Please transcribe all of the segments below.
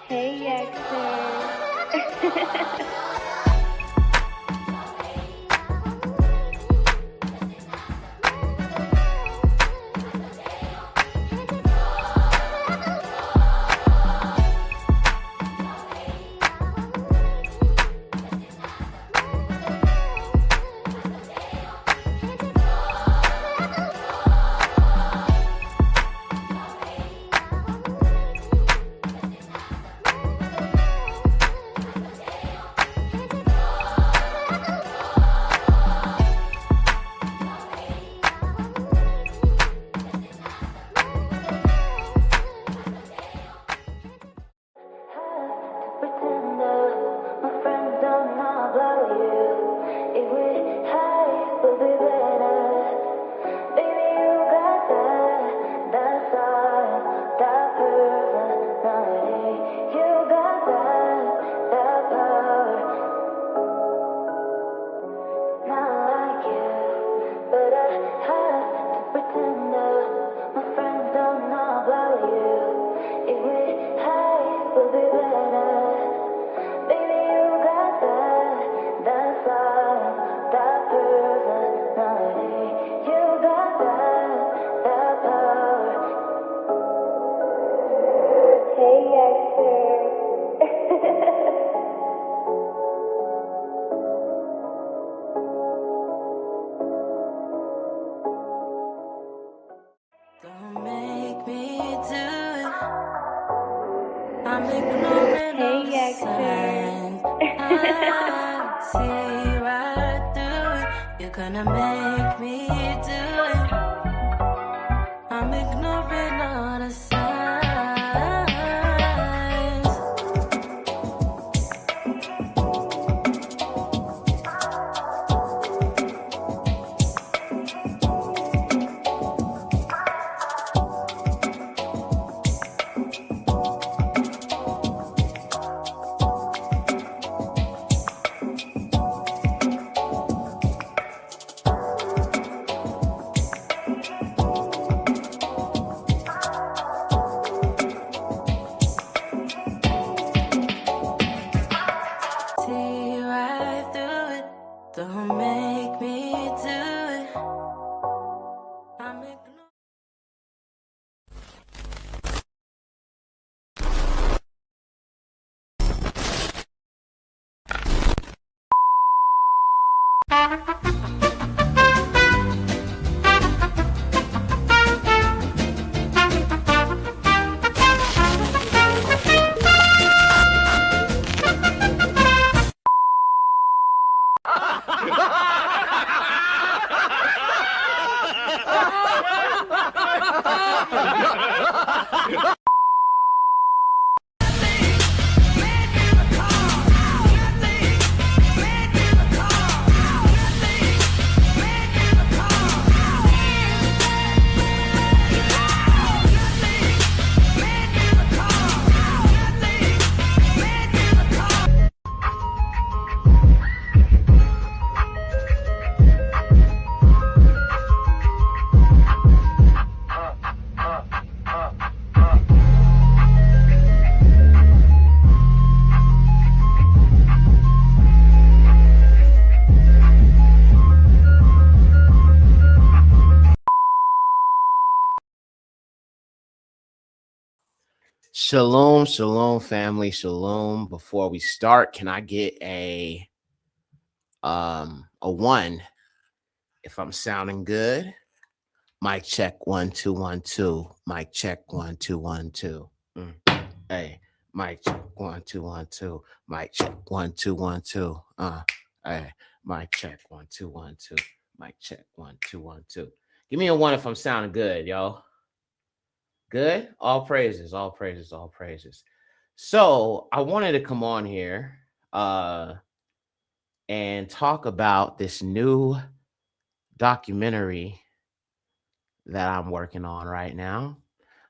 Hey, Yekcyr. Don't make me do it. I'm ignoring all the signs. I see right through it. You're gonna make me do it. I'm ignoring all the signs. See right through it. Don't make me do it. I'm ignoring. Shalom, shalom, family, shalom. Before we start, can I get a one if I'm sounding good? Mic check 1 2 1 2. Mic check 1 2 1 2. Hey, mic check 1 2 1 2. Mic check 1 2 1 2. Hey, mic check 1 2 1 2. Mic check 1 2 1 2. Give me a 1 if I'm sounding good, yo. Good? All praises, all praises, all praises. So I wanted to come on here and talk about this new documentary that I'm working on right now.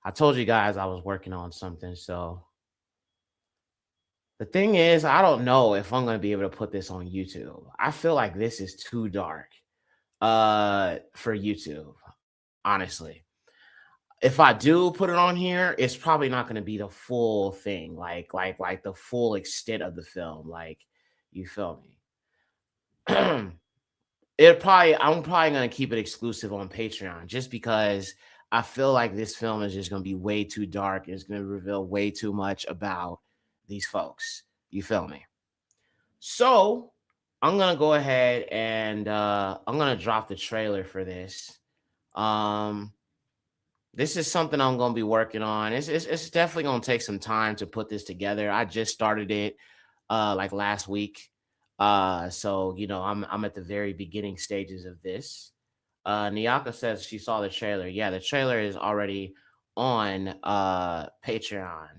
I told you guys I was working on something. So the thing is, I don't know if I'm going to be able to put this on YouTube. I feel like this is too dark for YouTube, honestly. If I do put it on here, it's probably not going to be the full thing, like the full extent of the film. Like, you feel me? I'm probably going to keep it exclusive on Patreon just because I feel like this film is just going to be way too dark and it's going to reveal way too much about these folks. You feel me? So I'm going to go ahead and I'm going to drop the trailer for this. This is something I'm going to be working on. It's definitely going to take some time to put this together. I just started it like last week. So, you know, I'm at the very beginning stages of this. Nyaka says she saw the trailer. Yeah, the trailer is already on Patreon.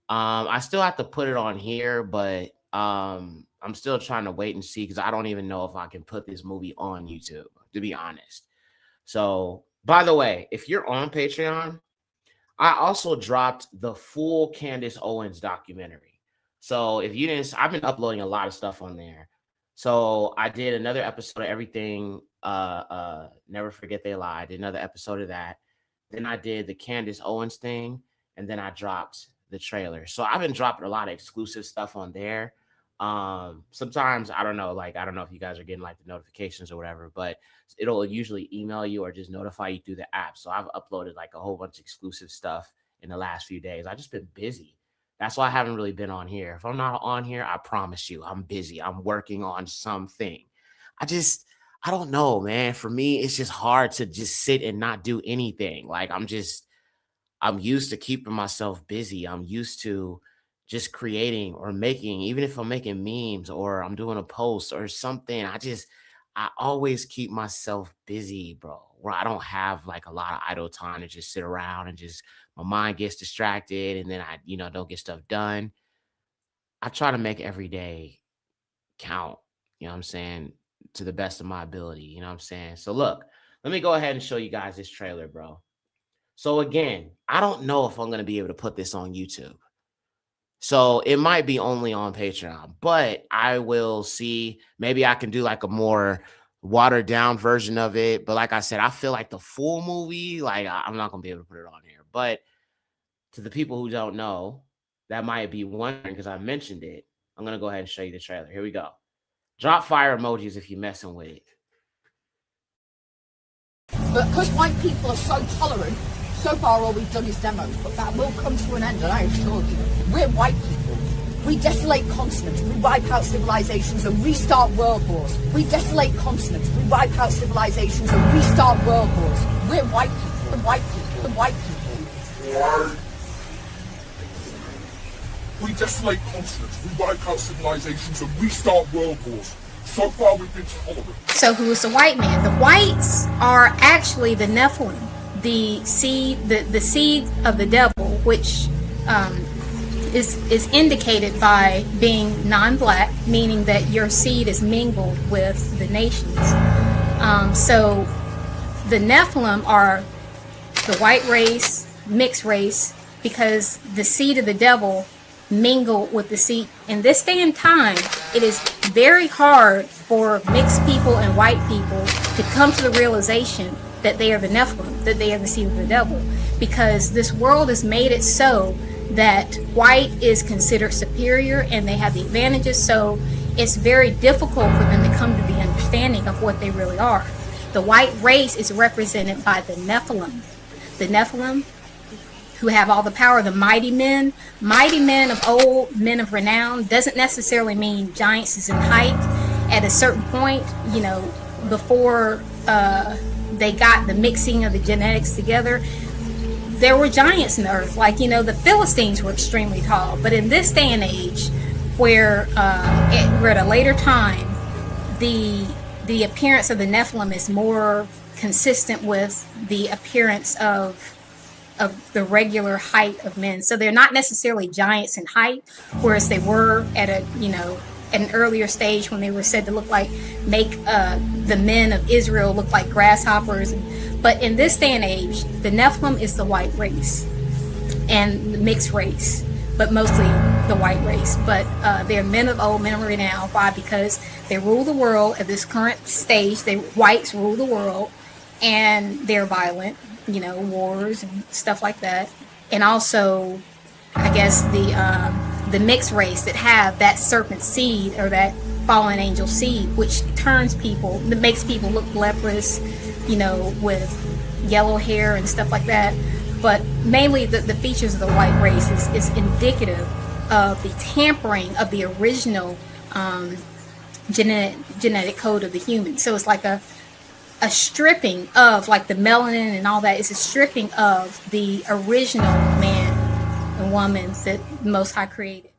I still have to put it on here, but I'm still trying to wait and see because I don't even know if I can put this movie on YouTube, to be honest. So, by the way, if you're on Patreon, I also dropped the full Candace Owens documentary. So if you didn't, I've been uploading a lot of stuff on there. So I did another episode of Everything, Never Forget They Lie. I did another episode of that. Then I did the Candace Owens thing, and then I dropped the trailer. So I've been dropping a lot of exclusive stuff on there. Sometimes I don't know if you guys are getting like the notifications or whatever, but it'll usually email you or just notify you through the app. So I've uploaded like a whole bunch of exclusive stuff in the last few days. I've just been busy. That's why I haven't really been on here. If I'm not on here, I promise you I'm busy. I'm working on something. I don't know, man. For me, it's just hard to just sit and not do anything. Like I'm used to keeping myself busy. I'm used to just creating or making, even if I'm making memes or I'm doing a post or something, I always keep myself busy, bro, where I don't have like a lot of idle time to just sit around and just my mind gets distracted and then I, don't get stuff done. I try to make every day count, you know what I'm saying, to the best of my ability, you know what I'm saying? So look, let me go ahead and show you guys this trailer, bro. So again, I don't know if I'm going to be able to put this on YouTube. So it might be only on Patreon, but I will see. Maybe I can do like a more watered down version of it. But like I said, I feel like the full movie, like I'm not going to be able to put it on here. But to the people who don't know, that might be wondering because I mentioned it. I'm going to go ahead and show you the trailer. Here we go. Drop fire emojis if you're messing with it. But because white people are so tolerant, so far all we've done is demos, but that will come to an end, and I assure you. We're white people. We desolate continents, we wipe out civilizations and restart world wars. We desolate continents, we wipe out civilizations and restart world wars. We're white people, the white people, the white people. We desolate continents, we wipe out civilizations and restart world wars. So far we've been tolerant. So who's the white man? The whites are actually the Nephilim, the seed of the devil, which is indicated by being non-black, meaning that your seed is mingled with the nations. So the Nephilim are the white race, mixed race, because the seed of the devil mingle with the seed. In this day and time, it is very hard for mixed people and white people to come to the realization that they are the Nephilim, that they are the seed of the devil, because this world has made it so that white is considered superior and they have the advantages, so it's very difficult for them to come to the understanding of what they really are. The white race is represented by the Nephilim. The Nephilim, who have all the power, the mighty men of old, men of renown, doesn't necessarily mean giants in height. At a certain point, before they got the mixing of the genetics together, there were giants in the earth. Like, the Philistines were extremely tall. But in this day and age, where we're at a later time, the appearance of the Nephilim is more consistent with the appearance of the regular height of men. So they're not necessarily giants in height, whereas they were at a, at an earlier stage when they were said to look like, make the men of Israel look like grasshoppers. But in this day and age, the Nephilim is the white race and the mixed race, but mostly the white race. But they're men of old, men of renown. Why? Because they rule the world at this current stage. Whites rule the world, and they're violent, wars and stuff like that. And also, I guess the mixed race that have that serpent seed or that fallen angel seed, which that makes people look leprous, with yellow hair and stuff like that. But mainly the features of the white race is indicative of the tampering of the original genetic code of the human. So it's like a stripping of, like, the melanin and all that. It's a stripping of the original man and woman that the Most High created.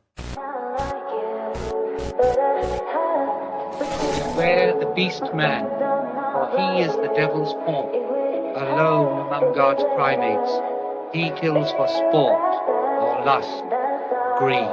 Beware the beast man, for he is the devil's form. Alone among God's primates, he kills for sport or lust, greed.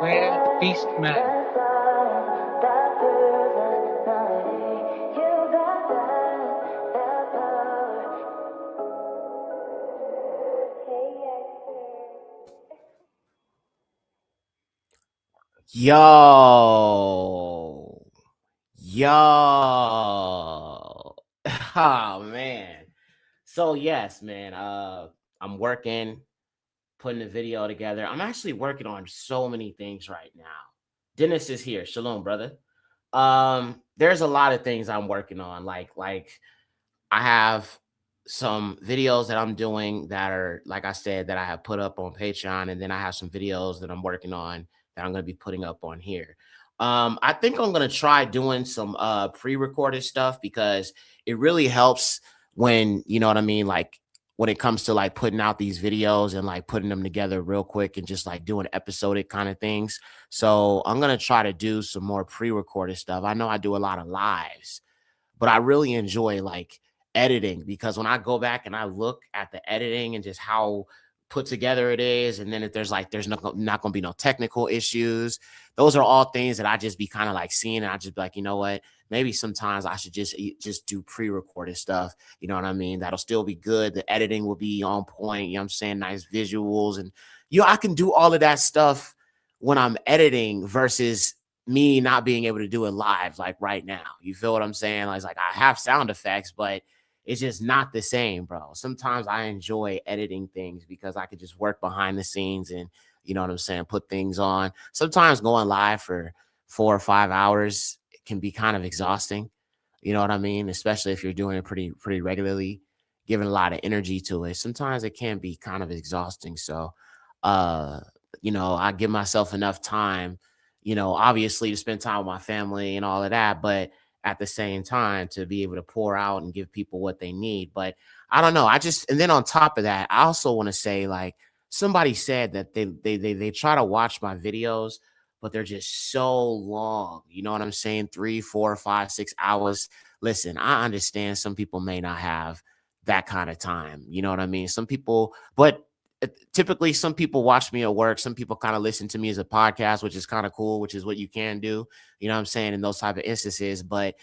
Beware the beast man. Yo. Oh man. So yes, man. I'm working, putting a video together. I'm actually working on so many things right now. Dennis is here. Shalom, brother. There's a lot of things I'm working on. Like I have some videos that I'm doing that are, like I said, that I have put up on Patreon, and then I have some videos that I'm working on that I'm going to be putting up on here. I think I'm going to try doing some pre-recorded stuff, because it really helps when, you know what I mean, like when it comes to like putting out these videos and like putting them together real quick and just like doing episodic kind of things. So I'm going to try to do some more pre-recorded stuff. I know I do a lot of lives, but I really enjoy like editing, because when I go back and I look at the editing and just how put together it is, and then if there's not going to be no technical issues, those are all things that I just be kind of like seeing, and I just be like, you know what, maybe sometimes I should just do pre-recorded stuff, you know what I mean? That'll still be good. The editing will be on point, you know what I'm saying? Nice visuals, and I can do all of that stuff when I'm editing versus me not being able to do it live like right now. You feel what I'm saying? Like I have sound effects, but it's just not the same, bro. Sometimes I enjoy editing things because I could just work behind the scenes and, you know what I'm saying, put things on. Sometimes going live for 4 or 5 hours can be kind of exhausting. You know what I mean? Especially if you're doing it pretty regularly, giving a lot of energy to it. Sometimes it can be kind of exhausting. So, I give myself enough time, obviously to spend time with my family and all of that, but at the same time to be able to pour out and give people what they need. But I don't know. And then on top of that, I also want to say, like, somebody said that they try to watch my videos, but they're just so long. You know what I'm saying? 3, 4, 5, 6 hours. Listen, I understand some people may not have that kind of time. You know what I mean? Some people, but typically some people watch me at work. Some people kind of listen to me as a podcast, which is kind of cool, which is what you can do, you know what I'm saying, in those type of instances. But,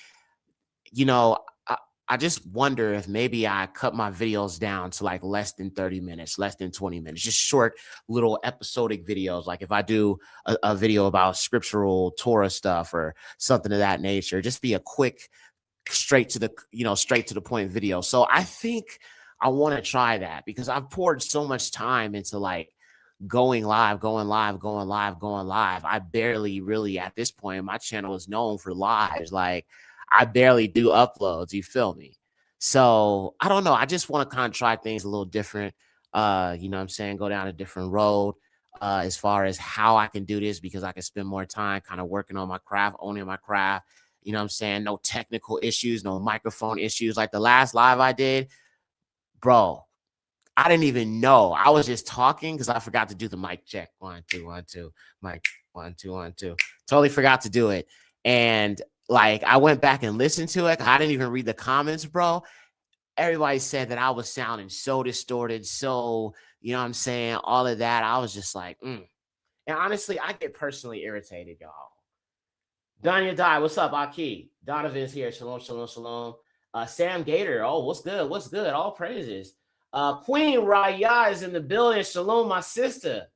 I just wonder if maybe I cut my videos down to like less than 30 minutes, less than 20 minutes, just short little episodic videos. Like if I do a video about scriptural Torah stuff or something of that nature, just be a quick, straight to the point video. So I think I want to try that, because I've poured so much time into like going live. I barely really, at this point, my channel is known for lives. Like I barely do uploads. You feel me? So I don't know. I just want to kind of try things a little different. You know what I'm saying? Go down a different road. as far as how I can do this, because I can spend more time kind of working on my craft, owning my craft. You know what I'm saying? No technical issues, no microphone issues. Like the last live I did, bro, I didn't even know. I was just talking because I forgot to do the mic check. 1, 2, 1, 2. Mic 1, 2, 1, 2. Totally forgot to do it. And like I went back and listened to it. I didn't even read the comments, bro. Everybody said that I was sounding so distorted. So, you know what I'm saying? All of that. I was just like, And honestly, I get personally irritated, y'all. Danya Die, what's up? Aki. Donovan's here. Shalom, shalom, shalom. Sam Gator. Oh, what's good? What's good? All praises. Queen Raya is in the building. Shalom, my sister.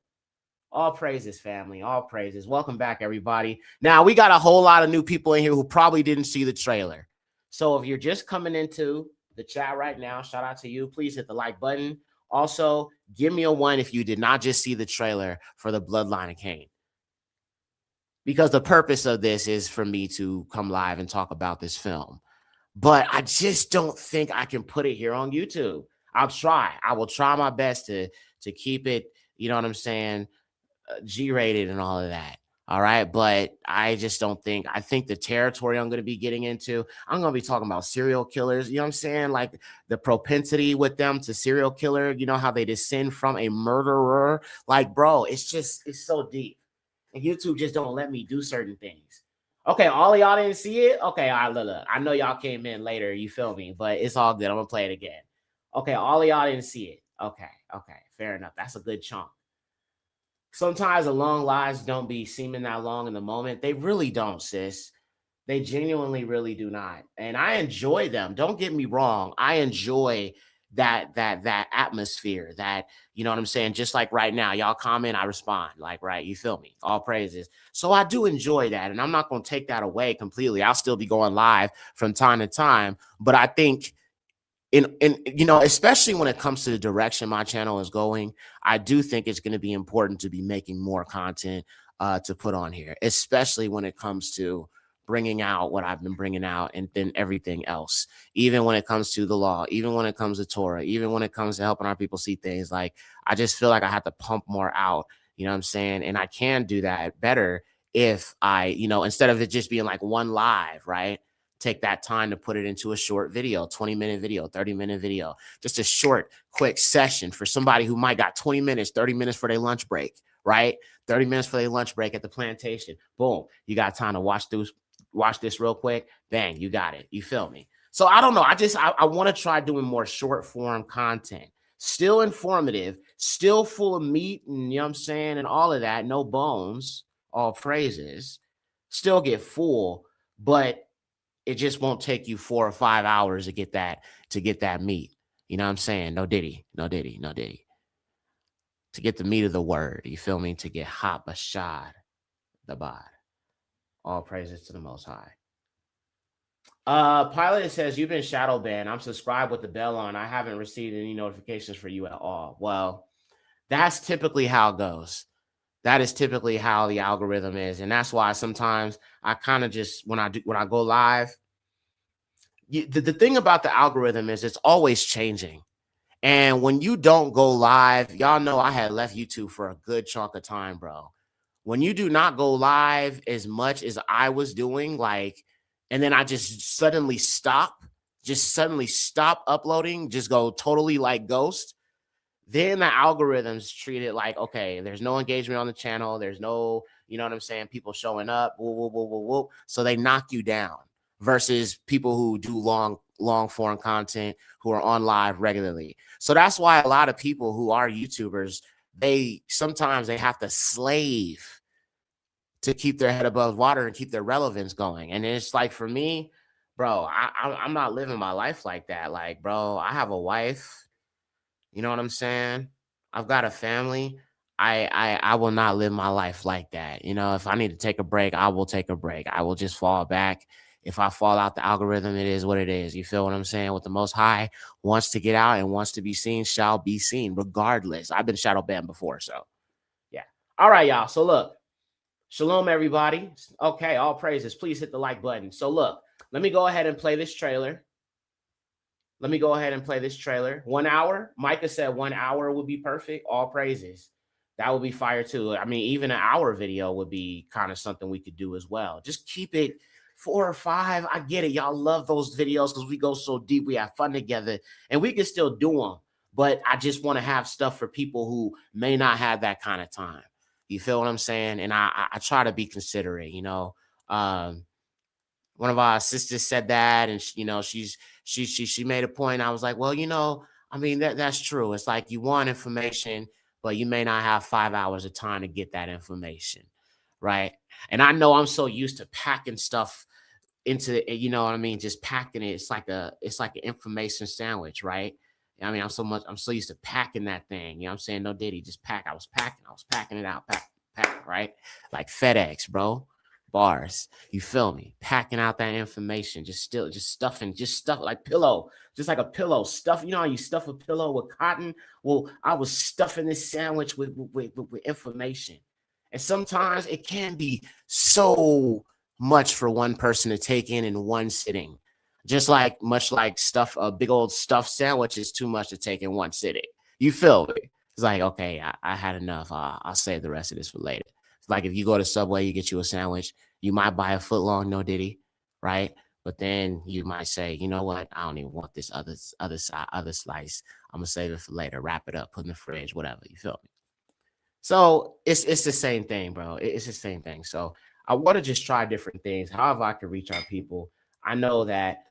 All praises, family. All praises. Welcome back, everybody. Now, we got a whole lot of new people in here who probably didn't see the trailer. So if you're just coming into the chat right now, shout out to you. Please hit the like button. Also, give me a 1 if you did not just see the trailer for the Bloodline of Cain. Because the purpose of this is for me to come live and talk about this film. But I just don't think I can put it here on YouTube. I'll try. I will try my best to keep it, you know what I'm saying, G-rated and all of that. All right. But I just don't think, I think the territory I'm going to be getting into, I'm going to be talking about serial killers. You know what I'm saying? Like the propensity with them to serial killer, you know, how they descend from a murderer. Like, bro, it's so deep. And YouTube just don't let me do certain things. Okay, all of y'all didn't see it? Okay, all right, look. I know y'all came in later, you feel me? But it's all good. I'm going to play it again. Okay, all of y'all didn't see it. Okay, fair enough. That's a good chunk. Sometimes the long lives don't be seeming that long in the moment. They really don't, sis. They genuinely really do not. And I enjoy them. Don't get me wrong. I enjoy that atmosphere, that, you know what I'm saying? Just like right now, y'all comment, I respond. Like, right, you feel me? All praises. So I do enjoy that. And I'm not going to take that away completely. I'll still be going live from time to time. But I think in you know, especially when it comes to the direction my channel is going, I do think it's going to be important to be making more content to put on here, especially when it comes to bringing out what I've been bringing out, and then everything else, even when it comes to the law, even when it comes to Torah, even when it comes to helping our people see things. Like, I just feel like I have to pump more out, you know what I'm saying? And I can do that better if I, you know, instead of it just being like one live, right? Take that time to put it into a short video, 20-minute video, 30-minute video, just a short, quick session for somebody who might got 20 minutes, 30 minutes for their lunch break, right? 30 minutes for their lunch break at the plantation. Boom. You got time to watch this real quick. Bang, you got it. You feel me? So I don't know. I want to try doing more short form content, still informative, still full of meat, and you know what I'm saying, and all of that. No bones, all praises, still get full, but it just won't take you 4 or 5 hours to get that meat. You know what I'm saying? No diddy. To get the meat of the word, you feel me? To get hot bashad the bod. All praises to the Most High. Pilot says, you've been shadow banned. I'm subscribed with the bell on. I haven't received any notifications for you at all. Well, that's typically how it goes. That is typically how the algorithm is. And that's why sometimes I kind of just, when I go live, the thing about the algorithm is it's always changing. And when you don't go live, y'all know I had left YouTube for a good chunk of time, bro. When you do not go live as much as I was doing, like, and then I just suddenly stop uploading, just go totally like ghost, then the algorithms treat it like, okay, there's no engagement on the channel. There's no, you know what I'm saying, people showing up. Whoop, whoop, whoop, whoop, whoop. So they knock you down versus people who do long form content, who are on live regularly. So that's why a lot of people who are YouTubers, sometimes they have to slave to keep their head above water and keep their relevance going. And it's like, for me, bro, I'm not living my life like that. Like, bro, I have a wife. You know what I'm saying? I've got a family. I will not live my life like that. You know, if I need to take a break, I will take a break. I will just fall back. If I fall out the algorithm, it is what it is. You feel what I'm saying? What the Most High wants to get out and wants to be seen shall be seen, regardless. I've been shadow banned before, so yeah. All right, y'all. So look, shalom, everybody. Okay, all praises. Please hit the like button. So look, let me go ahead and play this trailer. 1 hour. Micah said 1 hour would be perfect. All praises. That would be fire too. I mean, even an hour video would be kind of something we could do as well. Just keep it 4 or 5. I get it. Y'all love those videos because we go so deep. We have fun together and we can still do them. But I just want to have stuff for people who may not have that kind of time. You feel what I'm saying? And I try to be considerate, you know. One of our sisters said that, and she made a point. I was like, well, you know, I mean, that's true. It's like you want information, but you may not have 5 hours of time to get that information, right? And I know I'm so used to packing stuff into, you know what I mean, just packing it. It's like an information sandwich, right? I mean, I'm so used to packing that thing. You know what I'm saying? No Diddy, just pack. I was packing it out, pack, right? Like FedEx, bro. Bars. You feel me? Packing out that information, just stuff like pillow, just like a pillow stuff. You know how you stuff a pillow with cotton? Well, I was stuffing this sandwich with information. And sometimes it can be so much for one person to take in one sitting. Just like much like stuff, a big old stuffed sandwich is too much to take in one sitting. You feel me? It's like, okay, I had enough. I'll save the rest of this for later. It's like if you go to Subway, you get you a sandwich, you might buy a foot long, no Diddy, right? But then you might say, you know what? I don't even want this other slice. I'm gonna save it for later. Wrap it up, put in the fridge, whatever. You feel me? So it's the same thing, bro. It's the same thing. So I want to just try different things. However I can reach our people. I know that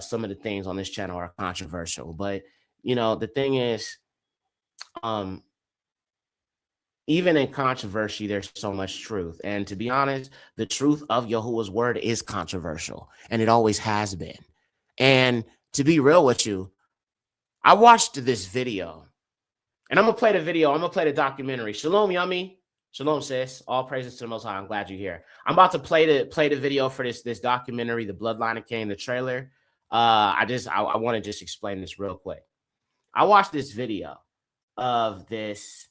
some of the things on this channel are controversial, but you know, the thing is, even in controversy, there's so much truth. And to be honest, the truth of Yahuwah's word is controversial, and it always has been. And to be real with you, I watched this video, and I'm going to play the video. I'm going to play the documentary. Shalom, Yummy. Shalom, sis. All praises to the Most High. I'm glad you're here. I'm about to play the video for this documentary, The Bloodline of Cain, the trailer. I want to just explain this real quick. I watched this video of this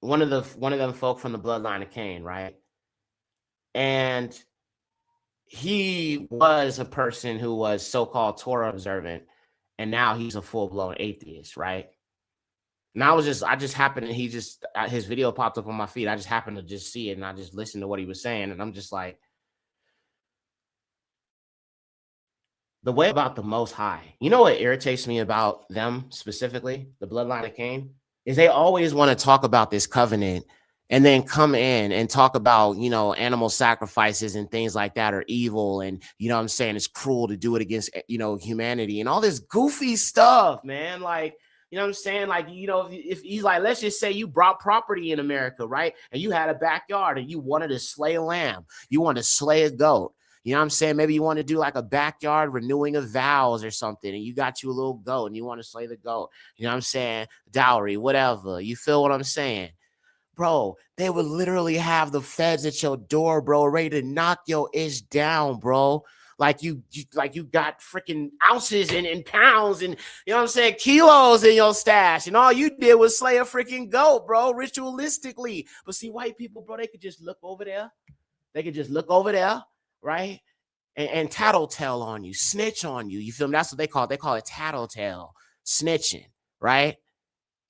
one of them folk from the Bloodline of Cain, right? And he was a person who was so-called Torah observant, and now he's a full-blown atheist, right? And his video popped up on my feed. I just happened to just see it, and I just listened to what he was saying, and I'm just like, the way about the Most High. You know what irritates me about them specifically, the Bloodline of Cain, is they always want to talk about this covenant and then come in and talk about, you know, animal sacrifices and things like that are evil. And, you know what I'm saying, it's cruel to do it against, you know, humanity and all this goofy stuff, man. Like, you know what I'm saying? Like, you know, if he's like, let's just say you brought property in America, right? And you had a backyard and you wanted to slay a lamb. You wanted to slay a goat. You know what I'm saying? Maybe you want to do like a backyard renewing of vows or something, and you got you a little goat and you want to slay the goat. You know what I'm saying? Dowry, whatever. You feel what I'm saying? Bro, they would literally have the feds at your door, bro, ready to knock your ish down, bro. Like you got freaking ounces and pounds and, you know what I'm saying, kilos in your stash. And all you did was slay a freaking goat, bro, ritualistically. But see, white people, bro, they could just look over there. Right? And tattletale on you, snitch on you. You feel me? That's what they call it. They call it tattletale, snitching, right?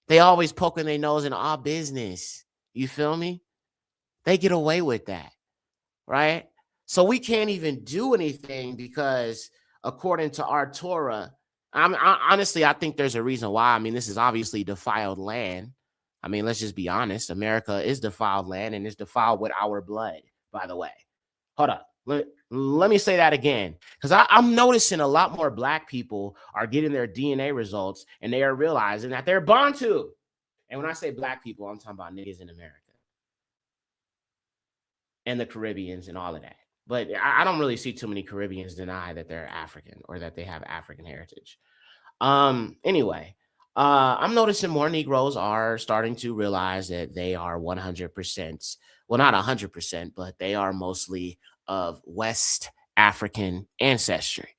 They always poking their nose in our business. You feel me? They get away with that, right? So we can't even do anything because according to our Torah, honestly, I think there's a reason why. I mean, this is obviously defiled land. I mean, let's just be honest. America is defiled land, and it's defiled with our blood, by the way. Hold up. Let me say that again, because I'm noticing a lot more black people are getting their DNA results and they are realizing that they're Bantu. And when I say black people, I'm talking about niggas in America and the Caribbeans and all of that. But I don't really see too many Caribbeans deny that they're African or that they have African heritage. Anyway, I'm noticing more Negroes are starting to realize that they are 100%, well, not 100%, but they are mostly of West African ancestry.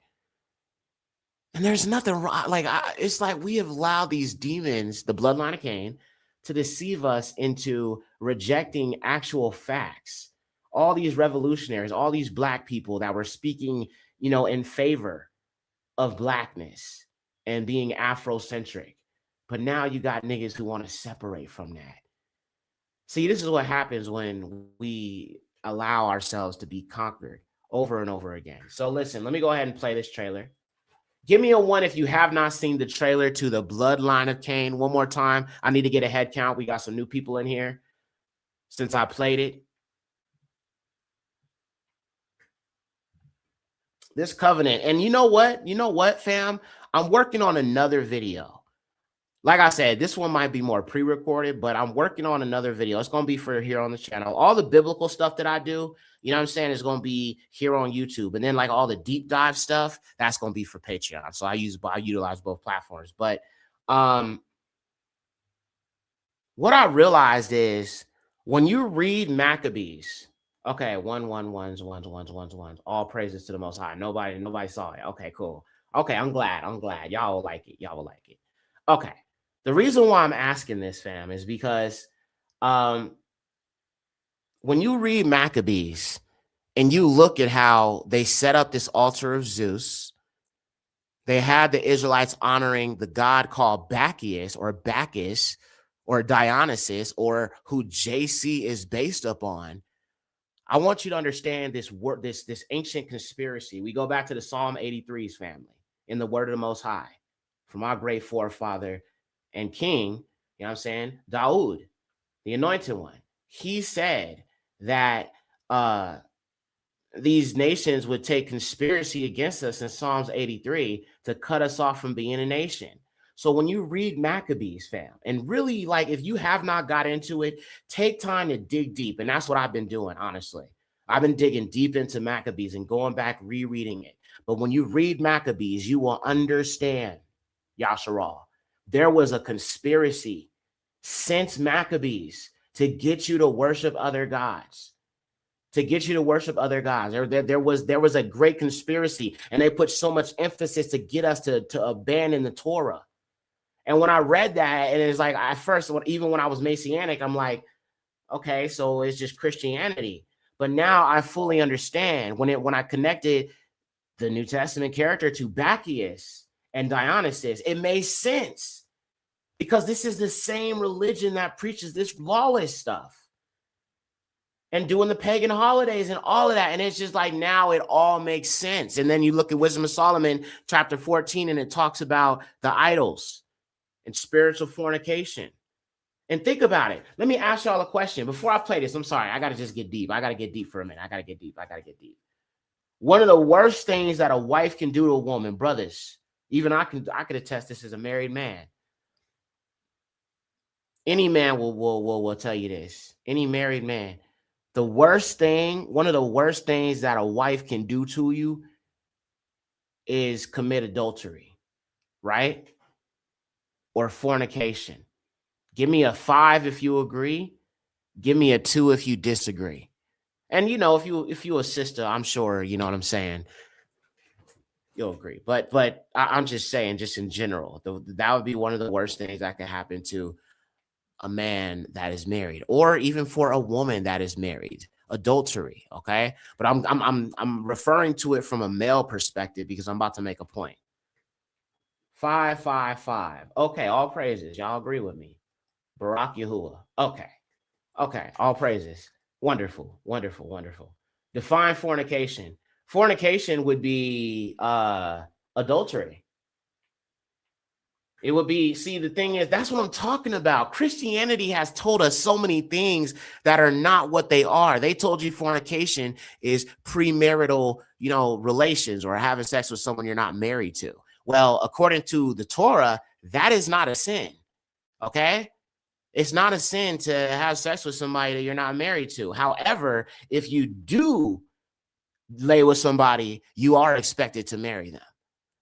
And there's nothing wrong. Like, it's like we have allowed these demons, the Bloodline of Cain, to deceive us into rejecting actual facts. All these revolutionaries, all these black people that were speaking, you know, in favor of blackness and being Afrocentric, But now you got niggas who want to separate from that. See, this is what happens when we allow ourselves to be conquered over and over again. So listen, let me go ahead and play this trailer. Give me a 1 if you have not seen the trailer to the Bloodline of Cain. One more time. I need to get a head count. We got some new people in here since I played it. This covenant. And you know what? You know what, fam? I'm working on another video. Like I said, this one might be more pre-recorded, but I'm working on another video. It's going to be for here on the channel. All the biblical stuff that I do, you know what I'm saying, is going to be here on YouTube. And then like all the deep dive stuff, that's going to be for Patreon. So I utilize both platforms. But what I realized is when you read Maccabees, okay, ones, all praises to the Most High. Nobody saw it. Okay, cool. Okay, I'm glad. Y'all will like it. Okay. The reason why I'm asking this, fam, is because when you read Maccabees and you look at how they set up this altar of Zeus, they had the Israelites honoring the god called Bacchus or Bacchus or Dionysus, or who JC is based upon. I want you to understand this ancient conspiracy. We go back to the Psalm 83's family in the word of the Most High from our great forefather and king, you know what I'm saying, Daud, the anointed one. He said that these nations would take conspiracy against us in Psalms 83 to cut us off from being a nation. So when you read Maccabees, fam, and really, like, if you have not got into it, take time to dig deep. And that's what I've been doing, honestly. I've been digging deep into Maccabees and going back, rereading it. But when you read Maccabees, you will understand, Yasharal, there was a conspiracy since Maccabees to get you to worship other gods. There was a great conspiracy, and they put so much emphasis to get us to abandon the Torah. And when I read that, and it's like, at first, even when I was Messianic, I'm like, okay, so it's just Christianity. But now I fully understand when I connected the New Testament character to Bacchus and Dionysus, it made sense, because this is the same religion that preaches this lawless stuff and doing the pagan holidays and all of that. And it's just like, now it all makes sense. And then you look at Wisdom of Solomon, chapter 14, and it talks about the idols and spiritual fornication. And think about it. Let me ask y'all a question before I play this. I'm sorry. I got to just get deep. I got to get deep for a minute. I got to get deep. One of the worst things that a wife can do to a woman, brothers, even I could attest this as a married man. Any man will tell you this. Any married man. One of the worst things that a wife can do to you is commit adultery, right? Or fornication. Give me a 5 if you agree. Give me a 2 if you disagree. And you know, if you a sister, I'm sure you know what I'm saying. You'll agree. But I'm just saying, just in general, that would be one of the worst things that could happen to a man that is married, or even for a woman that is married. Adultery, okay? But I'm referring to it from a male perspective because I'm about to make a point. 5, 5, 5. Okay, all praises. Y'all agree with me? Barak Yahuwah. Okay, all praises. Wonderful. Define fornication. Fornication would be adultery. It would be, see, the thing is, that's what I'm talking about. Christianity has told us so many things that are not what they are. They told you fornication is premarital, relations or having sex with someone you're not married to. Well, according to the Torah, that is not a sin, okay? It's not a sin to have sex with somebody that you're not married to. However, if you do lay with somebody, you are expected to marry them.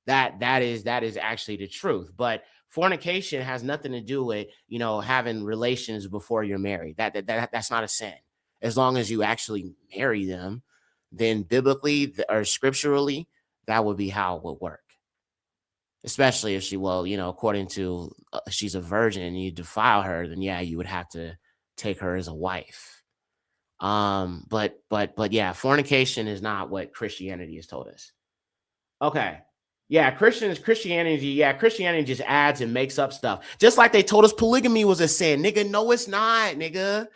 That is actually the truth. But fornication has nothing to do with, having relations before you're married. That's not a sin. As long as you actually marry them, then biblically or scripturally, that would be how it would work. Especially if she, according to she's a virgin and you defile her, then yeah, you would have to take her as a wife. But yeah, fornication is not what Christianity has told us. Okay. Yeah, Christianity just adds and makes up stuff. Just like they told us polygamy was a sin. Nigga, no, it's not, nigga.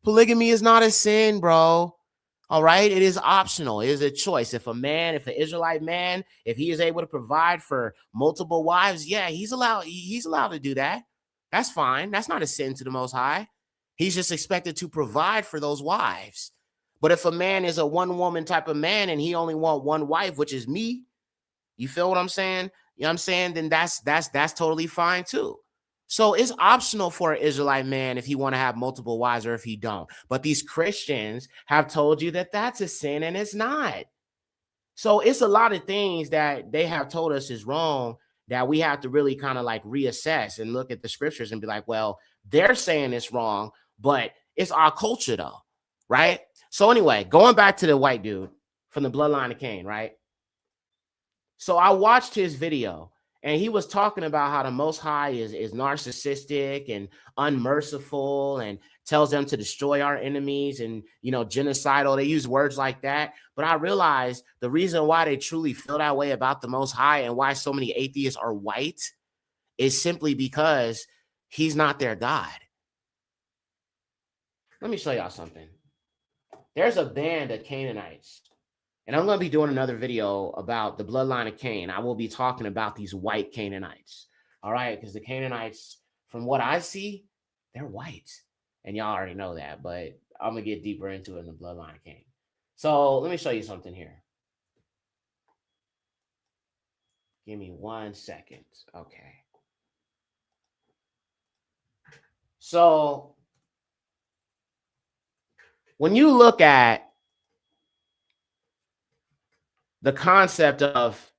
Polygamy is not a sin, bro. All right, it is optional. It is a choice. If an Israelite man, if he is able to provide for multiple wives, yeah, he's allowed to do that. That's fine. That's not a sin to the Most High. He's just expected to provide for those wives. But if a man is a one-woman type of man and he only want one wife, which is me, you feel what I'm saying? You know what I'm saying? Then that's totally fine too. So it's optional for an Israelite man if he want to have multiple wives or if he don't. But these Christians have told you that that's a sin, and it's not. So it's a lot of things that they have told us is wrong that we have to really kind of like reassess and look at the scriptures and be like, well, they're saying it's wrong, but it's our culture though, right? So anyway, going back to the white dude from the Bloodline of Cain, right? So I watched his video, and he was talking about how the Most High is narcissistic and unmerciful and tells them to destroy our enemies and, you know, genocidal. They use words like that. But I realized the reason why they truly feel that way about the Most High and why so many atheists are white is simply because he's not their God. Let me show y'all something. There's a band of Canaanites. And I'm going to be doing another video about the Bloodline of Cain. I will be talking about these white Canaanites. All right. Because the Canaanites, from what I see, they're white. And y'all already know that. But I'm going to get deeper into it in the Bloodline of Cain. So let me show you something here. Give me 1 second. Okay. So when you look at the concept of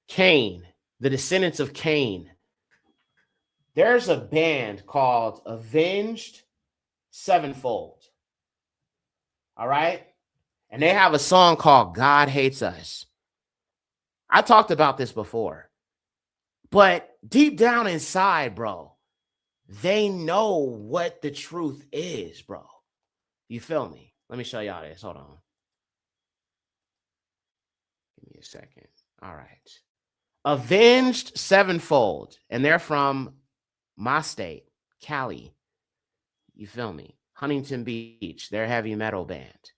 Cain, the descendants of Cain, there's a band called Avenged Sevenfold. All right? And they have a song called God Hates Us. I talked about this before. But deep down inside, bro, they know what the truth is, bro. You feel me? Let me show y'all this. Hold on. Give me a second. All right. Avenged Sevenfold. And they're from my state, Cali. You feel me? Huntington Beach. They're a heavy metal band.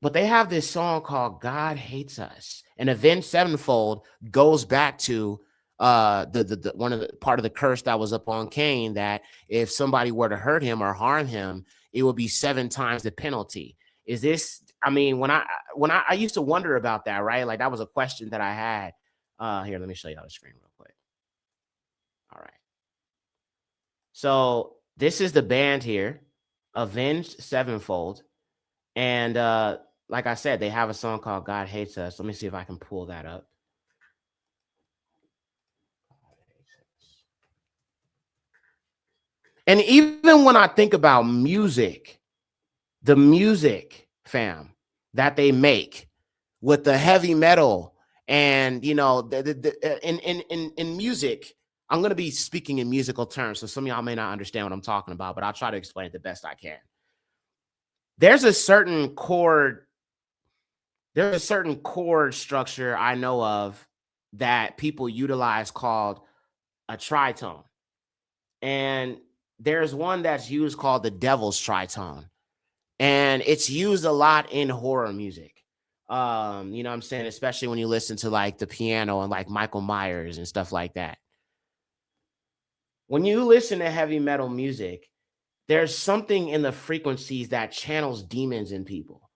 But they have this song called God Hates Us. And Avenged Sevenfold goes back to the one of the part of the curse that was up on Cain, that if somebody were to hurt him or harm him, it would be 7 times the penalty. Is this, I mean, when I used to wonder about that, right? Like that was a question that I had. Here, let me show you on the screen real quick. All right. So this is the band here, Avenged Sevenfold. And like I said, they have a song called God Hates Us. Let me see if I can pull that up. And even when I think about music, the music, fam, that they make with the heavy metal and, you know, in music, I'm going to be speaking in musical terms. So some of y'all may not understand what I'm talking about, but I'll try to explain it the best I can. There's a certain chord structure I know of that people utilize called a tritone. And there's one that's used called the devil's tritone. And it's used a lot in horror music. You know what I'm saying? Especially when you listen to like the piano and like Michael Myers and stuff like that. When you listen to heavy metal music, there's something in the frequencies that channels demons in people.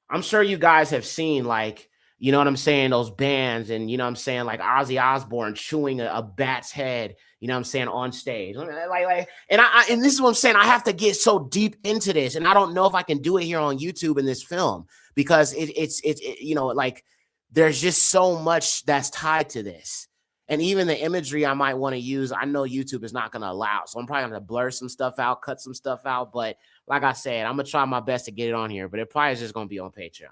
I'm sure you guys have seen, like, you know what I'm saying, those bands, and you know what I'm saying, like Ozzy Osbourne chewing a bat's head, you know what I'm saying, on stage. And this is what I'm saying. I have to get so deep into this, and I don't know if I can do it here on YouTube in this film, because it's you know, like there's just so much that's tied to this. And even the imagery I might want to use, I know YouTube is not going to allow. So I'm probably going to blur some stuff out, cut some stuff out. But like I said, I'm going to try my best to get it on here. But it probably is just going to be on Patreon.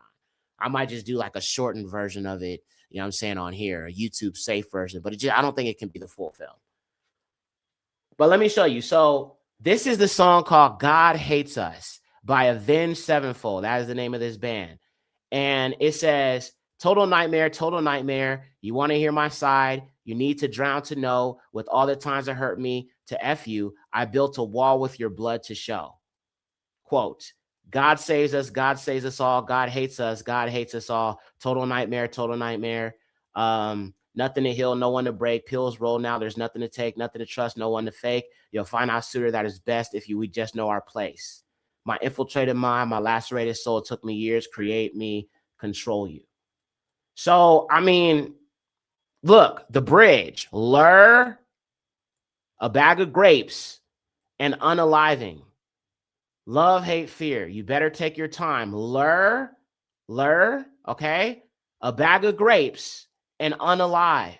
I might just do like a shortened version of it, you know what I'm saying, on here, a YouTube safe version. But I don't think it can be the full film. But let me show you. So this is the song called God Hates Us by Avenged Sevenfold. That is the name of this band. And it says, Total nightmare, total nightmare. You want to hear my side? You need to drown to know. With all the times that hurt me, to F you, I built a wall with your blood to show. Quote, God saves us all. God hates us all. Total nightmare, total nightmare. Nothing to heal, no one to break. Pills roll now, there's nothing to take, nothing to trust, no one to fake. You'll find our suitor that is best if we just know our place. My infiltrated mind, my lacerated soul, it took me years, create me, control you. So, I mean, look, the bridge, lure, a bag of grapes, and unaliving. Love, hate, fear. You better take your time. Lure, okay? A bag of grapes and unalive.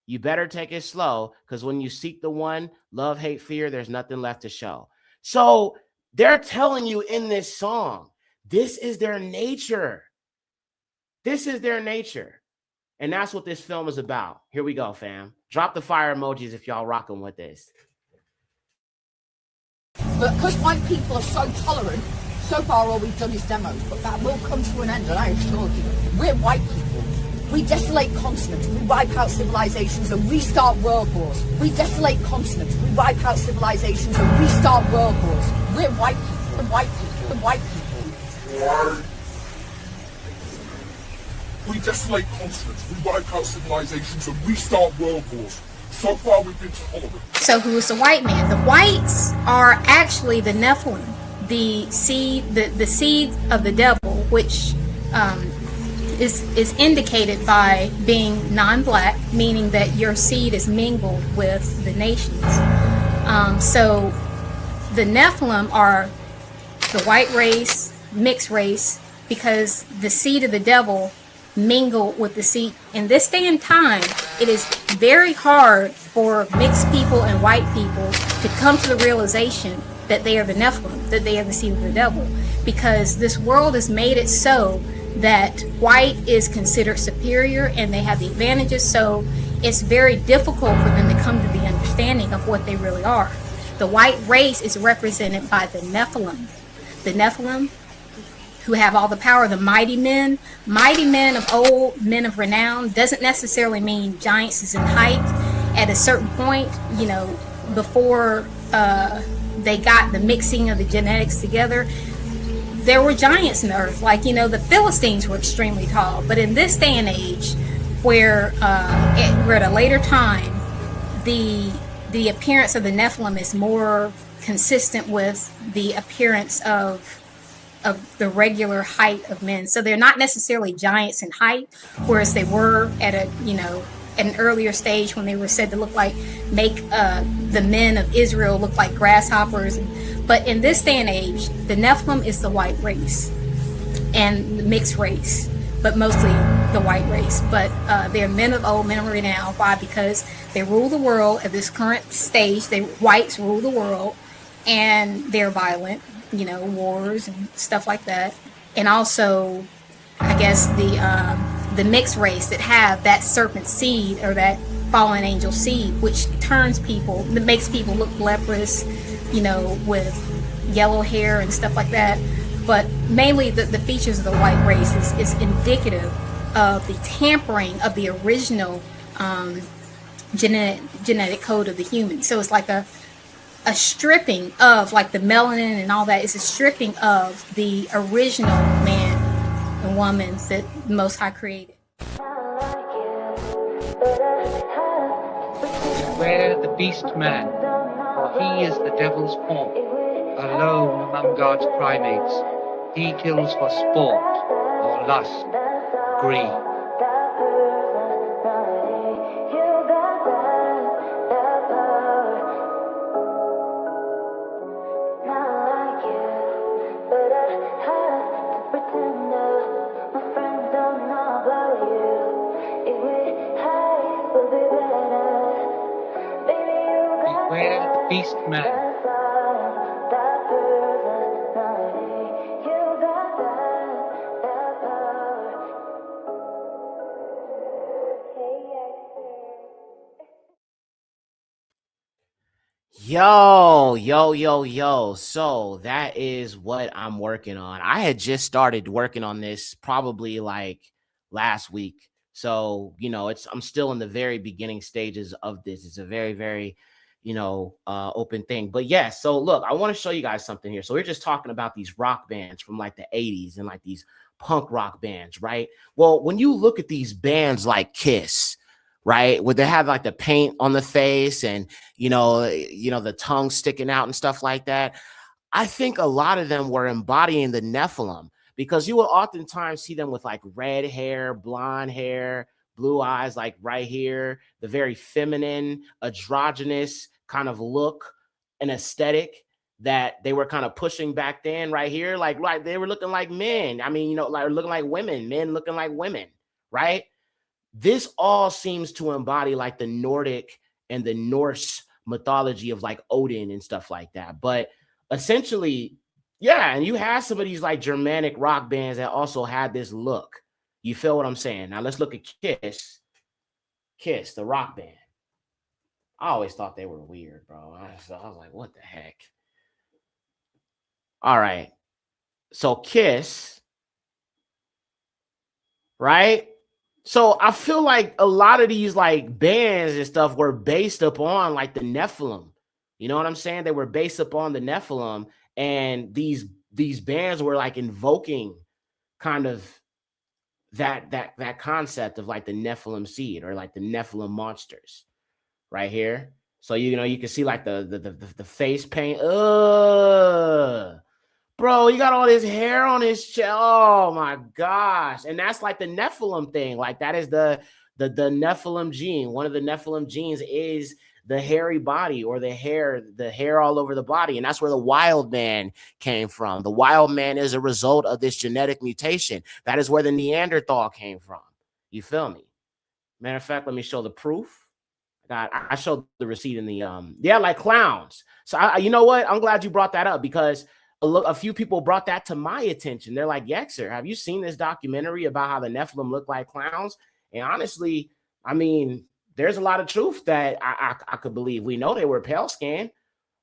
You better take it slow, because when you seek the one, love, hate, fear, there's nothing left to show. So they're telling you in this song, this is their nature. This is their nature. And that's what this film is about. Here we go, fam. Drop the fire emojis if y'all rocking with this. But because white people are so tolerant, so far all we've done is demos, but that will come to an end, and I assure you. We're white people. We desolate continents, we wipe out civilizations and restart world wars. We desolate continents, we wipe out civilizations and restart world wars. We're white people, white people, white people. We desolate continents, we wipe out civilizations and restart world wars. So far we've been tolerant. So who is the white man? The whites are actually the Nephilim, the seed of the devil, which is indicated by being non-black, meaning that your seed is mingled with the nations. So the Nephilim are the white race, mixed race, because the seed of the devil mingle with the seed. In this day and time, it is very hard for mixed people and white people to come to the realization that they are the Nephilim, that they are the seed of the devil, because this world has made it so that white is considered superior and they have the advantages, so it's very difficult for them to come to the understanding of what they really are. The white race is represented by the Nephilim. The Nephilim, who have all the power, the mighty men of old, men of renown, doesn't necessarily mean giants in height. At a certain point, you know, before they got the mixing of the genetics together, there were giants in the earth. Like, you know, the Philistines were extremely tall. But in this day and age, where we're at a later time, the appearance of the Nephilim is more consistent with the appearance of the regular height of men. So they're not necessarily giants in height, whereas they were at an earlier stage when they were said to make the men of Israel look like grasshoppers. But in this day and age, the Nephilim is the white race and the mixed race, but mostly the white race. But they're men of old, men of renown. Why? Because they rule the world at this current stage. Whites rule the world, and they're violent. You know, wars and stuff like that. And also, I guess the mixed race that have that serpent seed or that fallen angel seed, which that makes people look leprous, you know, with yellow hair and stuff like that. But mainly the features of the white race is indicative of the tampering of the original genetic code of the human. So it's like a stripping of, like, the melanin and all that. Is a stripping of the original man and woman that the Most High created. Beware the beast man, for he is the devil's form, alone among God's primates. He kills for sport, or lust, greed. Beast man. Yo. So that is what I'm working on. I had just started working on this probably like last week. So, you know, I'm still in the very beginning stages of this. It's a very, very, you know, open thing. But yeah, so look, I want to show you guys something here. So we're just talking about these rock bands from like the 80s and like these punk rock bands, right? Well, when you look at these bands like Kiss, right, where they have like the paint on the face and, you know, the tongue sticking out and stuff like that, I think a lot of them were embodying the Nephilim, because you will oftentimes see them with like red hair, blonde hair, blue eyes, like right here, the very feminine, androgynous kind of look and aesthetic that they were kind of pushing back then right here. Like they were looking like men. I mean, you know, like looking like women, men looking like women, right? This all seems to embody like the Nordic and the Norse mythology of like Odin and stuff like that. But essentially, yeah, and you have some of these like Germanic rock bands that also had this look. You feel what I'm saying? Now let's look at Kiss. Kiss, the rock band. I always thought they were weird, bro. I was like, what the heck? All right. So Kiss, right? So I feel like a lot of these like bands and stuff were based upon like the Nephilim. You know what I'm saying? They were based upon the Nephilim, and these bands were like invoking kind of that concept of like the Nephilim seed or like the Nephilim monsters right here. So you know you can see like the face paint. Bro, you got all this hair on his chest. Oh my gosh. And that's like the Nephilim thing. Like that is the Nephilim gene. One of the Nephilim genes is the hairy body, or the hair all over the body. And that's where the wild man came from. The wild man is a result of this genetic mutation. That is where the Neanderthal came from. You feel me? Matter of fact, let me show the proof. I showed the receipt in the yeah, like clowns. So you know what? I'm glad you brought that up, because a few people brought that to my attention. They're like, Yekcyr, have you seen this documentary about how the Nephilim look like clowns? And honestly, I mean, there's a lot of truth that I could believe. We know they were pale skinned.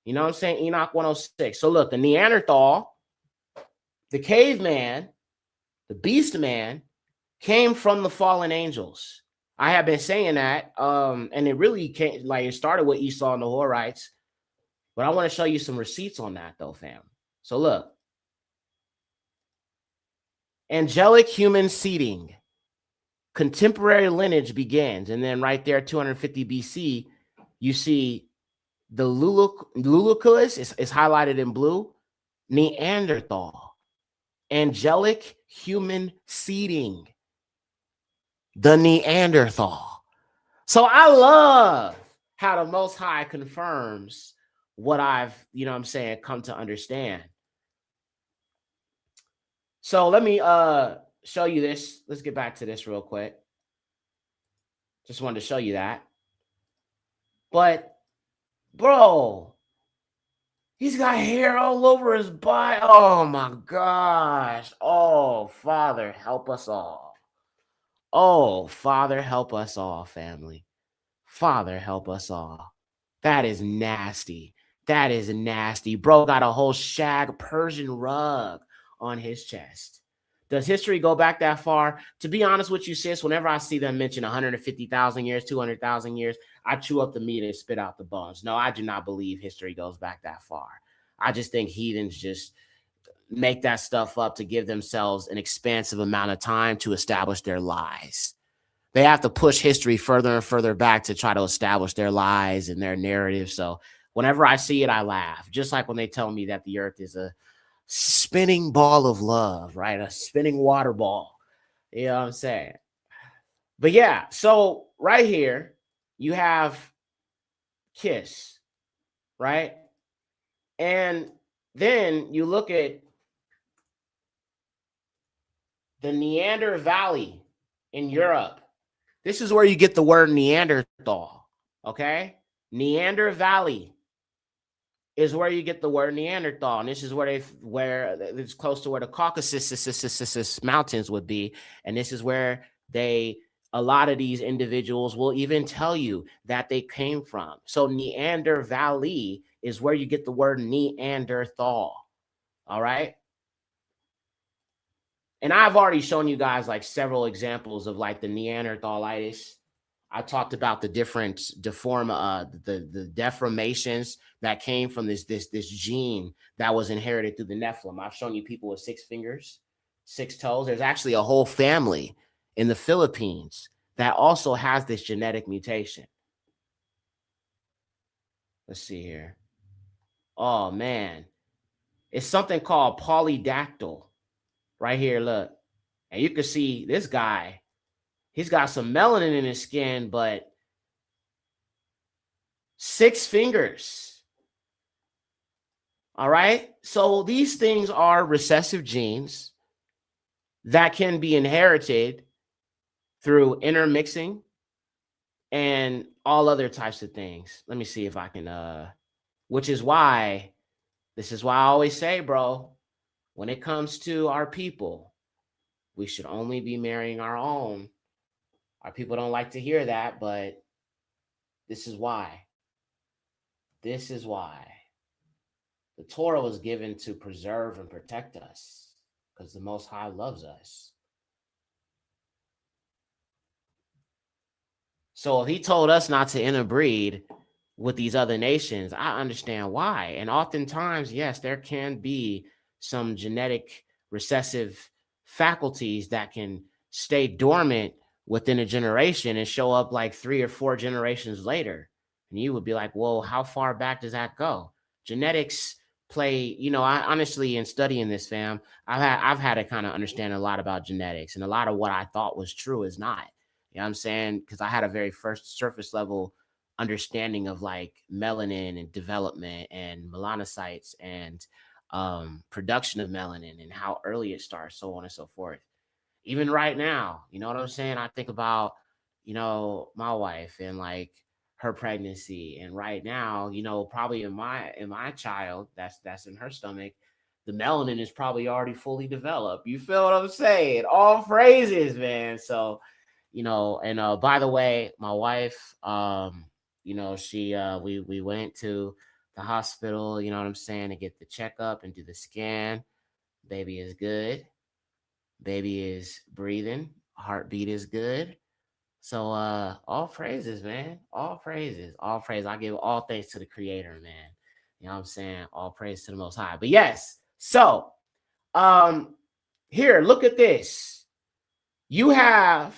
You know what I'm saying? Enoch 106. So look, the Neanderthal, the caveman, the beast man came from the fallen angels. I have been saying that, and it really came, like it started with Esau and the Horites. But I want to show you some receipts on that though, fam. So look, angelic human seeding, contemporary lineage begins. And then right there, 250 BC, you see the Luluculus is highlighted in blue, Neanderthal, angelic human seeding, the Neanderthal. So I love how the Most High confirms what I've, you know what I'm saying, come to understand. So let me show you this. Let's get back to this real quick. Just wanted to show you that. But, bro, he's got hair all over his body. Oh, my gosh. Oh, Father, help us all. Oh, Father, help us all, family. Father, help us all. That is nasty. That is nasty. Bro got a whole shag Persian rug on his chest. Does history go back that far? To be honest with you, sis, whenever I see them mention 150,000 years, 200,000 years, I chew up the meat and spit out the bones. No, I do not believe history goes back that far. I just think heathens just make that stuff up to give themselves an expansive amount of time to establish their lies. They have to push history further and further back to try to establish their lies and their narrative. So whenever I see it, I laugh. Just like when they tell me that the earth is a spinning ball of love, right? A spinning water ball. You know what I'm saying? But yeah, so right here, you have Kiss, right? And then you look at the Neander Valley in Europe. This is where you get the word Neanderthal, okay? Neander Valley is where you get the word Neanderthal. And this is where it's close to where the Caucasus mountains would be. And this is where a lot of these individuals will even tell you that they came from. So Neander Valley is where you get the word Neanderthal. All right. And I've already shown you guys like several examples of like the Neanderthalitis. I talked about the different the deformations that came from this gene that was inherited through the Nephilim. I've shown you people with 6 fingers, 6 toes. There's actually a whole family in the Philippines that also has this genetic mutation. Let's see here. Oh man, it's something called polydactyl. Right here, look. And you can see this guy, he's got some melanin in his skin, but 6 fingers. All right. So these things are recessive genes that can be inherited through intermixing and all other types of things. Let me see if I can, which is why, this is why I always say, bro, when it comes to our people, we should only be marrying our own. Our people don't like to hear that, but this is why. This is why. The Torah was given to preserve and protect us because the Most High loves us. So if he told us not to interbreed with these other nations, I understand why. And oftentimes, yes, there can be some genetic recessive faculties that can stay dormant within a generation and show up like 3 or 4 generations later. And you would be like, whoa, how far back does that go? Genetics play, you know, I honestly, in studying this, fam, I've had to kind of understand a lot about genetics, and a lot of what I thought was true is not. You know what I'm saying? Because I had a very first surface level understanding of like melanin and development and melanocytes and production of melanin and how early it starts, so on and so forth. Even right now, you know what I'm saying? I think about, you know, my wife and like her pregnancy, and right now, you know, probably in my child that's in her stomach, the melanin is probably already fully developed. You feel what I'm saying? All phrases, man. So, you know, and by the way, my wife, you know, she we went to the hospital, you know what I'm saying, to get the checkup and do the scan. Baby is good. Baby is breathing. Heartbeat is good. So all praises, man. All praises. All praise. I give all thanks to the Creator, man. You know what I'm saying? All praise to the Most High. But yes, so here, look at this. You have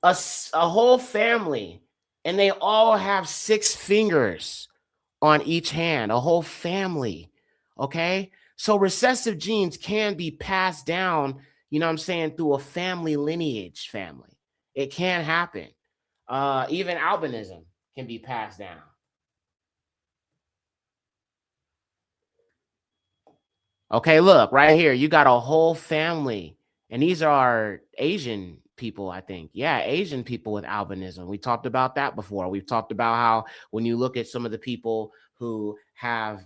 a whole family, and they all have 6 fingers on each hand, a whole family. Okay, so recessive genes can be passed down, you know what I'm saying, through a family lineage. It can happen. Even albinism can be passed down. Okay, look right here, you got a whole family, and these are Asian people, I think. Yeah, Asian people with albinism. We talked about that before. We've talked about how when you look at some of the people who have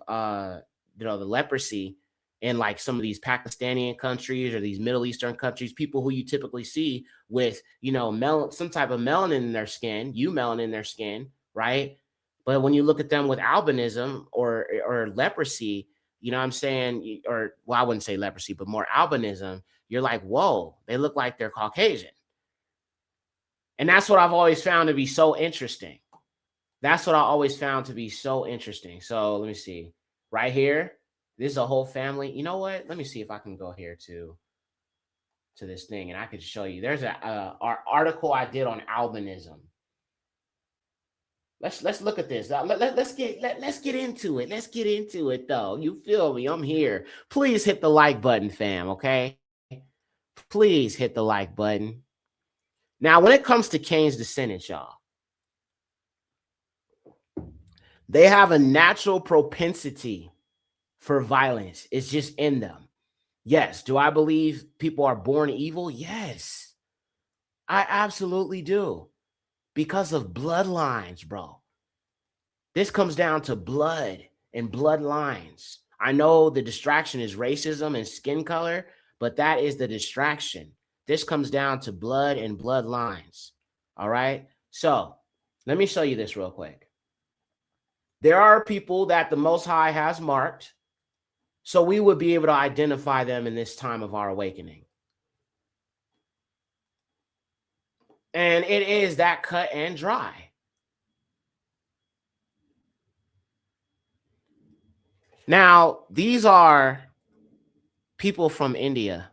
you know, the leprosy in like some of these Pakistani countries or these Middle Eastern countries, people who you typically see with, you know, some type of melanin in their skin, melanin in their skin, right? But when you look at them with albinism or leprosy, you know what I'm saying, or well, I wouldn't say leprosy, but more albinism, you're like, whoa, they look like they're Caucasian. And that's what I've always found to be so interesting. That's what I always found to be so interesting. So let me see. Right here, this is a whole family. You know what? Let me see if I can go here to this thing, and I could show you. There's our article I did on albinism. Let's look at this. Let's get into it. Let's get into it, though. You feel me? I'm here. Please hit the like button, fam. Okay. Please hit the like button. Now, when it comes to Cain's descendants, y'all, they have a natural propensity for violence. It's just in them. Yes. Do I believe people are born evil? Yes, I absolutely do. Because of bloodlines, bro. This comes down to blood and bloodlines. I know the distraction is racism and skin color, but that is the distraction. This comes down to blood and bloodlines. All right. So let me show you this real quick. There are people that the Most High has marked, so we would be able to identify them in this time of our awakening. And it is that cut and dry. Now, these are people from India.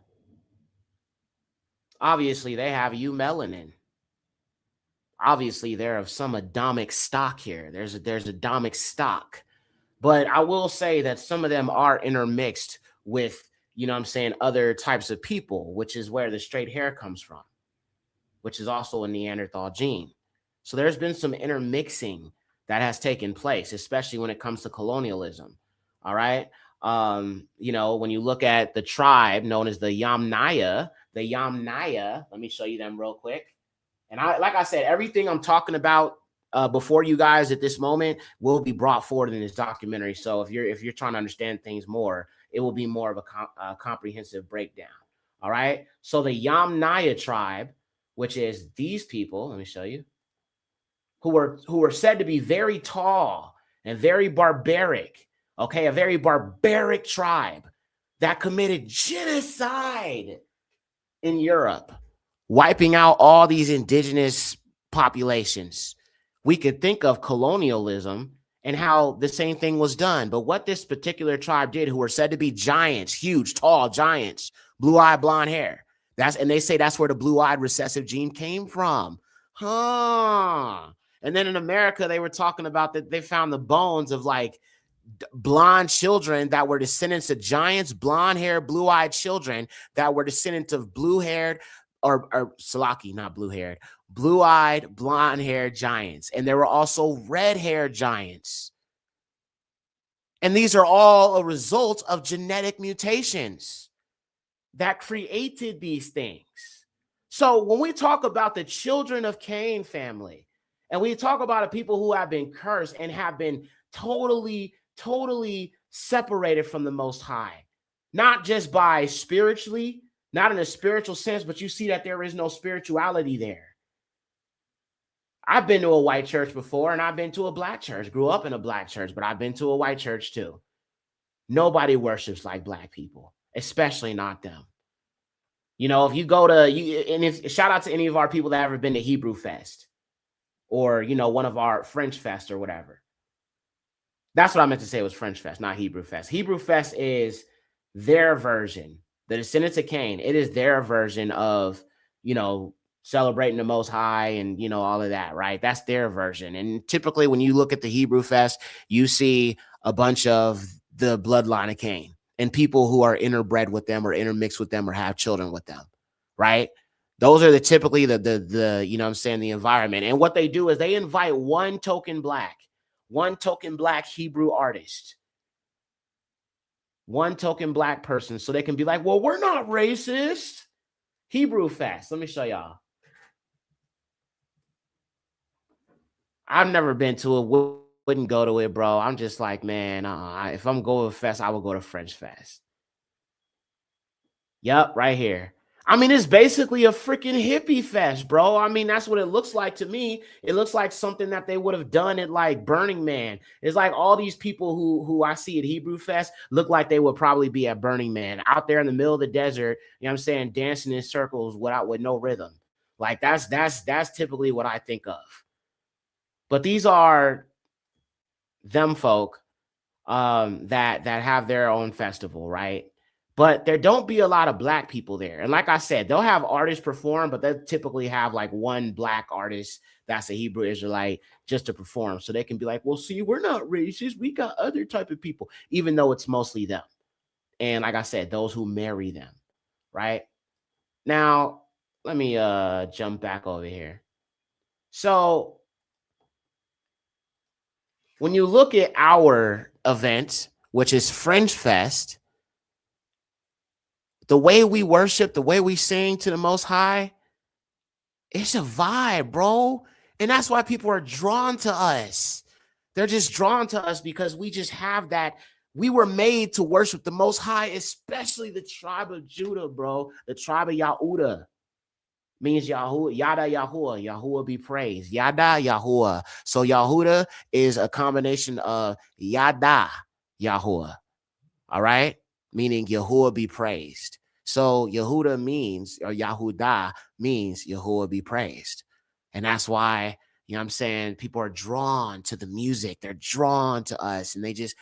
Obviously, they have eumelanin. Obviously, they're of some Adamic stock here. There's Adamic stock. But I will say that some of them are intermixed with, you know what I'm saying, other types of people, which is where the straight hair comes from, which is also a Neanderthal gene. So there's been some intermixing that has taken place, especially when it comes to colonialism. All right. You know, when you look at the tribe known as the Yamnaya, let me show you them real quick. And like I said, everything I'm talking about before you guys at this moment will be brought forward in this documentary. So if you're trying to understand things more, it will be more of a comprehensive breakdown. All right. So the Yamnaya tribe, which is these people, let me show you, who were said to be very tall and very barbaric. Okay, a very barbaric tribe that committed genocide in Europe, wiping out all these indigenous populations. We could think of colonialism and how the same thing was done. But what this particular tribe did, who were said to be giants, huge, tall giants, blue-eyed, blonde hair. And they say that's where the blue-eyed recessive gene came from. And then in America, they were talking about that they found the bones of like blonde children that were descendants of giants, blonde hair, blue-eyed children that were descendants of blue-haired or Salaki, not blue-haired, blue-eyed, blonde-haired giants. And there were also red-haired giants. And these are all a result of genetic mutations that created these things. So when we talk about the children of Cain family, and we talk about the people who have been cursed and have been totally separated from the Most High, not just by spiritually, not in a spiritual sense, but you see that there is no spirituality there. I've been to a white church before, and I've been to a black church, grew up in a black church, but I've been to a white church too. Nobody worships like black people, especially not them. You know, if you go to, shout out to any of our people that have ever been to Hebrew Fest or, you know, one of our French Fest or whatever. That's what I meant to say was French Fest, not Hebrew Fest. Hebrew Fest is their version, the descendants of Cain. It is their version of, you know, celebrating the Most High and, you know, all of that, right? That's their version. And typically when you look at the Hebrew Fest, you see a bunch of the bloodline of Cain and people who are interbred with them or intermixed with them or have children with them, right? Those are typically the you know what I'm saying, the environment. And what they do is they invite one token black Hebrew artist, one token black person, so they can be like, well, we're not racist. Hebrew Fest. Let me show y'all. I've never been to it, wouldn't go to it, bro. I'm just like, man, if I'm going to a fest, I would go to French Fest. Yep, right here. I mean, it's basically a freaking hippie fest, bro. I mean, that's what it looks like to me. It looks like something that they would have done at like Burning Man. It's like all these people who I see at Hebrew Fest look like they would probably be at Burning Man out there in the middle of the desert, you know what I'm saying, dancing in circles with no rhythm. Like that's typically what I think of. But these are them folk that have their own festival, right? But there don't be a lot of black people there. And like I said, they'll have artists perform, but they typically have like one black artist that's a Hebrew Israelite just to perform. So they can be like, well, see, we're not racist. We got other type of people, even though it's mostly them. And like I said, those who marry them, right? Now, let me jump back over here. So when you look at our event, which is Fringe Fest, the way we worship, the way we sing to the Most High, it's a vibe, bro. And that's why people are drawn to us. They're just drawn to us because we just have that. We were made to worship the Most High, especially the tribe of Judah, bro. The tribe of Yahudah means Yahuwah, Yada Yahuwah, Yahuwah be praised. Yada Yahuwah. So Yahudah is a combination of Yada Yahuwah. All right? Meaning Yahuwah be praised. So Yehuda means, or Yahudah means Yahuwah be praised. And that's why, you know what I'm saying, people are drawn to the music. They're drawn to us. And it's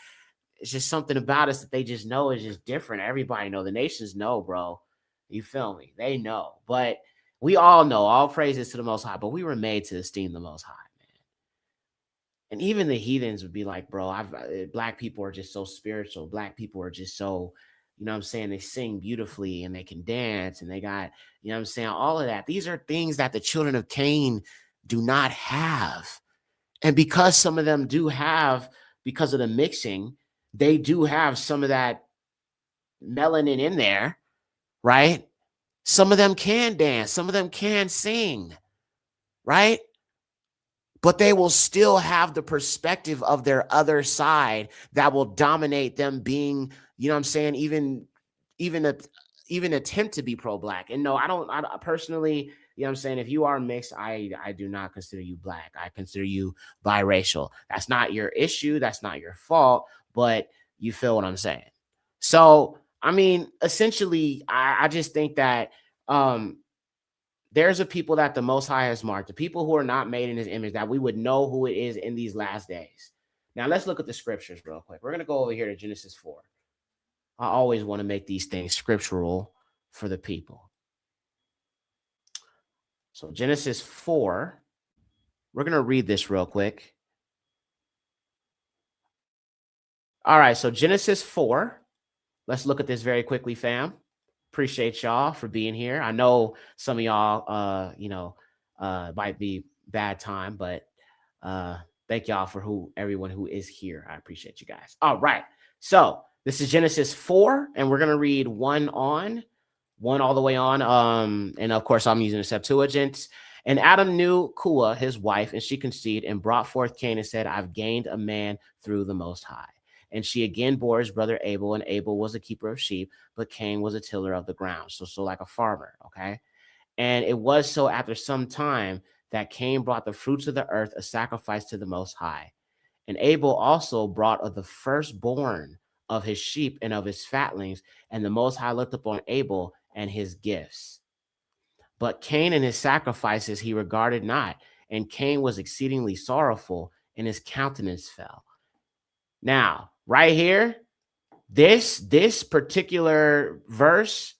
just something about us that they just know is just different. Everybody know. The nations know, bro. You feel me? They know. But we all know, all praises to the Most High. But we were made to esteem the Most High, man. And even the heathens would be like, bro, Black people are just so spiritual. Black people are just so, you know what I'm saying, they sing beautifully and they can dance and they got, you know what I'm saying, all of that. These are things that the children of Cain do not have. And because some of them do have, because of the mixing, they do have some of that melanin in there, right? Some of them can dance. Some of them can sing, right? But they will still have the perspective of their other side that will dominate them being, you know what I'm saying, even attempt to be pro-Black. And no, I personally, you know what I'm saying, if you are mixed, I do not consider you Black. I consider you biracial. That's not your issue. That's not your fault, but you feel what I'm saying. So, I mean, essentially, I just think that there's a people that the Most High has marked, the people who are not made in his image, that we would know who it is in these last days. Now, let's look at the scriptures real quick. We're going to go over here to Genesis 4. I always want to make these things scriptural for the people. So Genesis 4, we're going to read this real quick. All right, so Genesis 4. Let's look at this very quickly, fam. Appreciate y'all for being here. I know some of y'all, might be bad time, but thank y'all for everyone who is here. I appreciate you guys. All right. So this is Genesis 4, and we're going to read 1 all the way on. And of course, I'm using the Septuagint. And Adam knew Kua, his wife, and she conceived and brought forth Cain and said, I've gained a man through the Most High. And she again bore his brother Abel, and Abel was a keeper of sheep, but Cain was a tiller of the ground. So like a farmer, okay? And it was so after some time that Cain brought the fruits of the earth, a sacrifice to the Most High. And Abel also brought of the firstborn of his sheep and of his fatlings, and the Most High looked upon Abel and his gifts. But Cain and his sacrifices he regarded not, and Cain was exceedingly sorrowful, and his countenance fell. Now, right here, this particular verse,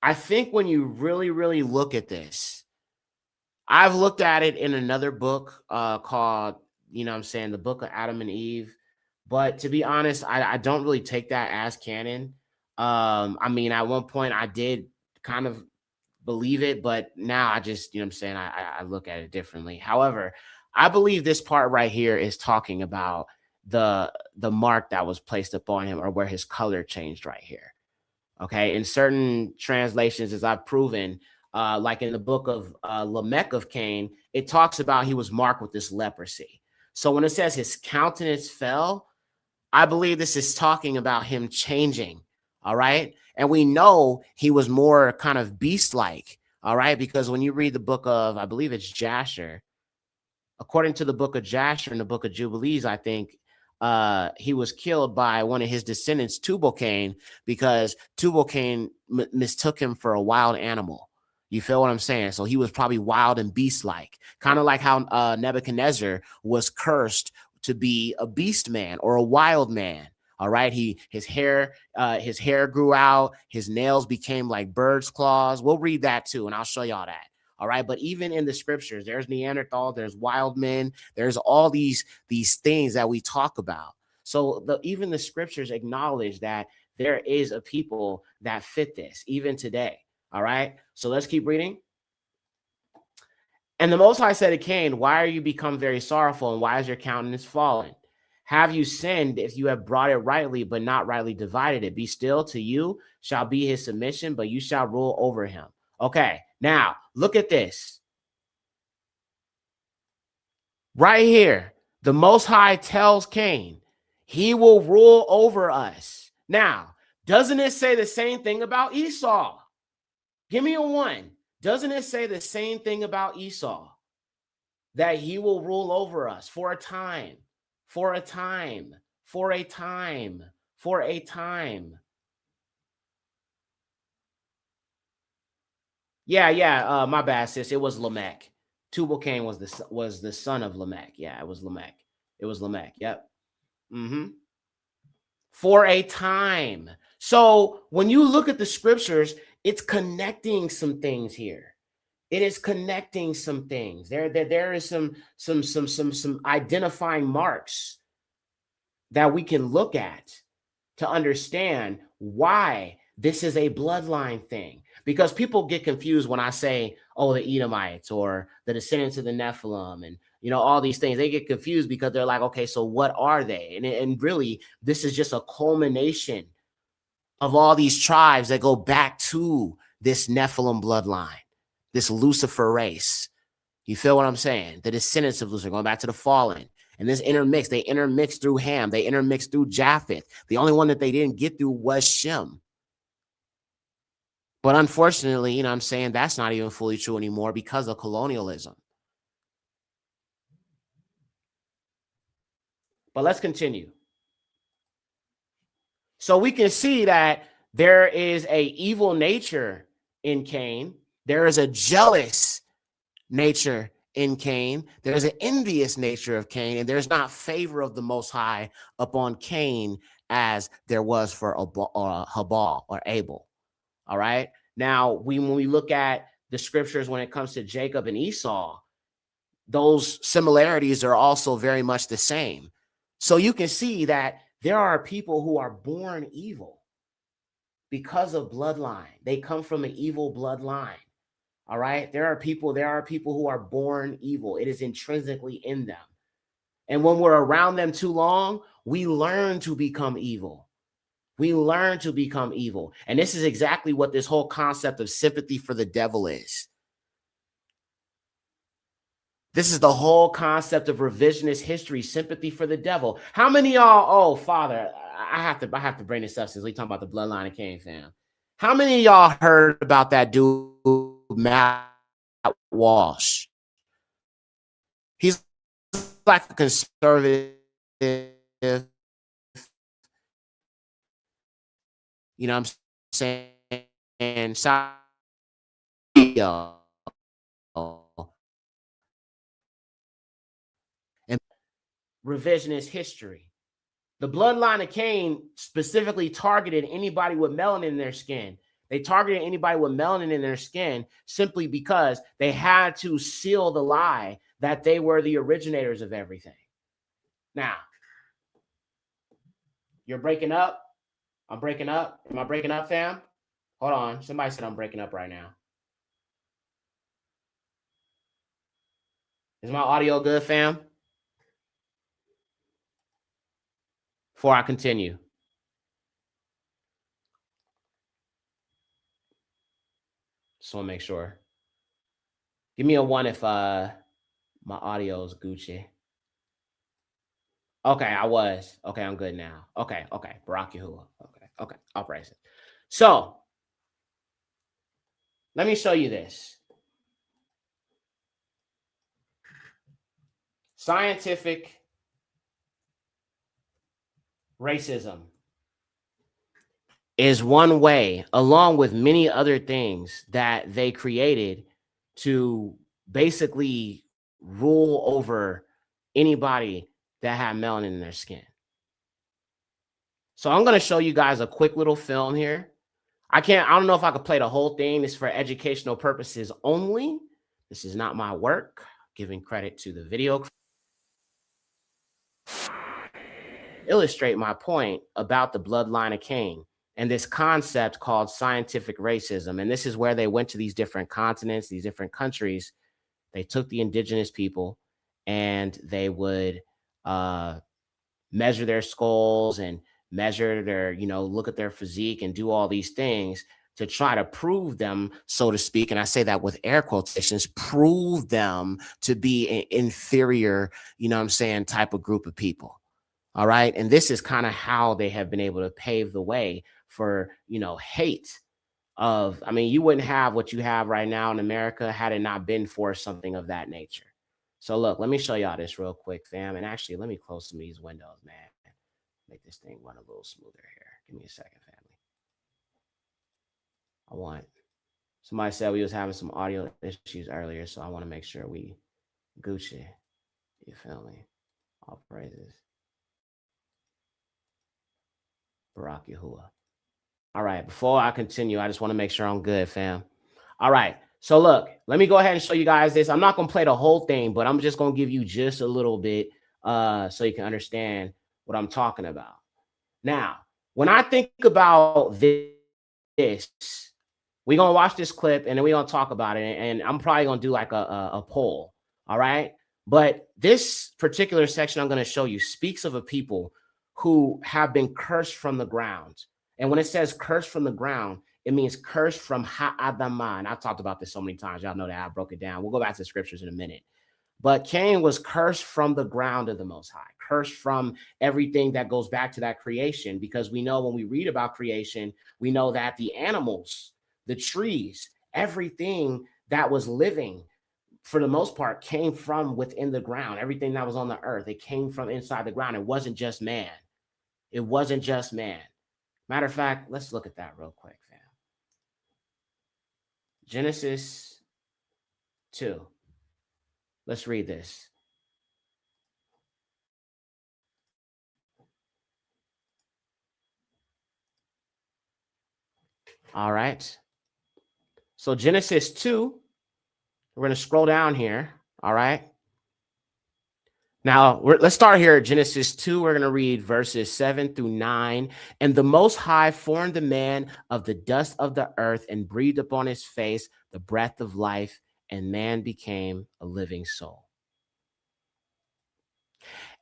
I think when you really, really look at this, I've looked at it in another book called, you know what I'm saying, the book of Adam and Eve. But to be honest, I don't really take that as canon. I mean, at one point I did kind of believe it, but now I just, you know what I'm saying, I look at it differently. However, I believe this part right here is talking about the mark that was placed upon him, or where his color changed right here. Okay, in certain translations, as I've proven, like in the book of Lamech of Cain, it talks about he was marked with this leprosy. So when it says his countenance fell, I believe this is talking about him changing. All right. And we know he was more kind of beast-like. All right. Because when you read the book of, I believe it's Yekcyr, according to the book of Yekcyr and the book of Jubilees, I think he was killed by one of his descendants, Tubal-Cain, because Tubal-Cain mistook him for a wild animal. You feel what I'm saying? So he was probably wild and beast-like, kind of like how Nebuchadnezzar was cursed to be a beast man or a wild man. All right. His hair grew out. His nails became like bird's claws. We'll read that too, and I'll show y'all that. All right. But even in the scriptures, there's Neanderthal, there's wild men, there's all these things that we talk about. So even the scriptures acknowledge that there is a people that fit this even today. All right. So let's keep reading. And the Most High said to Cain, why are you become very sorrowful, and why is your countenance fallen? Have you sinned if you have brought it rightly, but not rightly divided it? Be still, to you shall be his submission, but you shall rule over him. Okay, now look at this. Right here, the Most High tells Cain, he will rule over us. Now, doesn't it say the same thing about Esau? Give me a 1. Doesn't it say the same thing about Esau? That he will rule over us for a time, for a time, for a time, for a time. Yeah. My bad, sis. It was Lamech. Tubal Cain was the son of Lamech. Yeah, it was Lamech. It was Lamech. Yep. Mm-hmm. For a time. So when you look at the scriptures, it's connecting some things here. It is connecting some things. There is some identifying marks that we can look at to understand why this is a bloodline thing. Because people get confused when I say, oh, the Edomites or the descendants of the Nephilim and, you know, all these things. They get confused because they're like, okay, so what are they? And really, this is just a culmination of all these tribes that go back to this Nephilim bloodline, this Lucifer race. You feel what I'm saying? The descendants of Lucifer, going back to the fallen. And this intermix, they intermixed through Ham. They intermixed through Japheth. The only one that they didn't get through was Shem. But unfortunately, you know what I'm saying, that's not even fully true anymore because of colonialism. But let's continue. So we can see that there is a evil nature in Cain. There is a jealous nature in Cain. There's an envious nature of Cain, and there's not favor of the Most High upon Cain as there was for Habal or Abel. All right. Now, when we look at the scriptures when it comes to Jacob and Esau, those similarities are also very much the same. So you can see that there are people who are born evil because of bloodline. They come from an evil bloodline. All right. There are people who are born evil. It is intrinsically in them. And when we're around them too long, we learn to become evil. We learn to become evil. And this is exactly what this whole concept of sympathy for the devil is. This is the whole concept of revisionist history, sympathy for the devil. How many of y'all, oh, Father, I have to bring this up since we talking about the Bloodline of Cain, fam. How many of y'all heard about that dude, Matt Walsh? He's like a conservative, you know what I'm saying? And revisionist history. The Bloodline of Cain specifically targeted anybody with melanin in their skin. They targeted anybody with melanin in their skin simply because they had to seal the lie that they were the originators of everything. Now, you're breaking up. I'm breaking up. Am I breaking up, fam? Hold on. Somebody said I'm breaking up right now. Is my audio good, fam? Before I continue. Just want to make sure. Give me a 1 if my audio is Gucci. Okay, I was. Okay, I'm good now. Okay. Barak Yahuwah. Okay, I'll praise it. So, let me show you this. Scientific racism is one way, along with many other things that they created to basically rule over anybody that had melanin in their skin. So I'm going to show you guys a quick little film here. I don't know if I could play the whole thing. This is for educational purposes only. This is not my work. Giving credit to the video. Illustrate my point about the Bloodline of Cain and this concept called scientific racism. And this is where they went to these different continents, these different countries. They took the indigenous people and they would measure their skulls and measure their, look at their physique and do all these things to try to prove them, so to speak. And I say that with air quotations, prove them to be an inferior, type of group of people. All right. And this is kind of how they have been able to pave the way for, hate of, you wouldn't have what you have right now in America had it not been for something of that nature. So look, let me show y'all this real quick, fam. And actually, let me close some of these windows, man. Make this thing run a little smoother here. Give me a second, family. I want Somebody said we was having some audio issues earlier, so I want to make sure we Gucci. You feel me? All praises. Barak Yahuwah. All right, before I continue, I just want to make sure I'm good, fam. All right, so look, let me go ahead and show you guys this. I'm not going to play the whole thing, but I'm just going to give you just a little bit so you can understand what I'm talking about. Now, when I think about this, we're going to watch this clip and then we're going to talk about it. And I'm probably going to do like a poll. All right. But this particular section I'm going to show you speaks of a people who have been cursed from the ground. And when it says cursed from the ground, it means cursed from ha'adamah. And I've talked about this so many times. Y'all know that I broke it down. We'll go back to the scriptures in a minute. But Cain was cursed from the ground of the Most High, cursed from everything that goes back to that creation, because we know when we read about creation, we know that the animals, the trees, everything that was living, for the most part, came from within the ground. Everything that was on the earth, it came from inside the ground. It wasn't just man. It wasn't just man. Matter of fact, let's look at that real quick, fam. Genesis 2. Let's read this. All right. So Genesis 2, we're going to scroll down here. All right. Now, let's start here at Genesis 2. We're going to read verses 7 through 9. And the Most High formed the man of the dust of the earth and breathed upon his face the breath of life, and man became a living soul.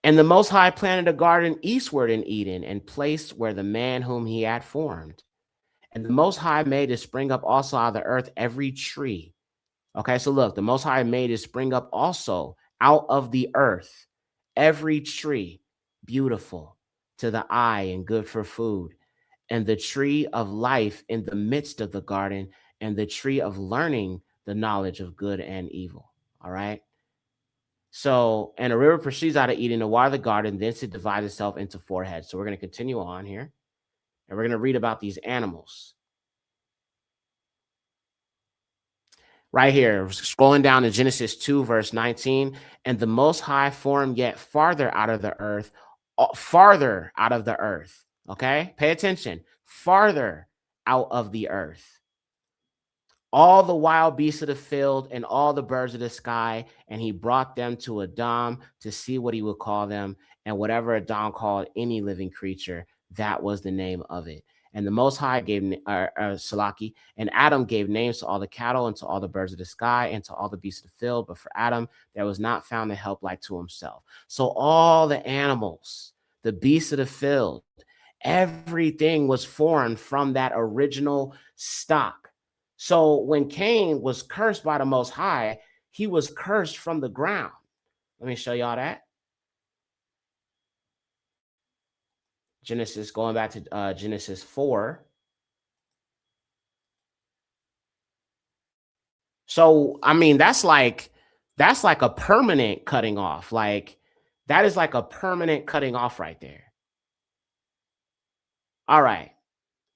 And the Most High planted a garden eastward in Eden and placed where the man whom he had formed. And the Most High made to spring up also out of the earth every tree. Okay, so look, the Most High made to spring up also out of the earth every tree, beautiful to the eye and good for food, and the tree of life in the midst of the garden, and the tree of learning the knowledge of good and evil. All right. So, and a river proceeds out of Eden to water the garden, thence it divides itself into four heads. So we're going to continue on here, and we're going to read about these animals. Right here, scrolling down to Genesis 2, verse 19, and the Most High formed yet farther out of the earth, okay? Pay attention, farther out of the earth, all the wild beasts of the field and all the birds of the sky, and he brought them to Adam to see what he would call them, and whatever Adam called any living creature, that was the name of it. And the Most High gave Salaki, and Adam gave names to all the cattle and to all the birds of the sky and to all the beasts of the field. But for Adam, there was not found a help like to himself. So all the animals, the beasts of the field, everything was formed from that original stock. So when Cain was cursed by the Most High, he was cursed from the ground. Let me show y'all that. Genesis, going back to Genesis 4. So, I mean, that's like a permanent cutting off. Like, that is like a permanent cutting off right there. All right,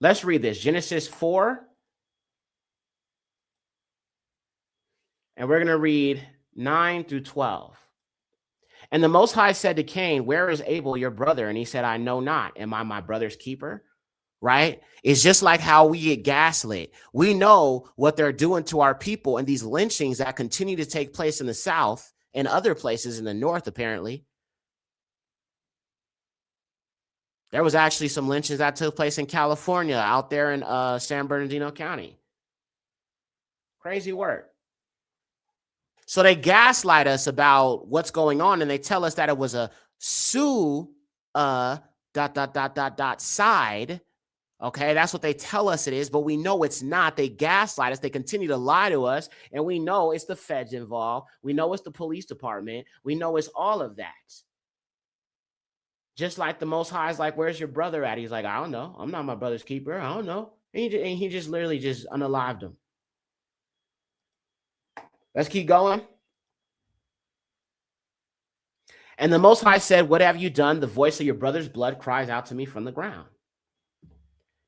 let's read this. Genesis 4. And we're going to read 9 through 12. And the Most High said to Cain, where is Abel, your brother? And he said, I know not. Am I my brother's keeper? Right? It's just like how we get gaslit. We know what they're doing to our people and these lynchings that continue to take place in the South and other places in the North, apparently. There was actually some lynchings that took place in California out there in San Bernardino County. Crazy work. So they gaslight us about what's going on, and they tell us that it was a side. Okay, that's what they tell us it is, but we know it's not. They gaslight us. They continue to lie to us, and we know it's the feds involved. We know it's the police department. We know it's all of that. Just like the Most High is like, where's your brother at? He's like, I don't know. I'm not my brother's keeper. I don't know. And he just literally just unalived him. Let's keep going. And the Most High said, what have you done? The voice of your brother's blood cries out to me from the ground.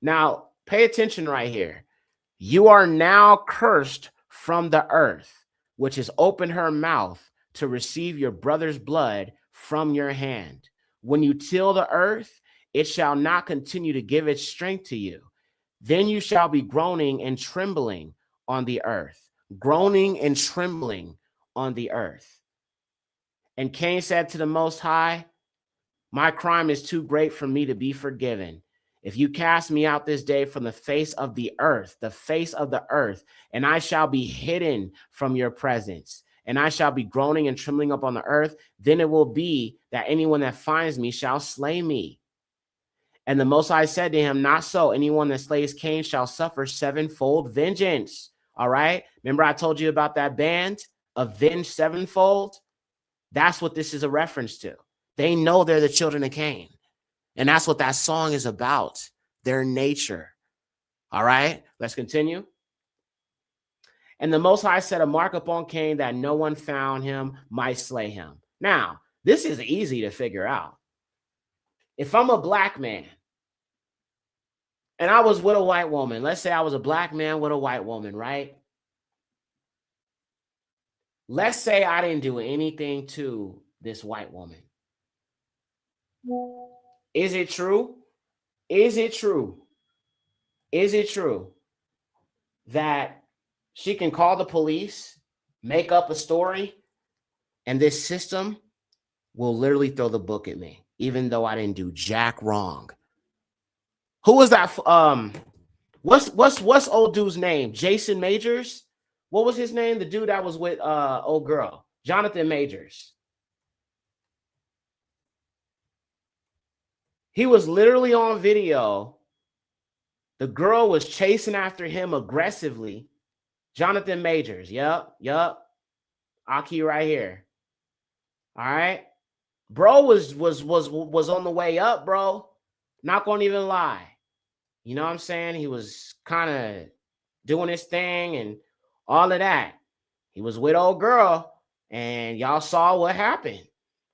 Now, pay attention right here. You are now cursed from the earth, which has opened her mouth to receive your brother's blood from your hand. When you till the earth, it shall not continue to give its strength to you. Then you shall be groaning and trembling on the earth, groaning and trembling on the earth. And Cain said to the Most High, my crime is too great for me to be forgiven. If you cast me out this day from the face of the earth, and I shall be hidden from your presence, and I shall be groaning and trembling up on the earth, then it will be that anyone that finds me shall slay me. And the Most High said to him, not so. Anyone that slays Cain shall suffer sevenfold vengeance. All right. Remember I told you about that band, avenge sevenfold? That's what this is a reference to. They know they're the children of Cain. And that's what that song is about, their nature. All right, let's continue. And the Most High set a mark upon Cain that no one found him might slay him. Now, this is easy to figure out. If I'm a black man and I was with a white woman, let's say I was a black man with a white woman, right? Let's say I didn't do anything to this white woman. Is it true? Is it true? Is it true that she can call the police, make up a story, and this system will literally throw the book at me, even though I didn't do jack wrong? Who was that? What's old dude's name? Jason Majors? What was his name? The dude that was with old girl, Jonathan Majors. He was literally on video. The girl was chasing after him aggressively. Jonathan Majors. Yep. Aki right here. All right. Bro was on the way up, bro. Not gonna even lie. You know what I'm saying? He was kind of doing his thing and all of that. He was with old girl, and y'all saw what happened.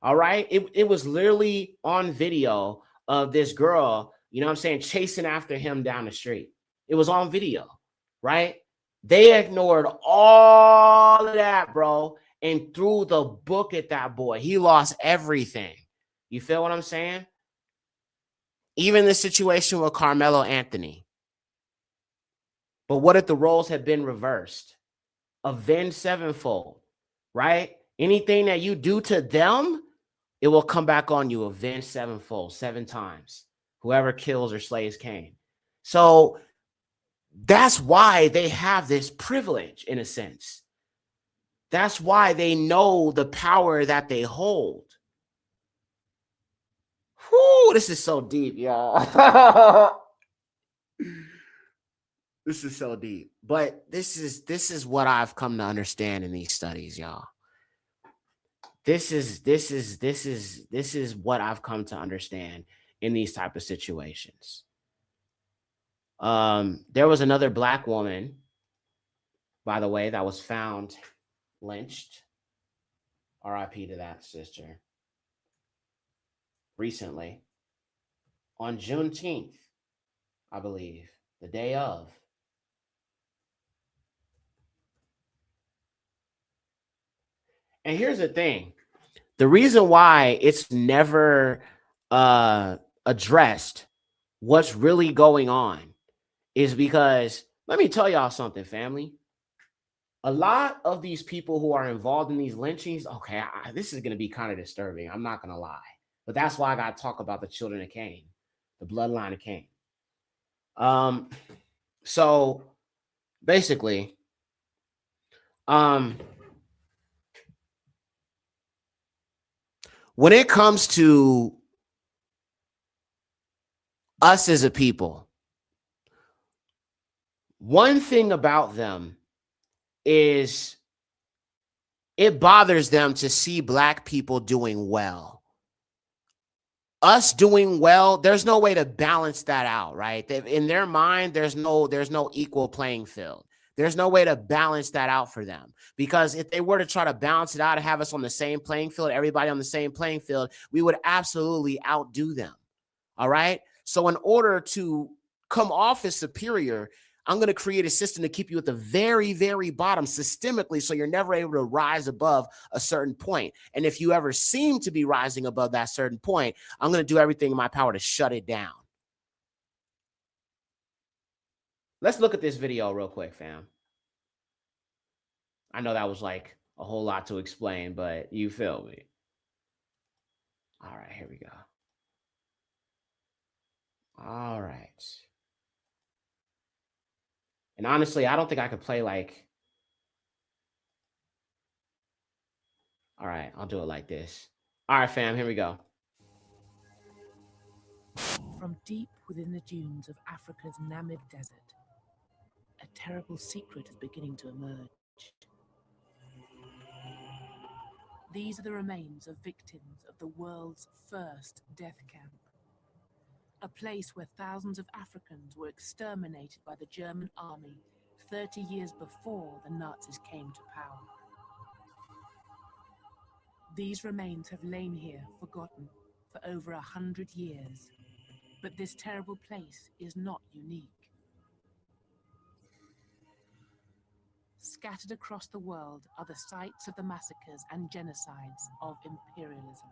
All right. It was literally on video of this girl, you know what I'm saying, chasing after him down the street. It was on video, right? They ignored all of that, bro, and threw the book at that boy. He lost everything. You feel what I'm saying? Even the situation with Carmelo Anthony. But what if the roles had been reversed? Avenge sevenfold, right? Anything that you do to them, it will come back on you. Avenge sevenfold, 7 times. Whoever kills or slays Cain. So that's why they have this privilege, in a sense. That's why they know the power that they hold. Whew, this is so deep, y'all. This is so deep. But this is what I've come to understand in these studies, y'all. This is what I've come to understand in these type of situations. There was another black woman, by the way, that was found lynched. RIP to that sister. Recently, on Juneteenth, I believe, the day of. And here's the thing. The reason why it's never addressed what's really going on is because, let me tell y'all something, family. A lot of these people who are involved in these lynchings, okay, this is going to be kind of disturbing. I'm not going to lie. But that's why I got to talk about the children of Cain, the bloodline of Cain. So basically, when it comes to us as a people, one thing about them is it bothers them to see Black people doing well. Us doing well, there's no way to balance that out, right? In their mind, there's no equal playing field. There's no way to balance that out for them, because if they were to try to balance it out and have us on the same playing field, everybody on the same playing field, we would absolutely outdo them. All right. So in order to come off as superior, I'm going to create a system to keep you at the very, very bottom systemically, so you're never able to rise above a certain point. And if you ever seem to be rising above that certain point, I'm going to do everything in my power to shut it down. Let's look at this video real quick, fam. I know that was like a whole lot to explain, but you feel me. All right, here we go. All right. And honestly, I don't think I could play like... All right, I'll do it like this. All right, fam, here we go. From deep within the dunes of Africa's Namib Desert, a terrible secret is beginning to emerge. These are the remains of victims of the world's first death camp. A place where thousands of Africans were exterminated by the German army 30 years before the Nazis came to power. These remains have lain here forgotten for over 100 years. But this terrible place is not unique. Scattered across the world are the sites of the massacres and genocides of imperialism.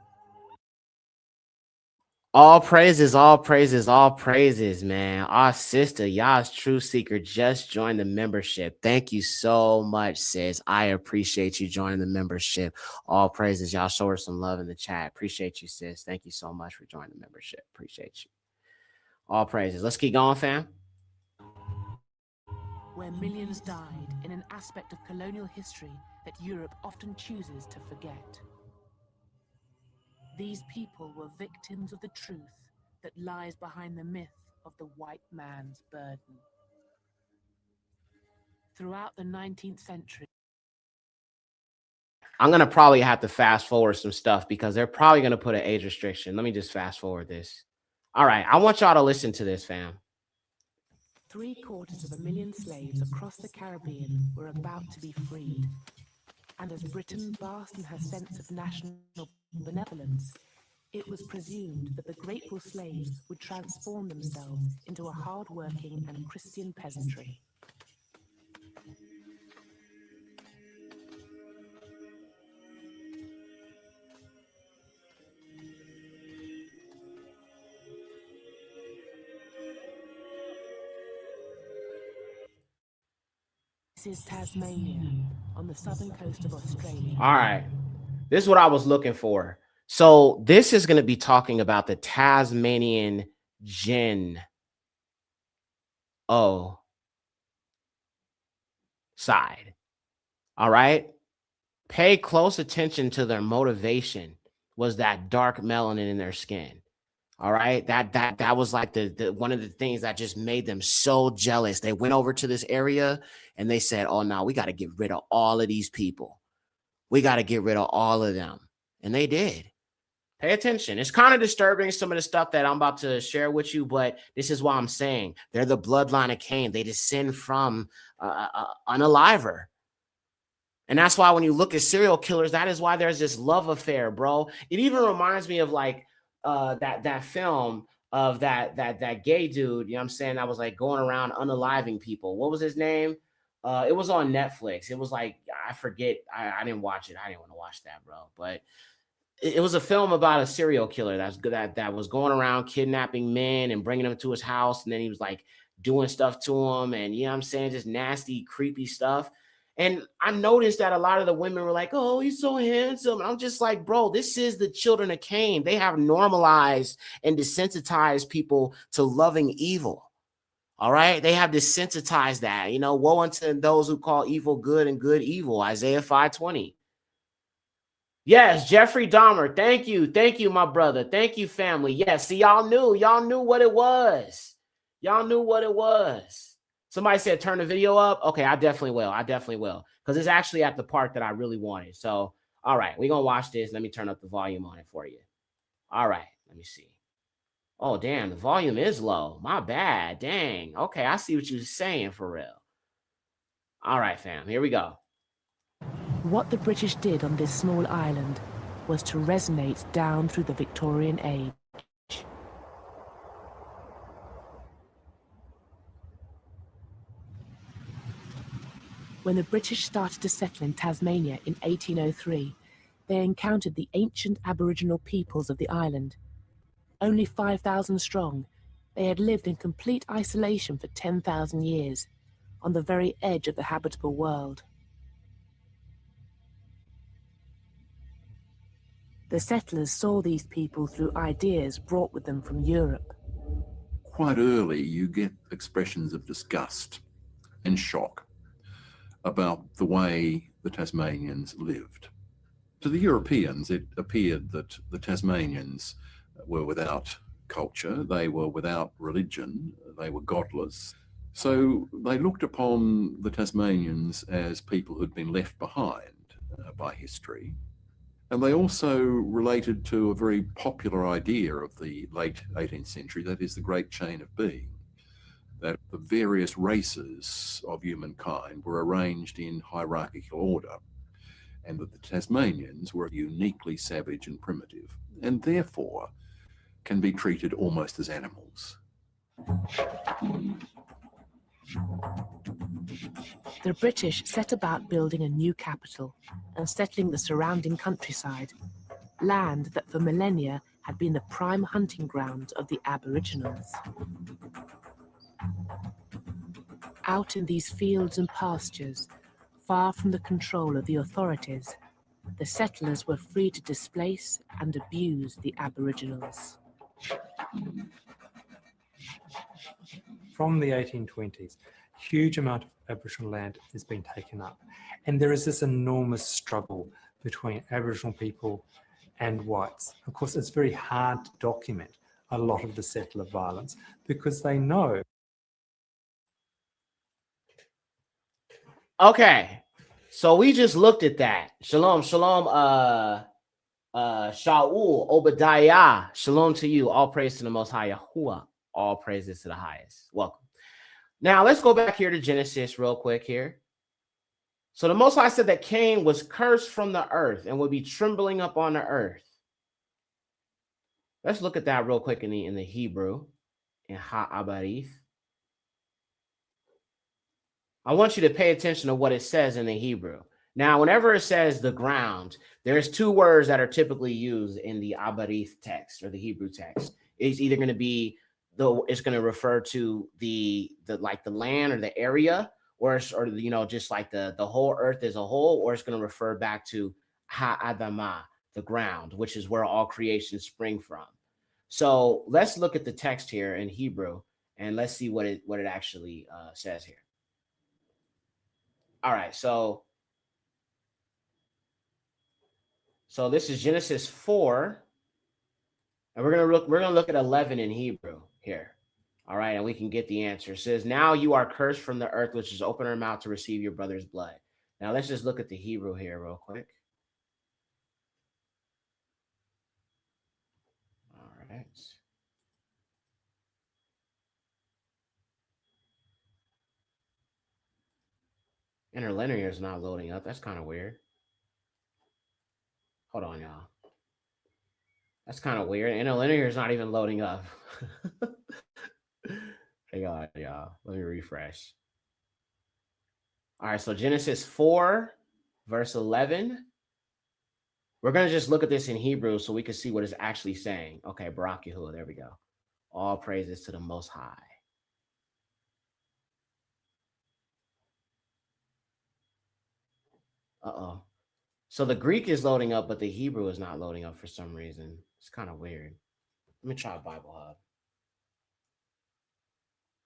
All praises, all praises, all praises, man. Our sister, Yah's Truth Seeker, just joined the membership. Thank you so much, sis. I appreciate you joining the membership. All praises. Y'all show her some love in the chat. Appreciate you, sis. Thank you so much for joining the membership. Appreciate you. All praises. Let's keep going, fam. Where millions died in an aspect of colonial history that Europe often chooses to forget. These people were victims of the truth that lies behind the myth of the white man's burden. Throughout the 19th century, I'm going to probably have to fast forward some stuff because they're probably going to put an age restriction. Let me just fast forward this. All right. I want y'all to listen to this, fam. 750,000 slaves across the Caribbean were about to be freed. And as Britain basked in her sense of national benevolence, it was presumed that the grateful slaves would transform themselves into a hard-working and Christian peasantry. This is Tasmania, on the southern coast of Australia. All right. This is what I was looking for. So this is going to be talking about the Tasmanian Gen O side. All right. Pay close attention to their motivation. Was that dark melanin in their skin? All right. That was like the one of the things that just made them so jealous. They went over to this area and they said, oh, no, we got to get rid of all of these people. We got to get rid of all of them. And they did. Pay attention. It's kind of disturbing, some of the stuff that I'm about to share with you, but this is why I'm saying they're the bloodline of Cain. They descend from unaliver. And that's why when you look at serial killers, that is why there's this love affair, bro. It even reminds me of like that film of that gay dude, you know what I'm saying? That was like going around unaliving people. What was his name? It was on Netflix. It was like, I forget. I didn't watch it. I didn't want to watch that, bro. But it was a film about a serial killer that was going around kidnapping men and bringing them to his house. And then he was like doing stuff to them. And you know what I'm saying? Just nasty, creepy stuff. And I noticed that a lot of the women were like, oh, he's so handsome. And I'm just like, bro, this is the children of Cain. They have normalized and desensitized people to loving evil. All right. They have desensitized that, you know, woe unto those who call evil good and good evil. Isaiah 5:20. Yes, Jeffrey Dahmer. Thank you. Thank you, my brother. Thank you, family. Yes. See, y'all knew what it was. Y'all knew what it was. Somebody said, turn the video up. Okay, I definitely will. Because it's actually at the part that I really wanted. So, all right, we're going to watch this. Let me turn up the volume on it for you. All right, let me see. Oh, damn, the volume is low. My bad. Dang. Okay, I see what you're saying for real. All right, fam, here we go. What the British did on this small island was to resonate down through the Victorian age. When the British started to settle in Tasmania in 1803, they encountered the ancient Aboriginal peoples of the island. Only 5,000 strong, they had lived in complete isolation for 10,000 years, on the very edge of the habitable world. The settlers saw these people through ideas brought with them from Europe. Quite early, you get expressions of disgust and shock about the way the Tasmanians lived. To the Europeans, it appeared that the Tasmanians were without culture, they were without religion, they were godless. So they looked upon the Tasmanians as people who'd been left behind by history. And they also related to a very popular idea of the late 18th century, that is the great chain of being, that the various races of humankind were arranged in hierarchical order, and that the Tasmanians were uniquely savage and primitive, and therefore can be treated almost as animals. The British set about building a new capital and settling the surrounding countryside, land that for millennia had been the prime hunting ground of the Aboriginals. Out in these fields and pastures, far from the control of the authorities, the settlers were free to displace and abuse the Aboriginals. From the 1820s, huge amount of Aboriginal land has been taken up. And there is this enormous struggle between Aboriginal people and whites. Of course, it's very hard to document a lot of the settler violence because they know. Okay, so we just looked at that. Shalom, shalom, Shaul, Obadiah, shalom to you. All praise to the Most High Yahuwah. All praises to the highest. Welcome. Now, let's go back here to Genesis real quick here. So the Most High said that Cain was cursed from the earth and would be trembling up on the earth. Let's look at that real quick in the Hebrew, in Ha'abarith. I want you to pay attention to what it says in the Hebrew. Now, whenever it says the ground, there's two words that are typically used in the Abarith text or the Hebrew text. It's either going to be it's going to refer to the like the land or the area, or you know, just like the whole earth as a whole, or it's going to refer back to Ha'adamah, the ground, which is where all creations spring from. So let's look at the text here in Hebrew and let's see what it actually says here. All right, so this is Genesis 4, and we're gonna look at 11 in Hebrew here. All right, and we can get the answer. It says, "Now you are cursed from the earth, which is open her mouth to receive your brother's blood." Now let's just look at the Hebrew here real quick. All right. Interlinear is not loading up. That's kind of weird. Hold on, y'all. That's kind of weird. Interlinear is not even loading up. Hang on, y'all. Let me refresh. All right, so Genesis 4, verse 11. We're going to just look at this in Hebrew so we can see what it's actually saying. Okay, Barak Yahuwah, there we go. All praises to the Most High. Uh-oh. So the Greek is loading up, but the Hebrew is not loading up for some reason. It's kind of weird. Let me try Bible Hub.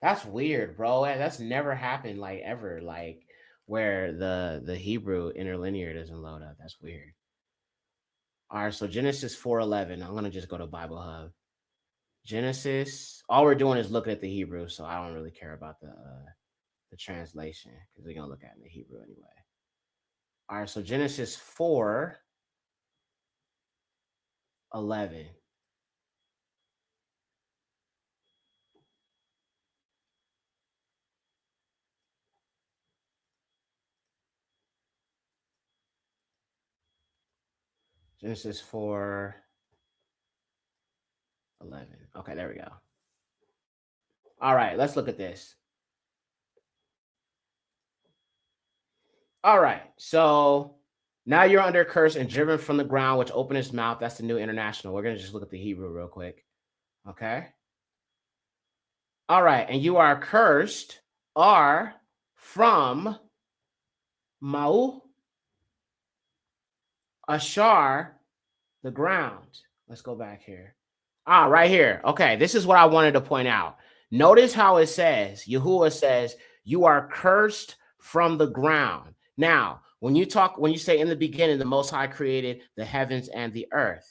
That's weird, bro. That's never happened, like, ever, like, where the Hebrew interlinear doesn't load up. That's weird. All right, so Genesis 4:11. I'm going to just go to Bible Hub. Genesis, all we're doing is looking at the Hebrew, so I don't really care about the translation because we're going to look at it in the Hebrew anyway. All right, so Genesis 4:11. Genesis 4:11. Okay, there we go. All right, let's look at this. All right. So now you're under a curse and driven from the ground, which opened his mouth. That's the New International. We're going to just look at the Hebrew real quick. Okay. All right. And you are cursed are from Ma'u, Ashar, the ground. Let's go back here. Right here. Okay. This is what I wanted to point out. Notice how it says, Yahuwah says, you are cursed from the ground. Now, when you say in the beginning, the Most High created the heavens and the earth,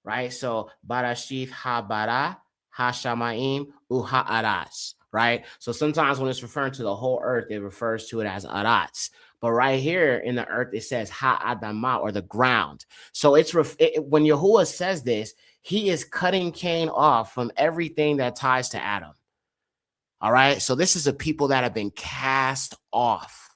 right? So, Barashith ha-bara, ha-shamayim, uha-aratz, right? So sometimes when it's referring to the whole earth, it refers to it as aratz. But right here in the earth, it says ha-adama, or the ground. So when Yahuwah says this, he is cutting Cain off from everything that ties to Adam. All right? So this is a people that have been cast off,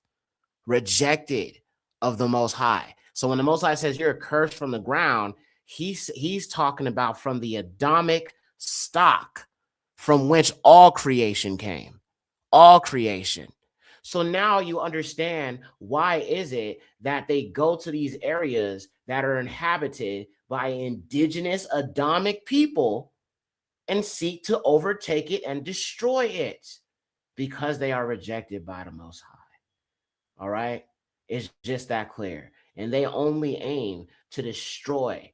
rejected of the Most High. So when the Most High says you're cursed from the ground, he's talking about from the Adamic stock from which all creation came. All creation. So now you understand why is it that they go to these areas that are inhabited by indigenous Adamic people and seek to overtake it and destroy it, because they are rejected by the Most High. All right? It's just that clear. And they only aim to destroy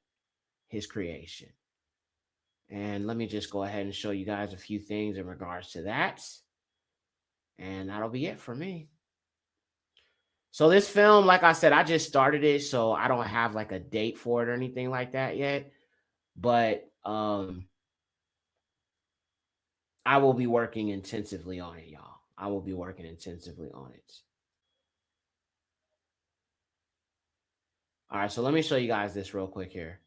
his creation. And let me just go ahead and show you guys a few things in regards to that. And that'll be it for me. So this film, like I said, I just started it, so I don't have like a date for it or anything like that yet. But I will be working intensively on it, y'all. I will be working intensively on it. All right, so let me show you guys this real quick here.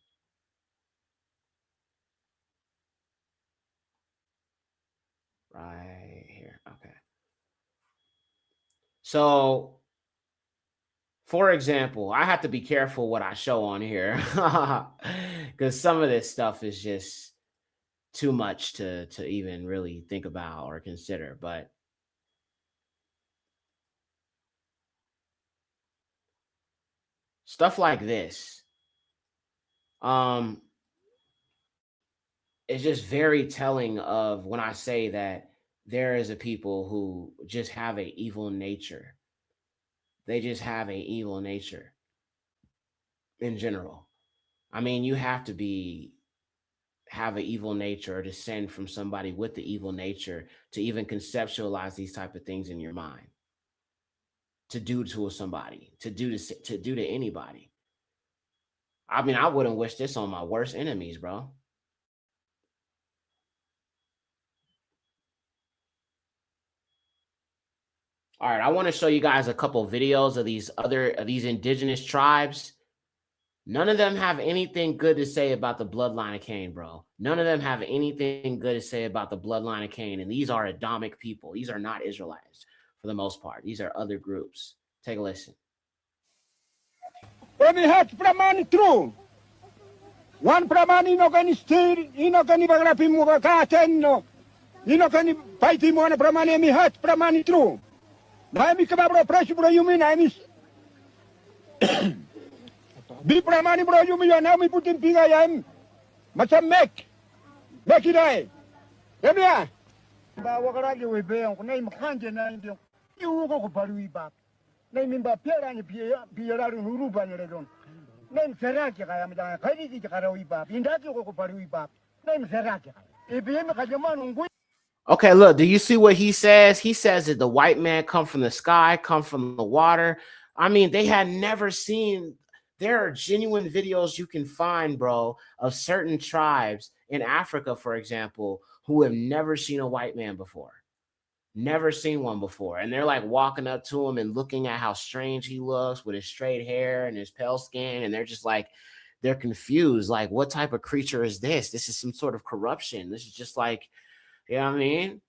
Right here. Okay. So, for example, I have to be careful what I show on here because some of this stuff is just too much to even really think about or consider. But stuff like this, it's just very telling of when I say that there is a people who just have an evil nature. They just have an evil nature in general. I mean, you have to have an evil nature or descend from somebody with the evil nature to even conceptualize these type of things in your mind, to do to somebody, to do to anybody. I mean, I wouldn't wish this on my worst enemies, bro. All right, I want to show you guys a couple of videos of these indigenous tribes. None of them have anything good to say about the bloodline of Cain, bro. None of them have anything good to say about the bloodline of Cain. And these are Adamic people. These are not Israelites for the most part. These are other groups. Take a listen. One pramani no can steer, ino can ibagrapi mugacatenno, ino can fighti one pramani mi hat pramani true. Naimi kababro pressure bro you mean I miss. Be pramani bro you mean now me put in piga yam. Macam make it I. Yabia. Ba wakaragi we be on name kanje na ndio. You go paru iba. Name ba pera ni pera nuruba ni redon. Name Seraki, I am the Hadiki Karawiba, Indaki Pariba, name Seraki. If you have a Okay, look, do you see what he says? He says that the white man come from the sky, come from the water. I mean, they had never seen, there are genuine videos you can find, bro, of certain tribes in Africa, for example, who have never seen a white man before. Never seen one before. And they're like walking up to him and looking at how strange he looks with his straight hair and his pale skin. And they're just like, they're confused. Like, what type of creature is this? This is some sort of corruption. This is just like, you know what I mean?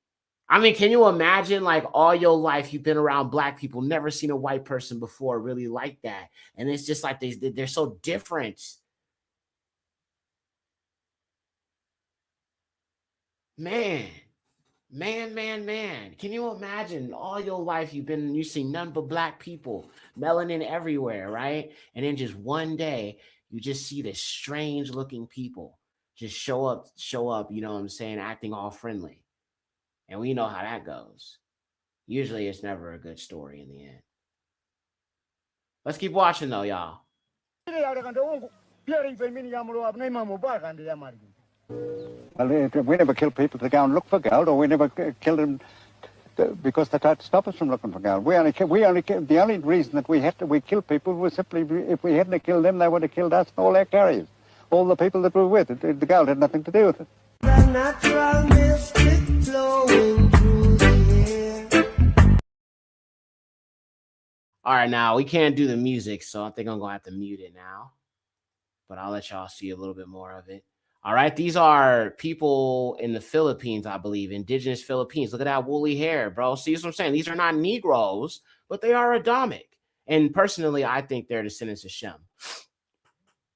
I mean, can you imagine like all your life you've been around black people, never seen a white person before really like that. And it's just like they're so different. Man. Man. Can you imagine all your life you've seen nothing but black people, melanin everywhere, right? And then just one day you just see this strange looking people just show up, you know what I'm saying, acting all friendly. And we know how that goes. Usually it's never a good story in the end. Let's keep watching though, y'all. Well, we never kill people to go and look for gold, or we never kill them because they tried to stop us from looking for gold. The only reason that we kill people was simply if we hadn't killed them, they would have killed us and all our carriers, all the people that were with it. The gold had nothing to do with it. The natural mystic flowing through the air. All right, now we can't do the music, so I think I'm gonna have to mute it now. But I'll let y'all see a little bit more of it. All right, these are people in the Philippines, I believe, indigenous Philippines. Look at that woolly hair, bro. See what I'm saying? These are not Negroes, but they are Adamic. And personally, I think they're descendants of Shem.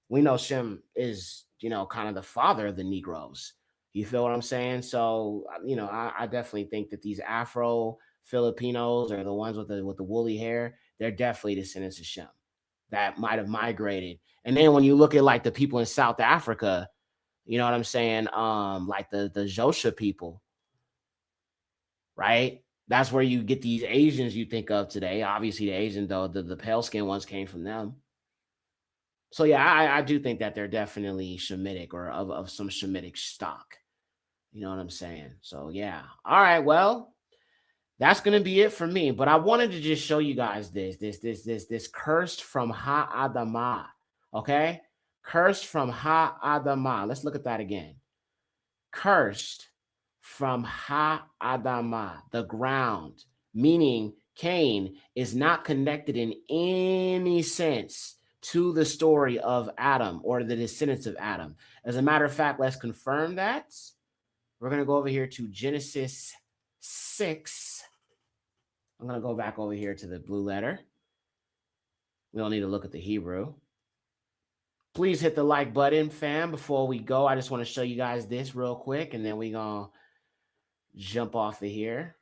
We know Shem is, you know, kind of the father of the Negroes. You feel what I'm saying? So, you know, I definitely think that these Afro Filipinos are the ones with the woolly hair. They're definitely descendants of Shem that might have migrated. And then when you look at like the people in South Africa, you know what I'm saying? Like the Xhosa people, right? That's where you get these Asians you think of today. Obviously, the Asian, though, the pale skin ones came from them. So yeah, I do think that they're definitely Shemitic or of some Shemitic stock. You know what I'm saying? So yeah. All right, well, that's gonna be it for me. But I wanted to just show you guys this cursed from Ha-Adamah. Okay. Cursed from Ha-Adamah. Let's look at that again. Cursed from Ha-Adamah, the ground, meaning Cain is not connected in any sense to the story of Adam or the descendants of Adam. As a matter of fact, let's confirm that. We're going to go over here to Genesis 6. I'm going to go back over here to the blue letter. We don't need to look at the Hebrew. Please hit the like button, fam, before we go. I just want to show you guys this real quick, and then we're going to jump off of here.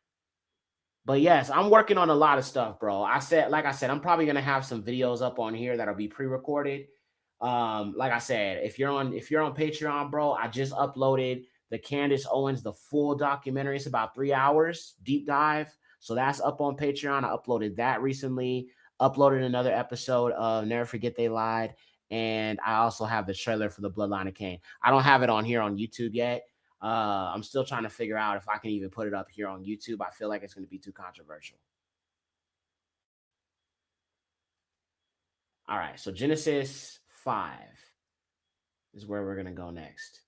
But yes, I'm working on a lot of stuff, bro. Like I said, I'm probably going to have some videos up on here that'll be pre-recorded. Like I said, if you're on Patreon, bro, I just uploaded the Candace Owens, the full documentary. It's about 3 hours, deep dive. So that's up on Patreon. I uploaded that recently. Uploaded another episode of Never Forget They Lied. And I also have the trailer for the Bloodline of Cain. I don't have it on here on YouTube yet. I'm still trying to figure out if I can even put it up here on YouTube. I feel like it's going to be too controversial. All right. So Genesis 5 is where we're going to go next.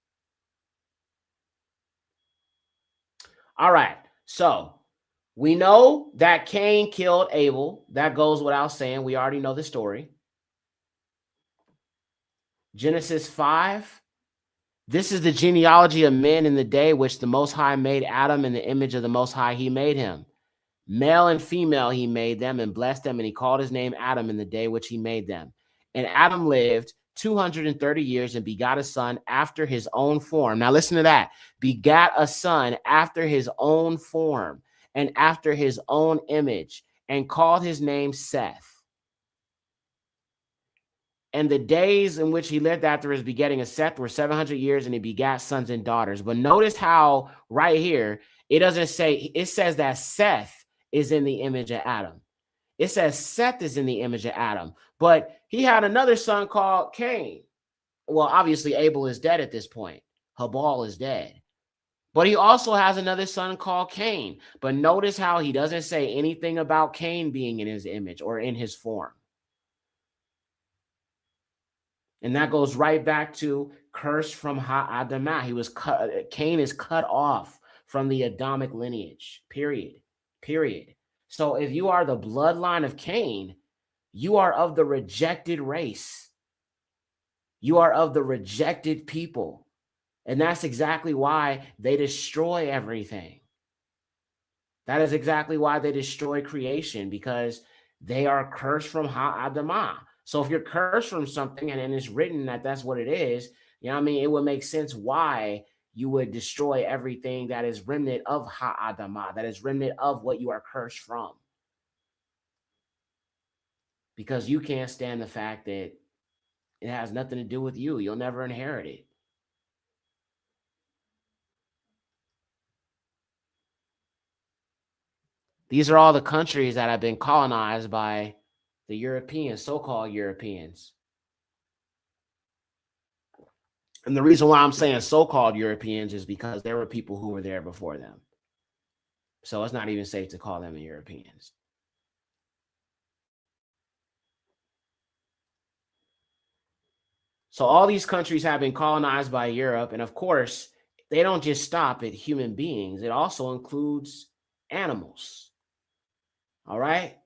All right. So we know that Cain killed Abel. That goes without saying. We already know the story. Genesis 5. This is the genealogy of men in the day which the Most High made Adam in the image of the Most High. He made him. Male and female he made them and blessed them. And he called his name Adam in the day which he made them. And Adam lived 230 years and begot a son after his own form. Now listen to that. Begat a son after his own form and after his own image, and called his name Seth. And the days in which he lived after his begetting of Seth were 700 years, and he begat sons and daughters. But notice how right here, it doesn't say, it says that Seth is in the image of Adam. It says Seth is in the image of Adam, but he had another son called Cain. Well, obviously Abel is dead at this point. Habal is dead. But he also has another son called Cain. But notice how he doesn't say anything about Cain being in his image or in his form. And that goes right back to curse from Ha-Adamah. He was cut. Cain is cut off from the Adamic lineage. Period. So if you are the bloodline of Cain, you are of the rejected race. You are of the rejected people. And that's exactly why they destroy everything. That is exactly why they destroy creation, because they are cursed from Ha-Adamah. So if you're cursed from something and it's written that that's what it is, you know what I mean? It would make sense why you would destroy everything that is remnant of Ha'adamah, that is remnant of what you are cursed from. Because you can't stand the fact that it has nothing to do with you. You'll never inherit it. These are all the countries that have been colonized by the Europeans, so-called Europeans. And the reason why I'm saying so-called Europeans is because there were people who were there before them. So it's not even safe to call them the Europeans. So all these countries have been colonized by Europe. And of course, they don't just stop at human beings. It also includes animals. All right?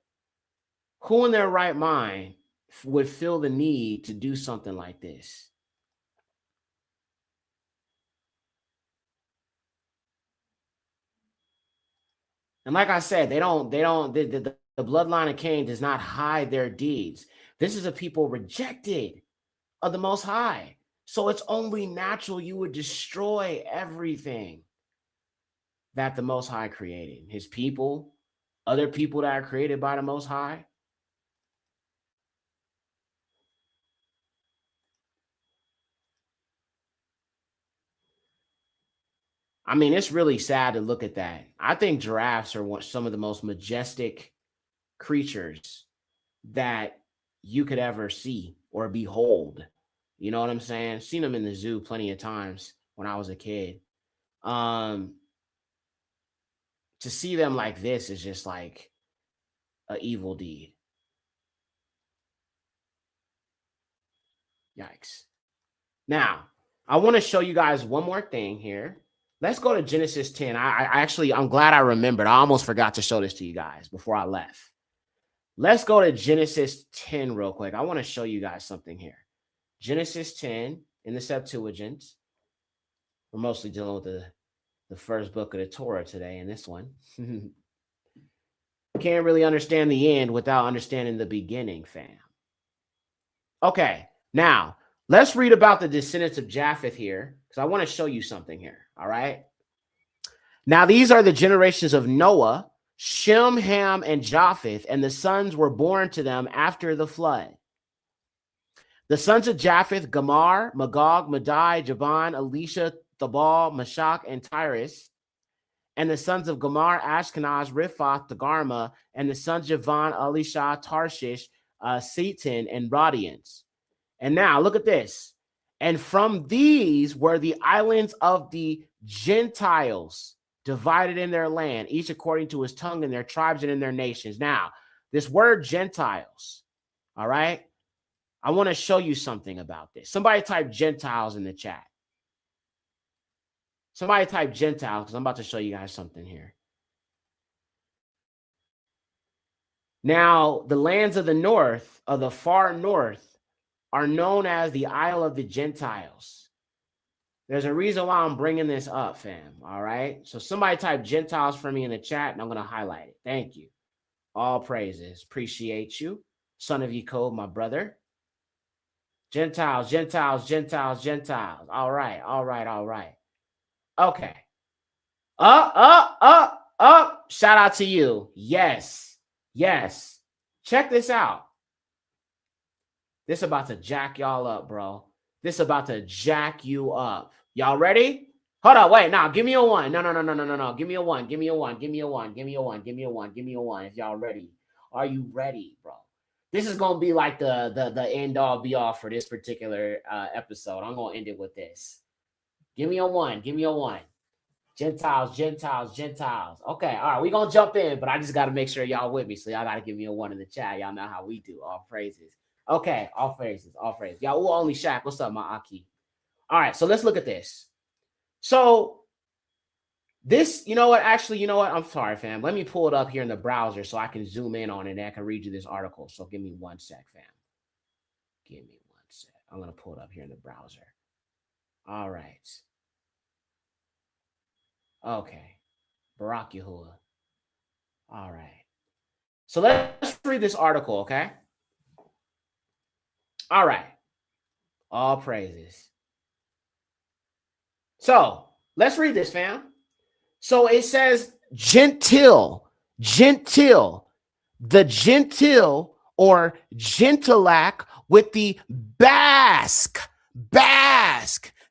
Who in their right mind would feel the need to do something like this? And like I said, the bloodline of Cain does not hide their deeds. This is a people rejected of the Most High. So it's only natural you would destroy everything that the Most High created. His people, other people that are created by the Most High. I mean, it's really sad to look at that. I think giraffes are some of the most majestic creatures that you could ever see or behold. You know what I'm saying? Seen them in the zoo plenty of times when I was a kid. To see them like this is just like an evil deed. Yikes. Now, I want to show you guys one more thing here. Let's go to Genesis 10. I'm glad I remembered. I almost forgot to show this to you guys before I left. Let's go to Genesis 10 real quick. I want to show you guys something here. Genesis 10 in the Septuagint. We're mostly dealing with the first book of the Torah today in this one. Can't really understand the end without understanding the beginning, fam. Okay, now let's read about the descendants of Japheth here, because I want to show you something here. All right. Now, these are the generations of Noah, Shem, Ham, and Japheth, and the sons were born to them after the flood. The sons of Japheth, Gomer, Magog, Madai, Javan, Elisha, Thabal, Meshach, and Tyrus. And the sons of Gomer, Ashkenaz, Riphath, Togarmah, and the sons of Javan, Elisha, Tarshish, Seton, and Rodians. And now look at this. And from these were the islands of the Gentiles divided in their land, each according to his tongue and their tribes and in their nations. Now, this word Gentiles, all right, I want to show you something about this. Somebody type Gentiles in the chat. Somebody type Gentiles, because I'm about to show you guys something here. Now, the lands of the north, of the far north, are known as the Isle of the Gentiles. There's a reason why I'm bringing this up, fam. All right. So somebody type Gentiles for me in the chat, and I'm going to highlight it. Thank you. All praises. Appreciate you. Son of Jacob, my brother. Gentiles, Gentiles, Gentiles, Gentiles. All right. All right. All right. Okay. Shout out to you. Yes. Yes. Check this out. This about to jack y'all up, bro. This about to jack you up. Y'all ready? Hold on, wait. Now, give me a one. No. Give me a one. Give me a one. Give me a one. Give me a one. Give me a one. Give me a one. If y'all ready. Are you ready, bro? This is gonna be like the end all be all for this particular episode. I'm gonna end it with this. Give me a one. Give me a one. Gentiles, Gentiles, Gentiles. Okay, all right. We're gonna jump in, but I just gotta make sure y'all with me. So y'all gotta give me a one in the chat. Y'all know how we do. All praises. Okay, all praises, all praises. Y'all only Shaq. What's up, my Aki? All right, so let's look at this. So this, you know what? Actually, you know what? I'm sorry, fam. Let me pull it up here in the browser so I can zoom in on it and I can read you this article. So give me 1 sec, fam. Give me 1 sec. I'm gonna pull it up here in the browser. All right. Okay. Barak Yahuwah. All right. So let's read this article, okay? All right. All praises. So Let's read this, fam. So it says gentile, the gentile or gentilac with the Basque.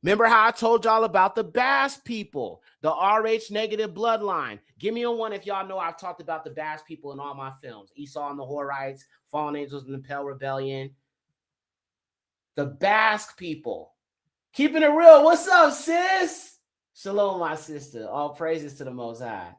Remember how I told y'all about the Basque people, the RH negative bloodline? Give me a one if y'all know I've talked about the Basque people in all my films. Esau and the Horites, Fallen Angels and the Pale Rebellion. The Basque people. Keeping it real. What's up, sis? Shalom, my sister. All praises to the Most High.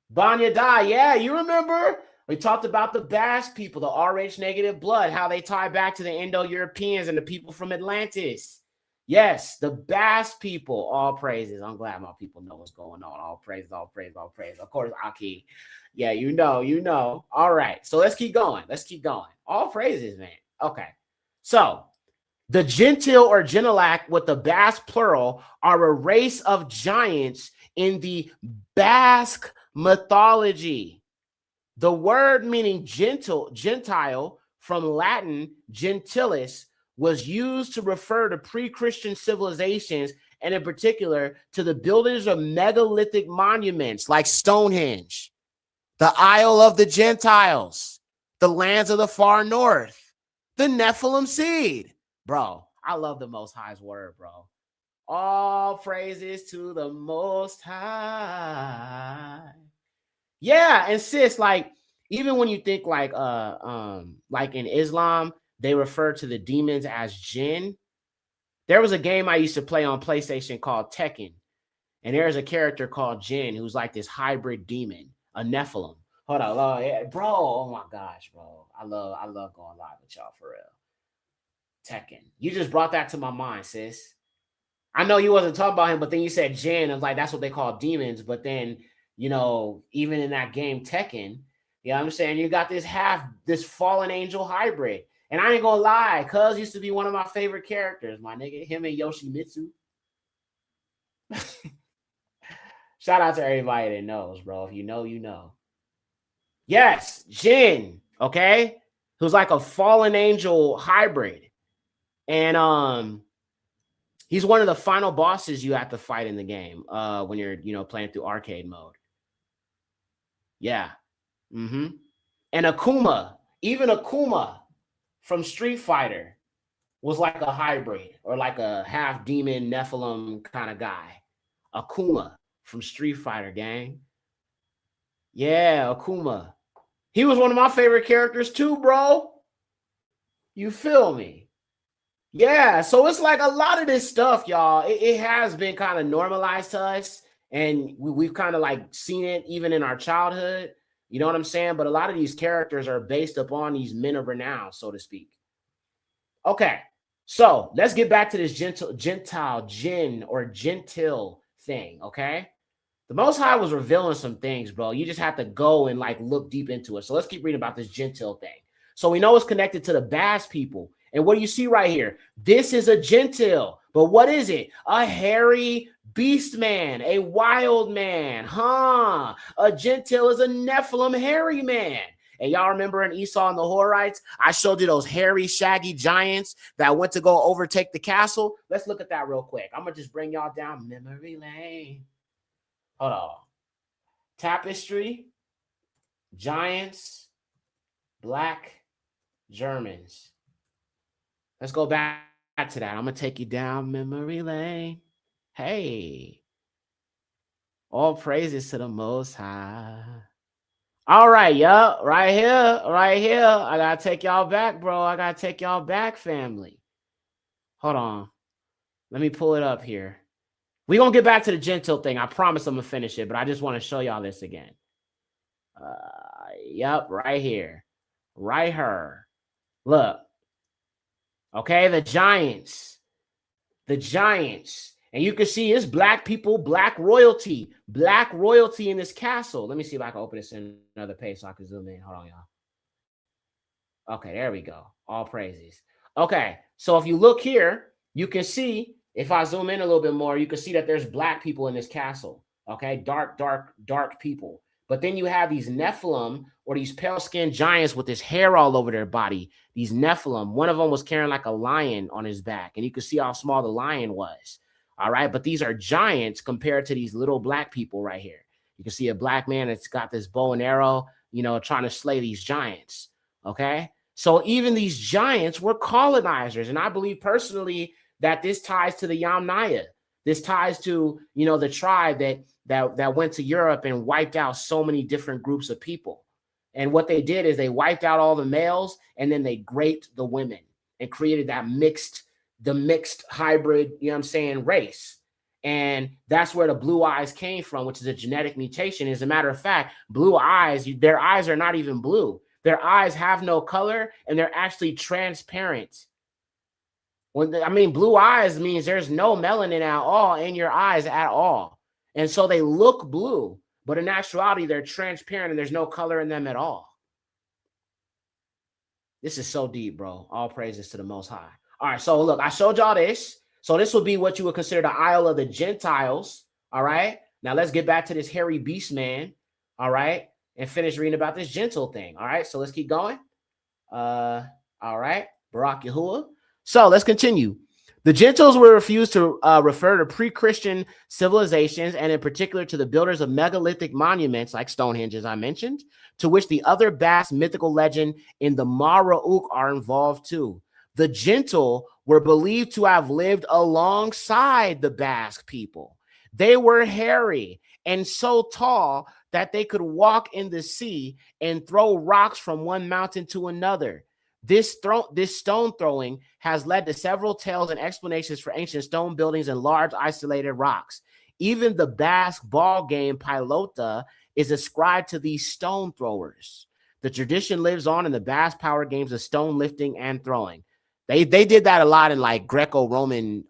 Banya Dai, yeah, you remember? We talked about the Basque people, the RH negative blood, how they tie back to the Indo-Europeans and the people from Atlantis. Yes, the Basque people, all praises. I'm glad my people know what's going on. All praises, all praise, all praise. Of course, Aki. Yeah, you know. All right, so let's keep going. All praises, man. Okay, so the Gentile or Gentilac with the Basque plural are a race of giants in the Basque mythology. The word meaning Gentile from Latin gentilis was used to refer to pre-Christian civilizations and in particular to the builders of megalithic monuments like Stonehenge, the Isle of the Gentiles, the lands of the far north, the Nephilim seed. Bro, I love the Most High's word, bro. All praises to the Most High. Yeah, and sis, like even when you think like in Islam, they refer to the demons as jinn. There was a game I used to play on PlayStation called Tekken, and there's a character called Jinn who's like this hybrid demon, a Nephilim. Hold on, bro. Oh my gosh, bro. I love going live with y'all for real. Tekken. You just brought that to my mind, sis. I know you wasn't talking about him, but then you said Jinn. I was like, that's what they call demons. But then, you know, even in that game Tekken, you know what I'm saying? You got this fallen angel hybrid. And I ain't gonna lie, Cuz used to be one of my favorite characters, my nigga. Him and Yoshimitsu. Shout out to everybody that knows, bro. If you know, you know. Yes, Jinn, okay? Who's like a fallen angel hybrid. And he's one of the final bosses you have to fight in the game when you're, you know, playing through arcade mode. Yeah. And Akuma, even Akuma from Street Fighter was like a hybrid or like a half demon Nephilim kind of guy. Akuma from Street Fighter, gang. Yeah, Akuma. He was one of my favorite characters too, bro. You feel me? Yeah, so it's like a lot of this stuff, y'all. It has been kind of normalized to us, and we've kind of like seen it even in our childhood. You know what I'm saying? But a lot of these characters are based upon these men of renown, so to speak. Okay, so let's get back to this Gentile thing, okay? The Most High was revealing some things, bro. You just have to go and like look deep into it. So let's keep reading about this Gentile thing. So we know it's connected to the Basque people. And what do you see right here? This is a Gentile. But what is it? A hairy beast man, a wild man. A Gentile is a Nephilim hairy man. And y'all remember in Esau and the Horites, I showed you those hairy, shaggy giants that went to go overtake the castle. Let's look at that real quick. I'm going to just bring y'all down memory lane. Hold on. Tapestry, giants, black Germans. Let's go back to that. I'm going to take you down memory lane. Hey. All praises to the Most High. All right, y'all. Right here. I got to take y'all back, bro. I got to take y'all back, family. Hold on. Let me pull it up here. We're going to get back to the Gentile thing. I promise I'm going to finish it, but I just want to show y'all this again. Yep, right here. Right here. Look. Okay, the giants. And you can see it's black people, black royalty in this castle. Let me see if I can open this in another page so I can zoom in. Hold on, y'all. Okay, there we go. All praises. Okay, so if you look here, you can see, if I zoom in a little bit more, you can see that there's black people in this castle. Okay, dark people. But then you have these Nephilim or these pale-skinned giants with this hair all over their body. These Nephilim. One of them was carrying like a lion on his back, and you could see how small the lion was. All right. But these are giants compared to these little black people right here. You can see a black man that's got this bow and arrow, you know, trying to slay these giants. Okay. So even these giants were colonizers. And I believe personally that this ties to the Yamnaya. This ties to, you know, the tribe that went to Europe and wiped out so many different groups of people. And what they did is they wiped out all the males and then they graped the women and created that mixed hybrid, you know what I'm saying, race. And that's where the blue eyes came from, which is a genetic mutation. As a matter of fact, blue eyes, their eyes are not even blue. Their eyes have no color and they're actually transparent. Blue eyes means there's no melanin at all in your eyes at all. And so they look blue, but in actuality, they're transparent and there's no color in them at all. This is so deep, bro. All praises to the Most High. All right, so look, I showed y'all this. So this would be what you would consider the Isle of the Gentiles. All right. Now let's get back to this hairy beast man. All right. And finish reading about this gentle thing. All right. So let's keep going. All right. Barak Yahuwah. So let's continue. The Gentiles were refused to refer to pre-Christian civilizations, and in particular to the builders of megalithic monuments like Stonehenge, as I mentioned, to which the other Basque mythical legend in the Marauk are involved too. The Gentle were believed to have lived alongside the Basque people. They were hairy and so tall that they could walk in the sea and throw rocks from one mountain to another. This stone throwing has led to several tales and explanations for ancient stone buildings and large isolated rocks. Even the Basque ball game Pilota is ascribed to these stone throwers. The tradition lives on in the Basque power games of stone lifting and throwing. They did that a lot in like Greco-Roman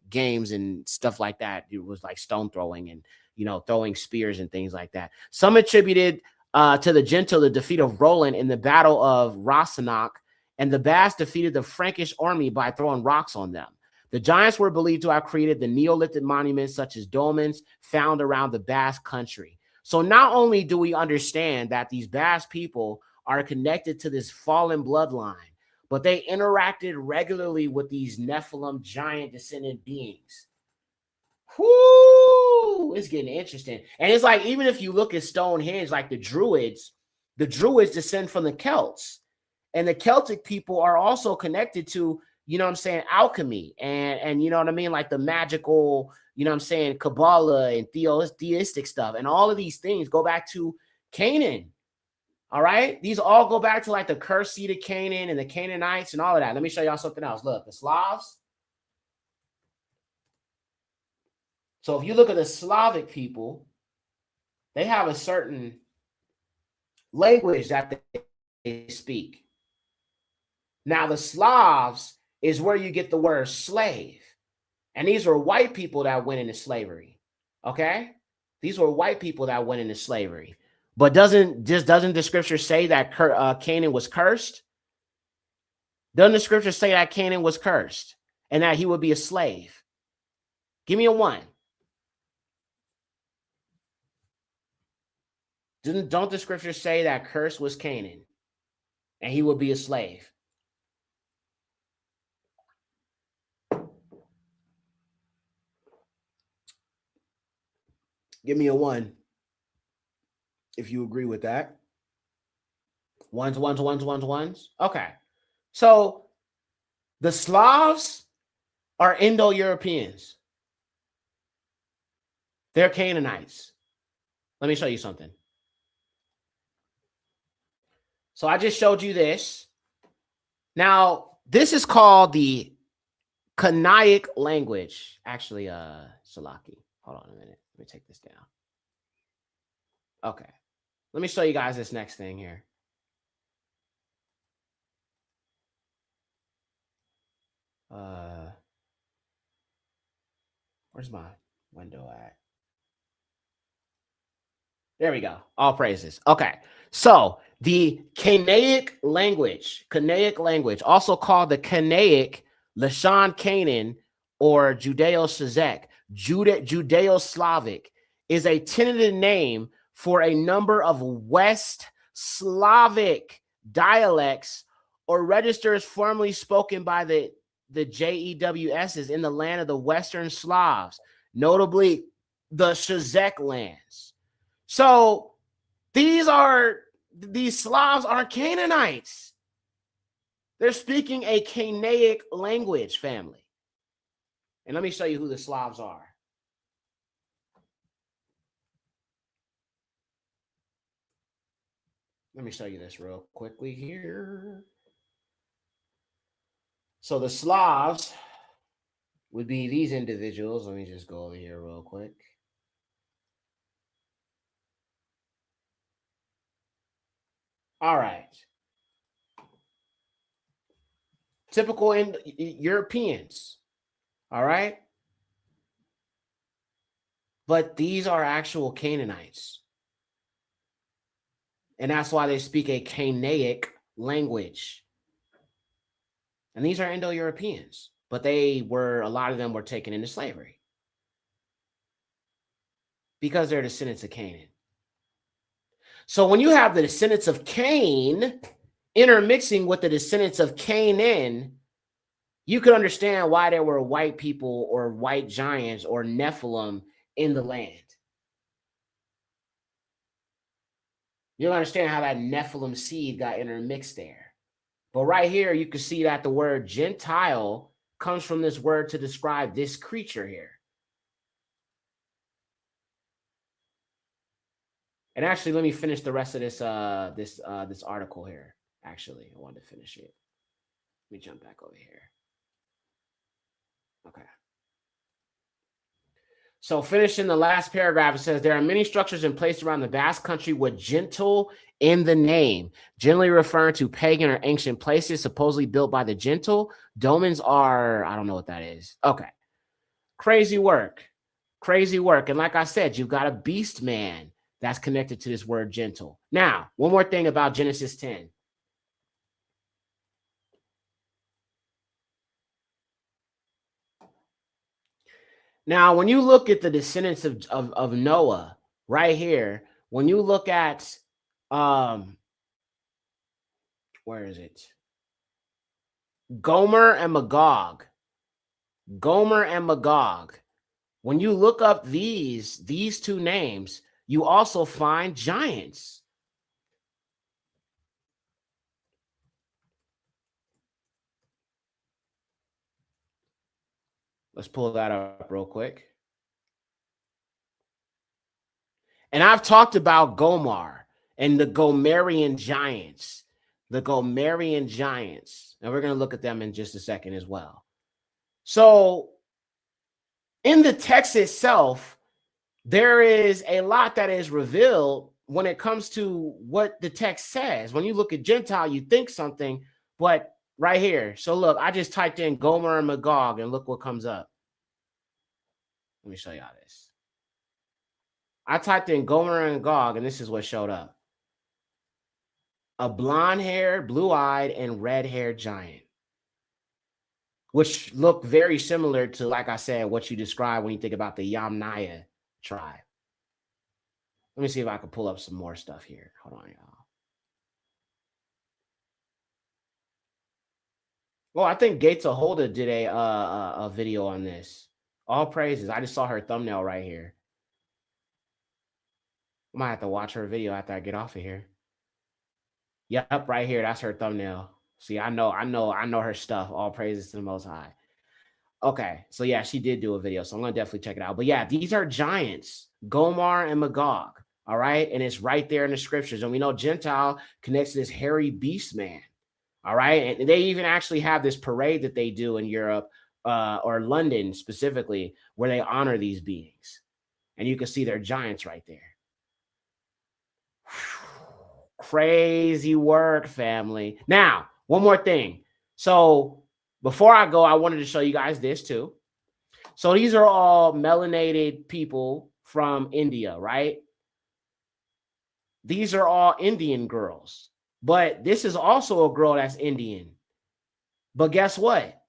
games and stuff like that. It was like stone throwing and, you know, throwing spears and things like that. Some attributed to the Gentle the defeat of Roland in the Battle of Rossanock, and the Basques defeated the Frankish army by throwing rocks on them. The giants were believed to have created the Neolithic monuments such as dolmens found around the Basque country. So not only do we understand that these Basque people are connected to this fallen bloodline, but they interacted regularly with these Nephilim giant descendant beings. Whoo, it's getting interesting. And it's like, even if you look at Stonehenge, like the Druids descend from the Celts. And the Celtic people are also connected to, you know what I'm saying, alchemy and you know what I mean, like the magical, you know what I'm saying, Kabbalah and theistic stuff. And all of these things go back to Canaan. All right. These all go back to like the cursed seed of Canaan and the Canaanites and all of that. Let me show y'all something else. Look, the Slavs. So if you look at the Slavic people, they have a certain language that they speak. Now, the Slavs is where you get the word slave. And these were white people that went into slavery. Okay? These were white people that went into slavery. But doesn't the scripture say that Canaan was cursed? Doesn't the scripture say that Canaan was cursed and that he would be a slave? Give me a 1. Don't the scripture say that cursed was Canaan and he would be a slave? Give me a 1 if you agree with that. Ones. Okay. So the Slavs are Indo-Europeans. They're Canaanites. Let me show you something. So I just showed you this. Now, this is called the Canaic language. Actually, Salaki. Hold on a minute. Let me take this down. Okay. Let me show you guys this next thing here. Where's my window at? There we go. All praises. Okay. So the Canaic language, also called the Canaic, Lashon Canaan, or Judeo-Sazek, Judeo-Slavic, is a tentative name for a number of West Slavic dialects or registers formerly spoken by the the JEWS is in the land of the Western Slavs, notably the Shazek lands. So these Slavs are Canaanites. They're speaking a Canaic language, family. And let me show you who the Slavs are. Let me show you this real quickly here. So the Slavs would be these individuals. Let me just go over here real quick. All right. Typical Europeans. All right. But these are actual Canaanites. And that's why they speak a Canaic language. And these are Indo-Europeans. But a lot of them were taken into slavery. Because they're descendants of Canaan. So when you have the descendants of Cain intermixing with the descendants of Canaan, you can understand why there were white people or white giants or Nephilim in the land. You'll understand how that Nephilim seed got intermixed there. But right here, you can see that the word Gentile comes from this word to describe this creature here. And actually, let me finish the rest of this this article here. Actually, I wanted to finish it. Let me jump back over here. Okay. So finishing the last paragraph, it says, there are many structures in place around the Basque country with gentle in the name, generally referring to pagan or ancient places supposedly built by the gentle. Dolmens are, I don't know what that is. Okay. Crazy work. Crazy work. And like I said, you've got a beast man that's connected to this word gentle. Now, one more thing about Genesis 10. Now, when you look at the descendants of Noah right here, when you look at, where is it? Gomer and Magog. Gomer and Magog. When you look up these two names, you also find giants. Let's pull that up real quick. And I've talked about Gomer and the Gomerian giants. The Gomerian giants. And we're going to look at them in just a second as well. So in the text itself, there is a lot that is revealed when it comes to what the text says. When you look at Gentile, you think something, but right here. So look, I just typed in Gomer and Magog and look what comes up. Let me show y'all this. I typed in Gomer and Magog and this is what showed up. A blonde-haired, blue-eyed, and red-haired giant. Which look very similar to, like I said, what you described when you think about the Yamnaya tribe. Let me see if I can pull up some more stuff here. Hold on, y'all. Well, I think Gates of Holda did a video on this. All praises. I just saw her thumbnail right here. I might have to watch her video after I get off of here. Yep, right here. That's her thumbnail. See, I know her stuff. All praises to the Most High. Okay, so yeah, she did do a video, so I'm gonna definitely check it out. But yeah, these are giants, Gomer and Magog. All right, and it's right there in the scriptures, and we know Gentile connects to this hairy beast man. All right, and they even actually have this parade that they do in Europe or London specifically, where they honor these beings, and you can see their giants right there. Crazy work, family. Now, one more thing. So before I go, I wanted to show you guys this too. So these are all melanated people from India, right? These are all Indian girls. But this is also a girl that's Indian. But guess what?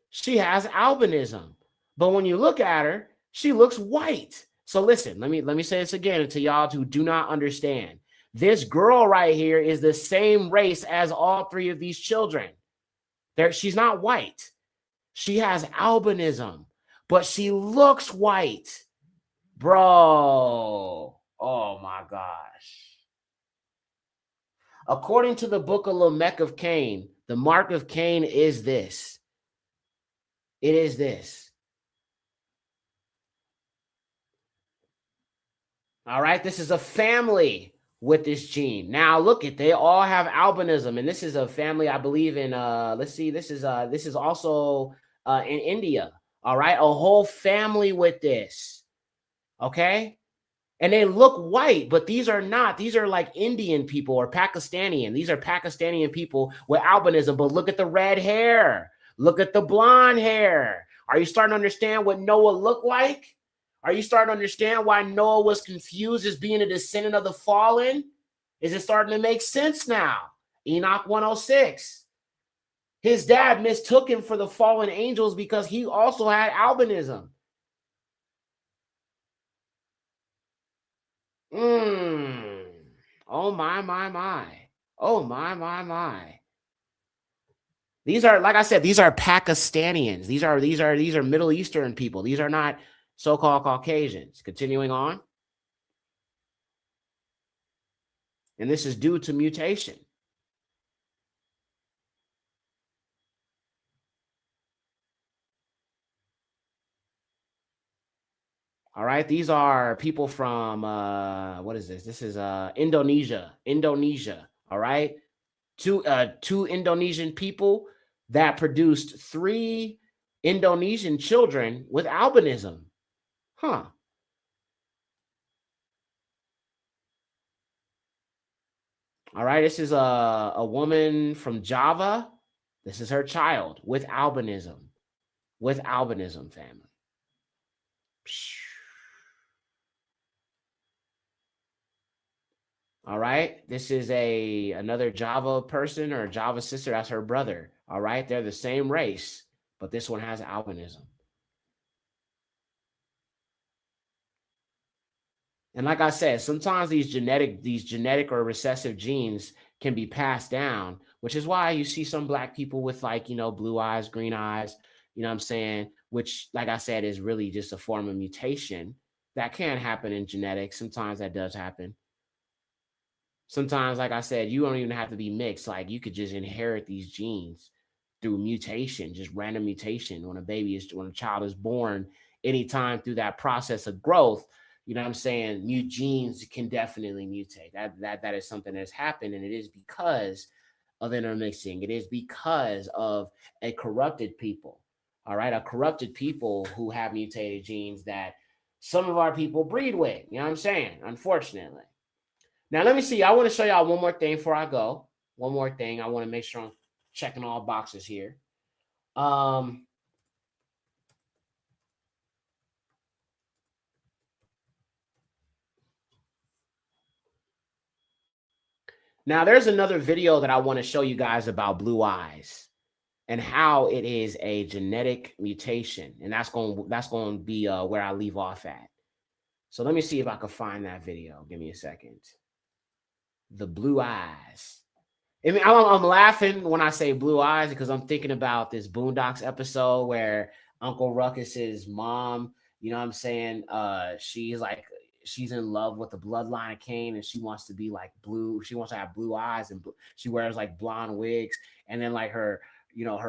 She has albinism. But when you look at her, she looks white. So listen, let me say this again to y'all who do not understand. This girl right here is the same race as all three of these children. She's not white. She has albinism, but she looks white. Bro. Oh my gosh. According to the book of Lamech of Cain, the mark of Cain is this. It is this. All right, this is a family with this gene. Now look at, they all have albinism, and this is a family, I believe in let's see, this is also in India. All right, a whole family with this. Okay? And they look white, but these are not. These are like Indian people or Pakistani. These are Pakistani people with albinism, but look at the red hair. Look at the blonde hair. Are you starting to understand what Noah looked like? Are you starting to understand why Noah was confused as being a descendant of the fallen? Is it starting to make sense now? Enoch 106. His dad mistook him for the fallen angels because he also had albinism. Oh my. Oh my. These are, like I said, these are Pakistanians. These are Middle Eastern people. These are not so-called Caucasians. Continuing on. And this is due to mutation. All right, these are people from what is this? This is Indonesia. All right, two Indonesian people that produced 3 Indonesian children with albinism. Huh. All right, this is a woman from Java. This is her child with albinism. With albinism, family. All right, this is another Java person or a Java sister. That's her brother. All right, they're the same race, but this one has albinism. And like I said, sometimes these genetic or recessive genes can be passed down, which is why you see some black people with, like, you know, blue eyes, green eyes, you know what I'm saying? Which, like I said, is really just a form of mutation that can happen in genetics. Sometimes that does happen. Sometimes, like I said, you don't even have to be mixed. Like, you could just inherit these genes through mutation, just random mutation. When a child is born, anytime through that process of growth, you know what I'm saying, new genes can definitely mutate. That is something that's happened, and it is because of intermixing. It is because of a corrupted people. All right, a corrupted people who have mutated genes that some of our people breed with. You know what I'm saying? Unfortunately. Now, let me see. I want to show y'all one more thing before I go. One more thing. I want to make sure I'm checking all boxes here. Now, there's another video that I want to show you guys about blue eyes and how it is a genetic mutation. And that's going to be where I leave off at. So let me see if I can find that video. Give me a second. The blue eyes. I mean, I'm laughing when I say blue eyes because I'm thinking about this Boondocks episode where Uncle Ruckus's mom, you know what I'm saying? She's in love with the bloodline of Cain, and she wants to be like blue. She wants to have blue eyes, and she wears like blonde wigs. And then like her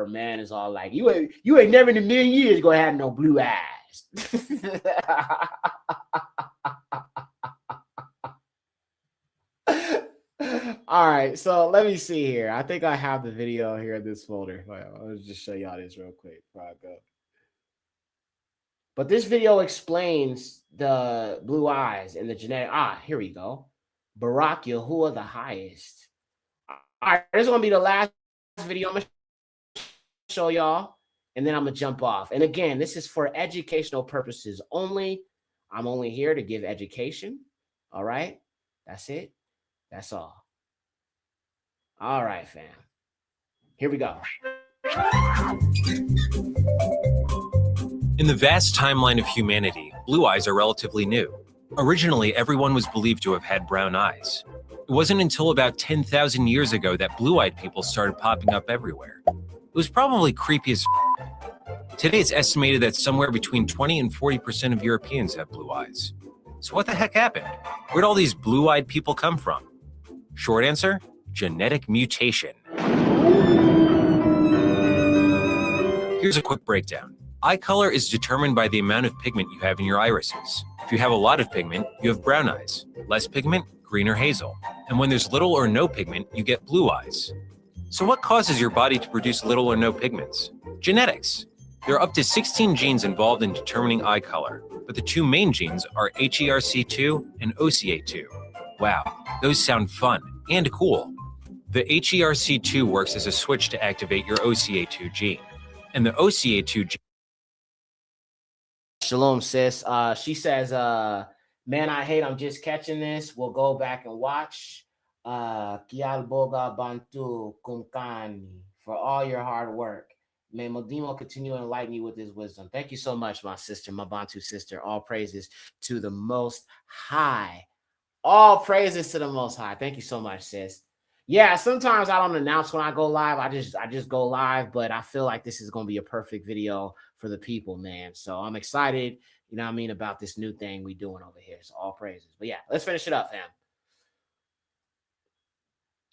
man is all like, you ain't never in a million years gonna have no blue eyes. All right, so let me see here. I think I have the video here in this folder. I'll just show y'all this real quick before I go. But this video explains the blue eyes and the genetic. Here we go. Barak Yahuwah the highest. All right, this is going to be the last video I'm going to show y'all, and then I'm going to jump off. And again, this is for educational purposes only. I'm only here to give education. All right? That's it. That's all. All right, fam. Here we go. In the vast timeline of humanity, blue eyes are relatively new. Originally, everyone was believed to have had brown eyes. It wasn't until about 10,000 years ago that blue-eyed people started popping up everywhere. It was probably creepy as Today, it's estimated that somewhere between 20 and 40% of Europeans have blue eyes. So what the heck happened? Where'd all these blue-eyed people come from? Short answer, genetic mutation. Here's a quick breakdown. Eye color is determined by the amount of pigment you have in your irises. If you have a lot of pigment, you have brown eyes. Less pigment, green or hazel. And when there's little or no pigment, you get blue eyes. So what causes your body to produce little or no pigments? Genetics. There are up to 16 genes involved in determining eye color, but the two main genes are HERC2 and OCA2. Wow, those sound fun and cool. The HERC2 works as a switch to activate your OCA2 gene. And the OCA2 gene... Shalom, sis. She says, man, I hate I'm just catching this. We'll go back and watch. Kial Boga Bantu Kumkani for all your hard work. May Modimo continue to enlighten you with his wisdom. Thank you so much, my sister, my Bantu sister. All praises to the Most High. All praises to the Most High. Thank you so much, sis. Yeah, sometimes I don't announce when I go live. I just go live, but I feel like this is going to be a perfect video for the people, man. So I'm excited, you know what I mean, about this new thing we doing over here. So all praises. But yeah, let's finish it up, fam.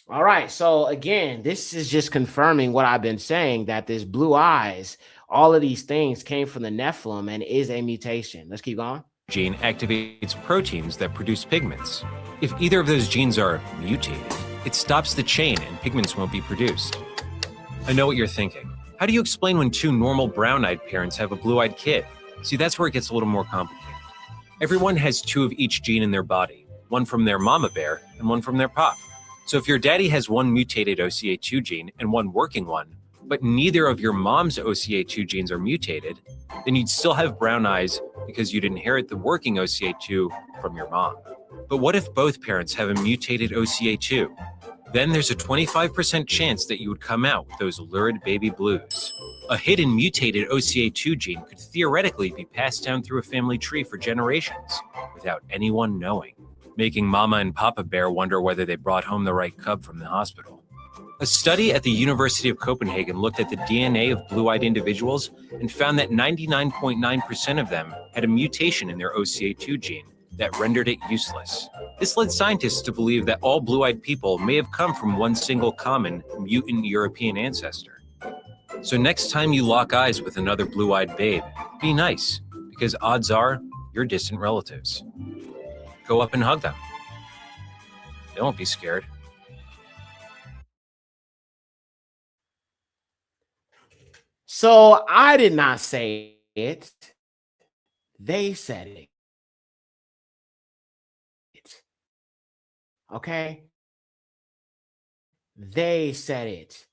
All right, so again, this is just confirming what I've been saying, that this blue eyes, all of these things came from the Nephilim and is a mutation. Let's keep going. Gene activates proteins that produce pigments. If either of those genes are mutated, it stops the chain and pigments won't be produced. I know what you're thinking. How do you explain when two normal brown-eyed parents have a blue-eyed kid? See, that's where it gets a little more complicated. Everyone has two of each gene in their body, one from their mama bear and one from their pop. So if your daddy has one mutated OCA2 gene and one working one, but neither of your mom's OCA2 genes are mutated, then you'd still have brown eyes because you'd inherit the working OCA2 from your mom. But what if both parents have a mutated OCA2? Then there's a 25% chance that you would come out with those lurid baby blues. A hidden mutated OCA2 gene could theoretically be passed down through a family tree for generations without anyone knowing, making Mama and Papa Bear wonder whether they brought home the right cub from the hospital. A study at the University of Copenhagen looked at the DNA of blue-eyed individuals and found that 99.9% of them had a mutation in their OCA2 gene that rendered it useless. This led scientists to believe that all blue-eyed people may have come from one single common mutant European ancestor. So next time you lock eyes with another blue-eyed babe, be nice, because odds are you're distant relatives. Go up and hug them. They won't be scared. So I did not say it. They said it. Okay? They said it.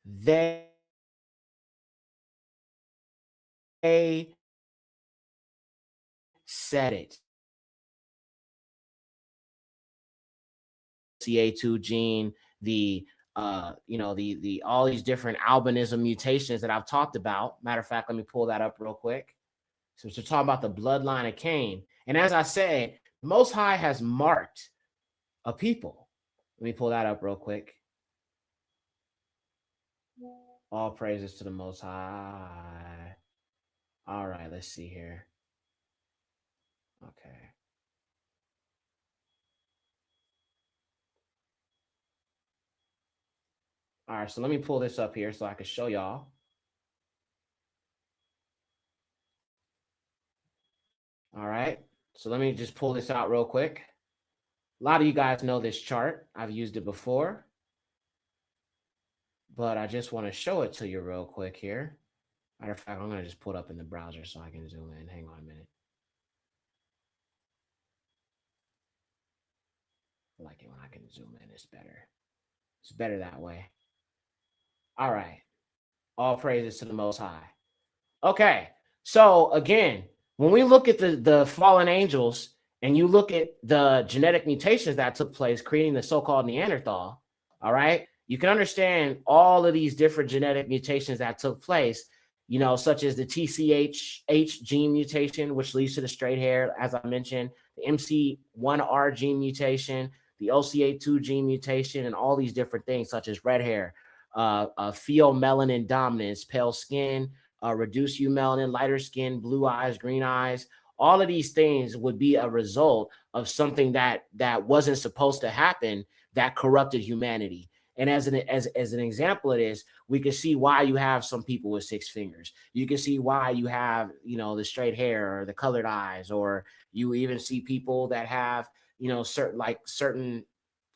They said it. CA2 gene, the all these different albinism mutations that I've talked about. Matter of fact, let me pull that up real quick. So we're talking about the bloodline of Cain. And as I said, Most High has marked a people. Let me pull that up real quick. All praises to the Most High. All right, let's see here. Okay. All right, so let me pull this up here so I can show y'all. All right, so let me just pull this out real quick. A lot of you guys know this chart. I've used it before, but I just want to show it to you real quick here. Matter of fact, I'm going to just pull it up in the browser so I can zoom in. Hang on a minute. I like it when I can zoom in. It's better. It's better that way. All right. All praises to the Most High. Okay. So again, when we look at the fallen angels and you look at the genetic mutations that took place, creating the so-called Neanderthal, all right, you can understand all of these different genetic mutations that took place, you know, such as the TCH gene mutation, which leads to the straight hair, as I mentioned, the MC1R gene mutation, the OCA2 gene mutation, and all these different things such as red hair, pheomelanin dominance, pale skin, reduced eumelanin, lighter skin, blue eyes, green eyes. All of these things would be a result of something that wasn't supposed to happen, that corrupted humanity. And as an example of this, we can see why you have some people with 6 fingers. You can see why you have, the straight hair or the colored eyes, or you even see people that have, certain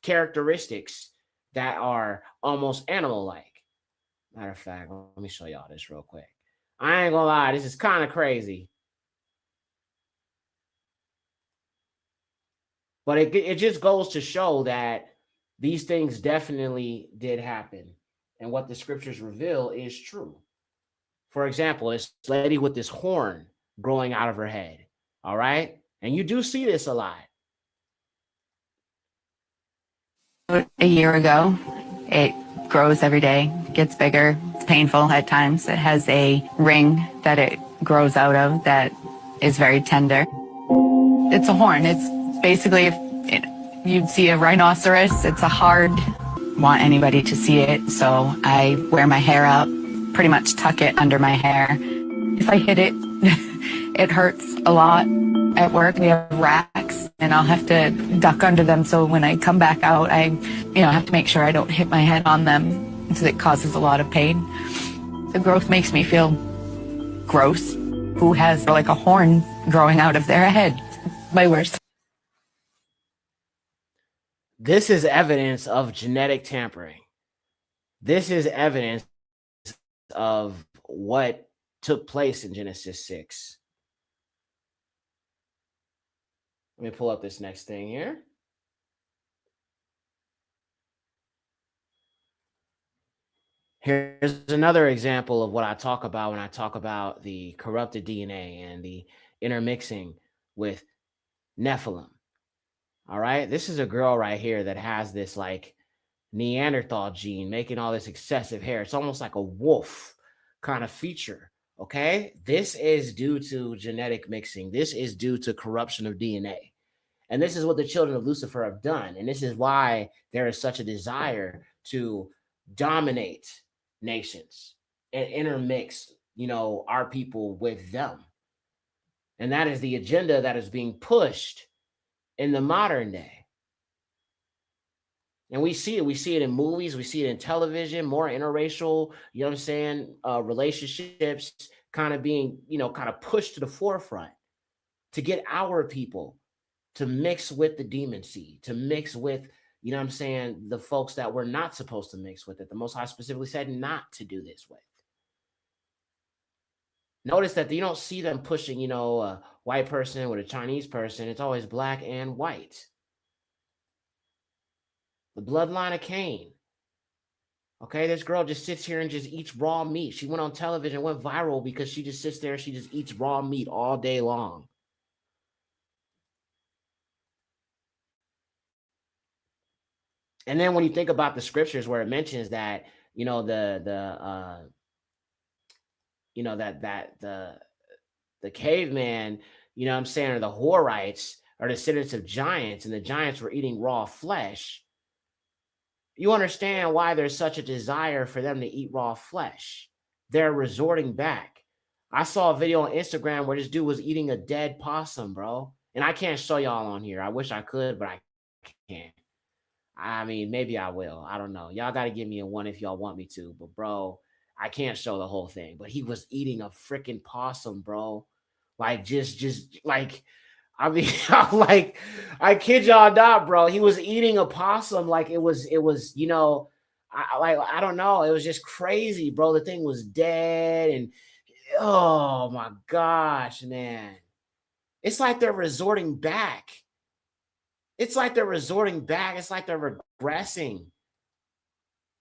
characteristics that are almost animal-like. Matter of fact, let me show y'all this real quick. I ain't gonna lie, this is kind of crazy. But it just goes to show that these things definitely did happen. And what the scriptures reveal is true. For example, this lady with this horn growing out of her head. All right. And you do see this a lot. A year ago, it grows every day, gets bigger. It's painful at times. It has a ring that it grows out of that is very tender. It's a horn. It's basically, you'd see a rhinoceros. It's a hard, want anybody to see it, so I wear my hair up, pretty much tuck it under my hair. If I hit it, it hurts a lot. At work, we have racks, and I'll have to duck under them, so when I come back out, I have to make sure I don't hit my head on them, because it causes a lot of pain. The growth makes me feel gross. Who has like a horn growing out of their head? My worst. This is evidence of genetic tampering. This is evidence of what took place in Genesis 6. Let me pull up this next thing here. Here's another example of what I talk about when I talk about the corrupted DNA and the intermixing with Nephilim. All right. This is a girl right here that has this like Neanderthal gene, making all this excessive hair. It's almost like a wolf kind of feature. Okay. This is due to genetic mixing. This is due to corruption of DNA. And this is what the children of Lucifer have done. And this is why there is such a desire to dominate nations and intermix, our people with them. And that is the agenda that is being pushed in the modern day. And we see it in movies, we see it in television, more interracial, relationships kind of being, kind of pushed to the forefront to get our people to mix with the demon seed, to mix with, the folks that we're not supposed to mix with it. The Most High specifically said not to do this with. Notice that you don't see them pushing, a white person with a Chinese person. It's always black and white. The bloodline of Cain. Okay, this girl just sits here and just eats raw meat. She went on television, went viral because she just sits there, she just eats raw meat all day long. And then when you think about the scriptures where it mentions that, the caveman, or the Horites are descendants of giants, and the giants were eating raw flesh. You understand why there's such a desire for them to eat raw flesh. They're resorting back. I saw a video on Instagram where this dude was eating a dead possum, bro. And I can't show y'all on here. I wish I could, but I can't. I mean, maybe I will. I don't know. Y'all got to give me a one if y'all want me to. But, bro, I can't show the whole thing. But he was eating a freaking possum, bro. Like, just like, I mean, like, I kid y'all not, bro. He was eating a possum like it was, I don't know. It was just crazy, bro. The thing was dead. And, oh, my gosh, man. It's like they're resorting back. It's like they're regressing.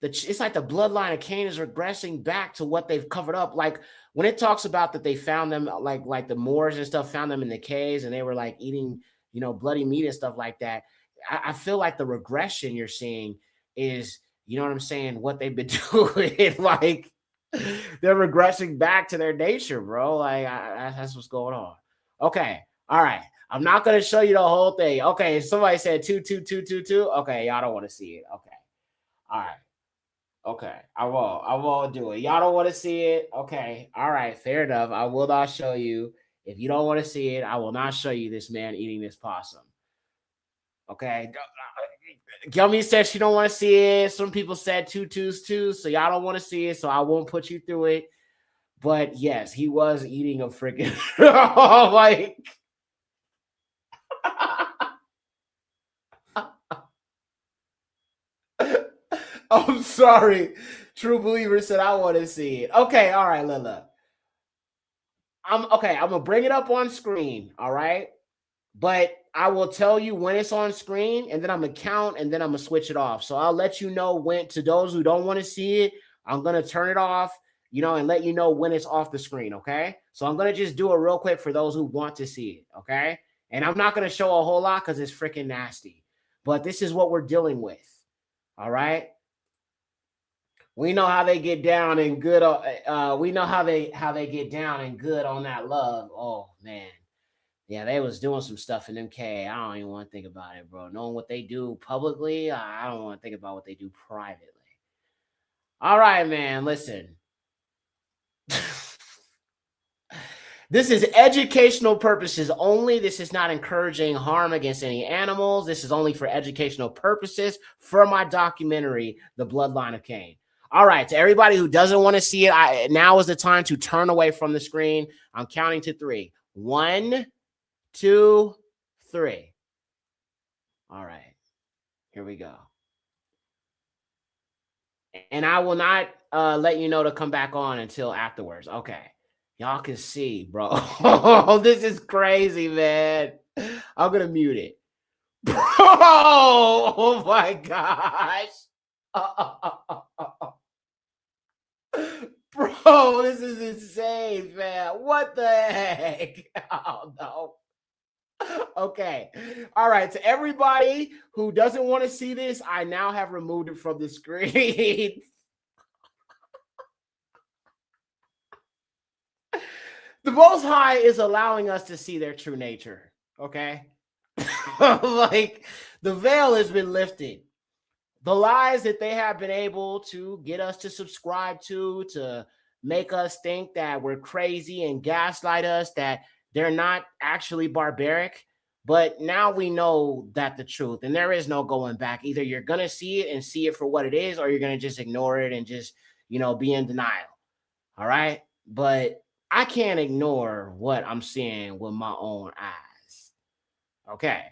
It's like the bloodline of Cain is regressing back to what they've covered up. Like when it talks about that they found them, like the Moors and stuff found them in the caves and they were like eating, bloody meat and stuff like that. I feel like the regression you're seeing is, what they've been doing. Like they're regressing back to their nature, bro. Like that's what's going on. Okay. All right. I'm not going to show you the whole thing. Okay. Somebody said 2. Okay. Y'all don't want to see it. Okay. All right. Okay, I won't do it. Y'all don't want to see it. Okay, all right, fair enough. I will not show you. If you don't want to see it, I will not show you this man eating this possum. Okay. Gummy said she don't want to see it. Some people said tutus too, so y'all don't want to see it, so I won't put you through it. But yes, he was eating a freaking like. I'm sorry. True Believer said I want to see it. Okay, all right, look. I'm gonna bring it up on screen, all right? But I will tell you when it's on screen, and then I'm gonna count, and then I'm gonna switch it off. So I'll let you know when, to those who don't want to see it, I'm gonna turn it off, and let you know when it's off the screen, okay? So I'm gonna just do it real quick for those who want to see it, okay? And I'm not gonna show a whole lot because it's freaking nasty. But this is what we're dealing with, all right? We know how they get down and good. We know how they get down and good on that love. Oh man, yeah, they was doing some stuff in MK. I don't even want to think about it, bro. Knowing what they do publicly, I don't want to think about what they do privately. All right, man. Listen, this is educational purposes only. This is not encouraging harm against any animals. This is only for educational purposes for my documentary, The Bloodline of Cain. All right, to everybody who doesn't want to see it, now is the time to turn away from the screen. I'm counting to 3. 1, 2, 3. All right, here we go. And I will not let you know to come back on until afterwards. Okay, y'all can see, bro. This is crazy, man. I'm going to mute it. Bro, oh my gosh. Bro, this is insane, man. What the heck? Oh, no. Okay. All right. To everybody who doesn't want to see this, I now have removed it from the screen. The Most High is allowing us to see their true nature. Okay. Like, the veil has been lifted. The lies that they have been able to get us to subscribe to make us think that we're crazy and gaslight us, that they're not actually barbaric. But now we know that the truth, and there is no going back. Either you're going to see it and see it for what it is, or you're going to just ignore it and just, be in denial. All right. But I can't ignore what I'm seeing with my own eyes. Okay.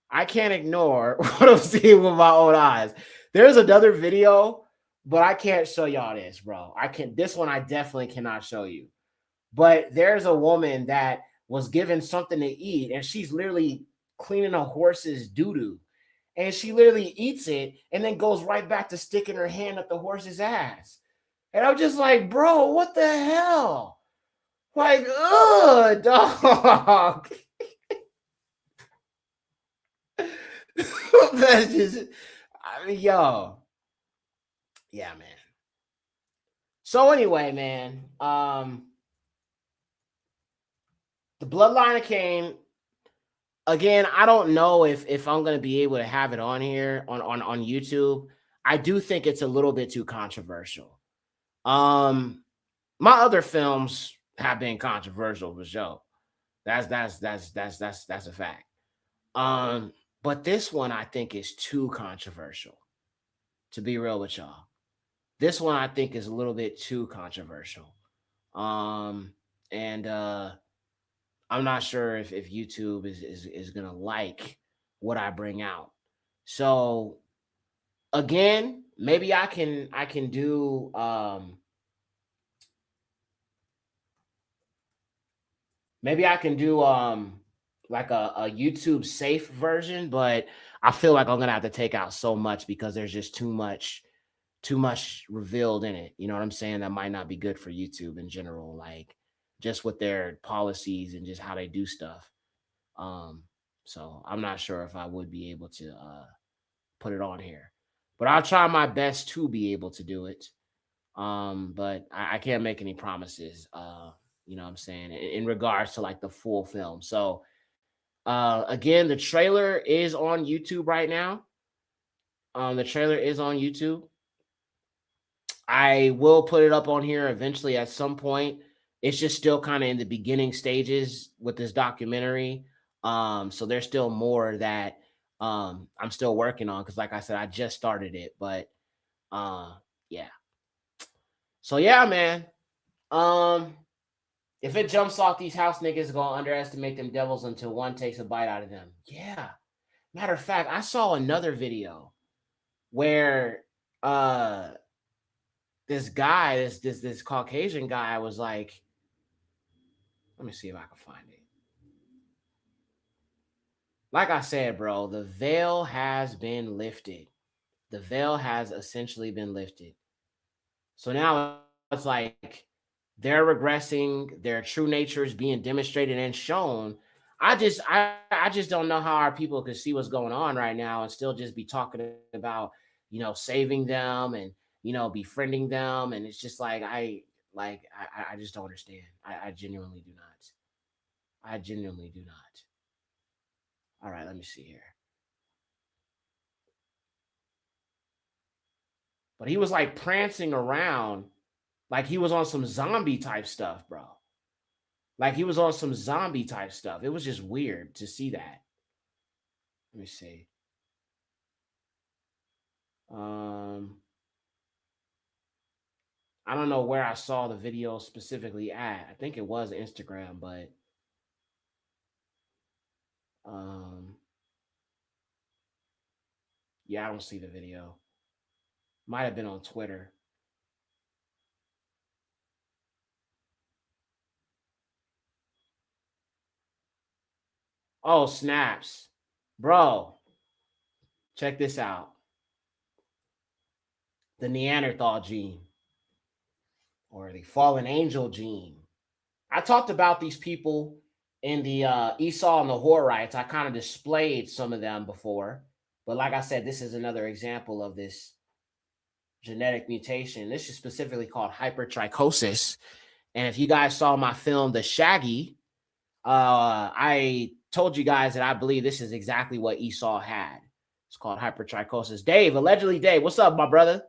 I can't ignore what I'm seeing with my own eyes. There's another video, but I can't show y'all this, bro. This one I definitely cannot show you. But there's a woman that was given something to eat, and she's literally cleaning a horse's doo-doo. And she literally eats it and then goes right back to sticking her hand up the horse's ass. And I'm just like, bro, what the hell? Like, ugh, dog. That's just, yo. Yeah, man. So anyway, man, the Bloodline of Cain, again, I don't know if I'm going to be able to have it on here on YouTube. I do think it's a little bit too controversial. My other films have been controversial for sure. That's a fact. But this one I think is too controversial, to be real with y'all. This one I think is a little bit too controversial. And I'm not sure if YouTube is gonna like what I bring out. So again, maybe I can do like a YouTube safe version, but I feel like I'm gonna have to take out so much because there's just too much revealed in it. You know what I'm saying? That might not be good for YouTube in general, like just with their policies and just how they do stuff. So I'm not sure if I would be able to put it on here, but I'll try my best to be able to do it. But I can't make any promises. You know what I'm saying, in regards to like the full film. So again, the trailer is on YouTube right now. The trailer is on YouTube. I will put it up on here eventually at some point. It's just still kind of in the beginning stages with this documentary. So there's still more that I'm still working on, because like I said, I just started it. But yeah. So yeah, man. If it jumps off, these house niggas gonna underestimate them devils until one takes a bite out of them. Yeah. Matter of fact, I saw another video where this guy, this Caucasian guy was like, let me see if I can find it. Like I said, bro, the veil has been lifted. The veil has essentially been lifted. So now it's like they're regressing, their true nature is being demonstrated and shown. I just don't know how our people could see what's going on right now and still just be talking about, saving them and, befriending them. And it's just like, I just don't understand. I genuinely do not. I genuinely do not. All right, let me see here. But he was like prancing around like he was on some zombie type stuff, bro. Like he was on some zombie type stuff. It was just weird to see that. Let me see. I don't know where I saw the video specifically at. I think it was Instagram, but yeah, I don't see the video. Might have been on Twitter. Oh, snaps. Bro, check this out. The Neanderthal gene, or the fallen angel gene. I talked about these people in the Esau and the Horites. I kind of displayed some of them before. But like I said, this is another example of this genetic mutation. This is specifically called hypertrichosis. And if you guys saw my film, The Shaggy, I told you guys that I believe this is exactly what Esau had. It's called hypertrichosis. Dave, allegedly Dave, what's up, my brother?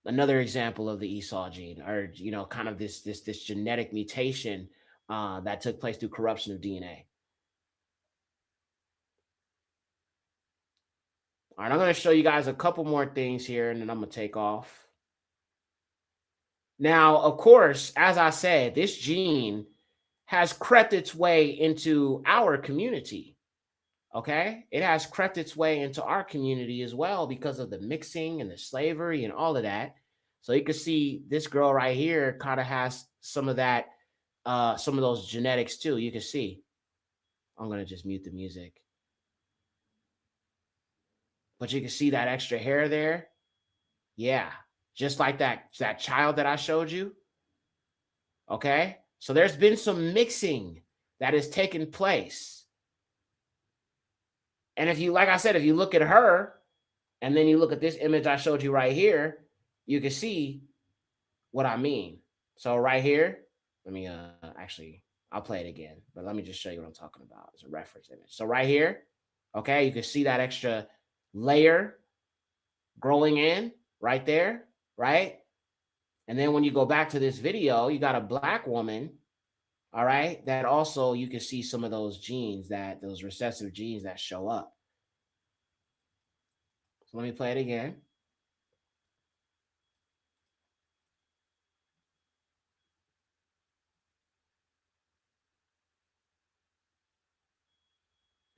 Another example of the Esau gene, or kind of this genetic mutation that took place through corruption of DNA. All right, I'm going to show you guys a couple more things here, and then I'm going to take off. Now, of course, as I said, this gene has crept its way into our community. Okay, it has crept its way into our community as well because of the mixing and the slavery and all of that. So you can see this girl right here kind of has some of that, some of those genetics too. You can see. I'm going to just mute the music. But you can see that extra hair there. Yeah, just like that child that I showed you. Okay, so there's been some mixing that has taken place. And if you, like I said, if you look at her and then you look at this image I showed you right here, you can see what I mean. So right here, let me actually, I'll play it again, but let me just show you what I'm talking about. It's a reference image. So right here, okay, you can see that extra layer growing in right there, right? And then when you go back to this video, you got a black woman, all right, that also you can see some of those genes, those recessive genes that show up. So let me play it again.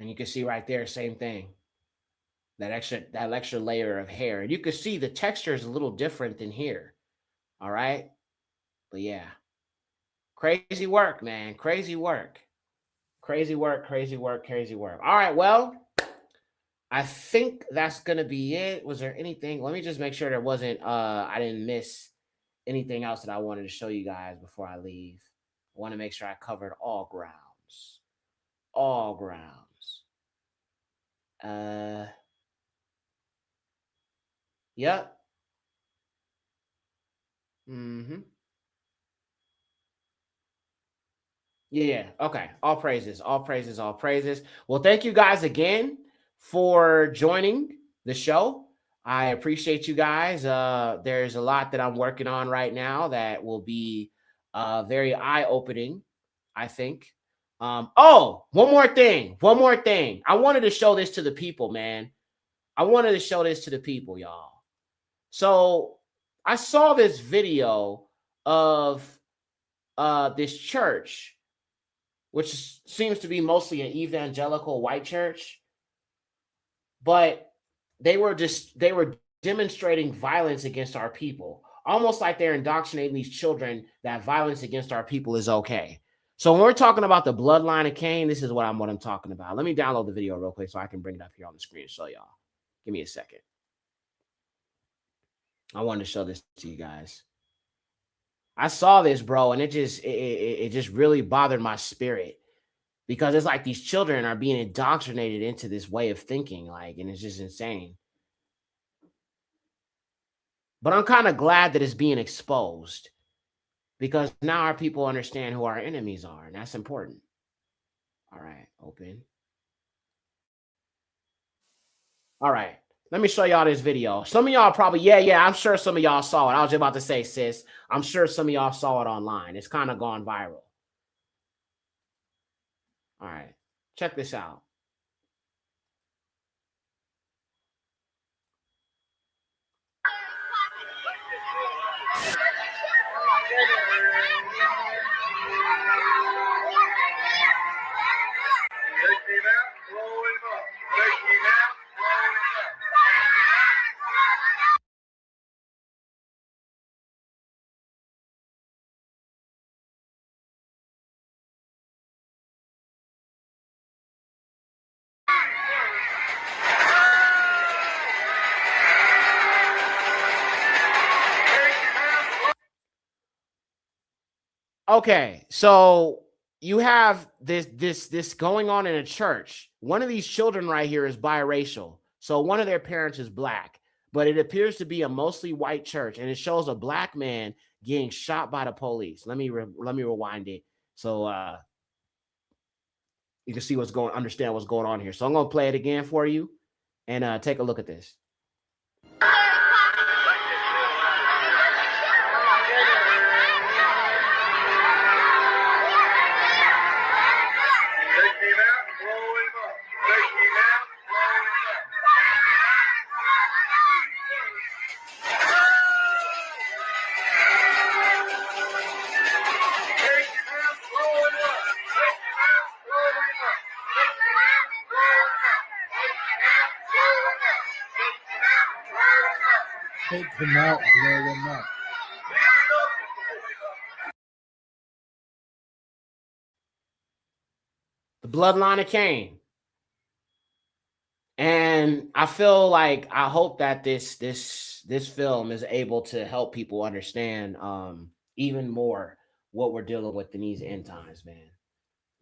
And you can see right there, same thing. That extra layer of hair. And you can see the texture is a little different than here. All right. But yeah. Crazy work, man. Crazy work. Crazy work, crazy work, crazy work. All right, well, I think that's gonna be it. Was there anything? Let me just make sure there wasn't I didn't miss anything else that I wanted to show you guys before I leave. I want to make sure I covered all grounds. All grounds. Yep. Mm-hmm. Yeah. Okay. All praises. All praises. All praises. Well, thank you guys again for joining the show. I appreciate you guys. There's a lot that I'm working on right now that will be very eye-opening, I think. Oh, one more thing. I wanted to show this to the people, man. Y'all. So I saw this video of this church, which seems to be mostly an evangelical white church, but they were demonstrating violence against our people, almost like they're indoctrinating these children that violence against our people is okay. So when we're talking about the bloodline of Cain, this is what I'm talking about. Let me download the video real quick so I can bring it up here on the screen and show y'all. Give me a second. I wanted to show this to you guys. I saw this, bro, and it just really bothered my spirit, because it's like these children are being indoctrinated into this way of thinking, like, and it's just insane. But I'm kind of glad that it's being exposed, because now our people understand who our enemies are, and that's important. All right, open. All right, let me show y'all this video. Some of y'all probably, yeah, I'm sure some of y'all saw it. I was just about to say, sis, I'm sure some of y'all saw it online. It's kind of gone viral. All right, check this out. Okay, so you have this going on in a church. One of these children right here is biracial. So one of their parents is black, but it appears to be a mostly white church, and it shows a black man getting shot by the police. Let me rewind it so you can see understand what's going on here. So I'm going to play it again for you and take a look at this. Take them out, blow them up. The Bloodline of Cain. And I feel like, I hope that this film is able to help people understand even more what we're dealing with in these end times, man.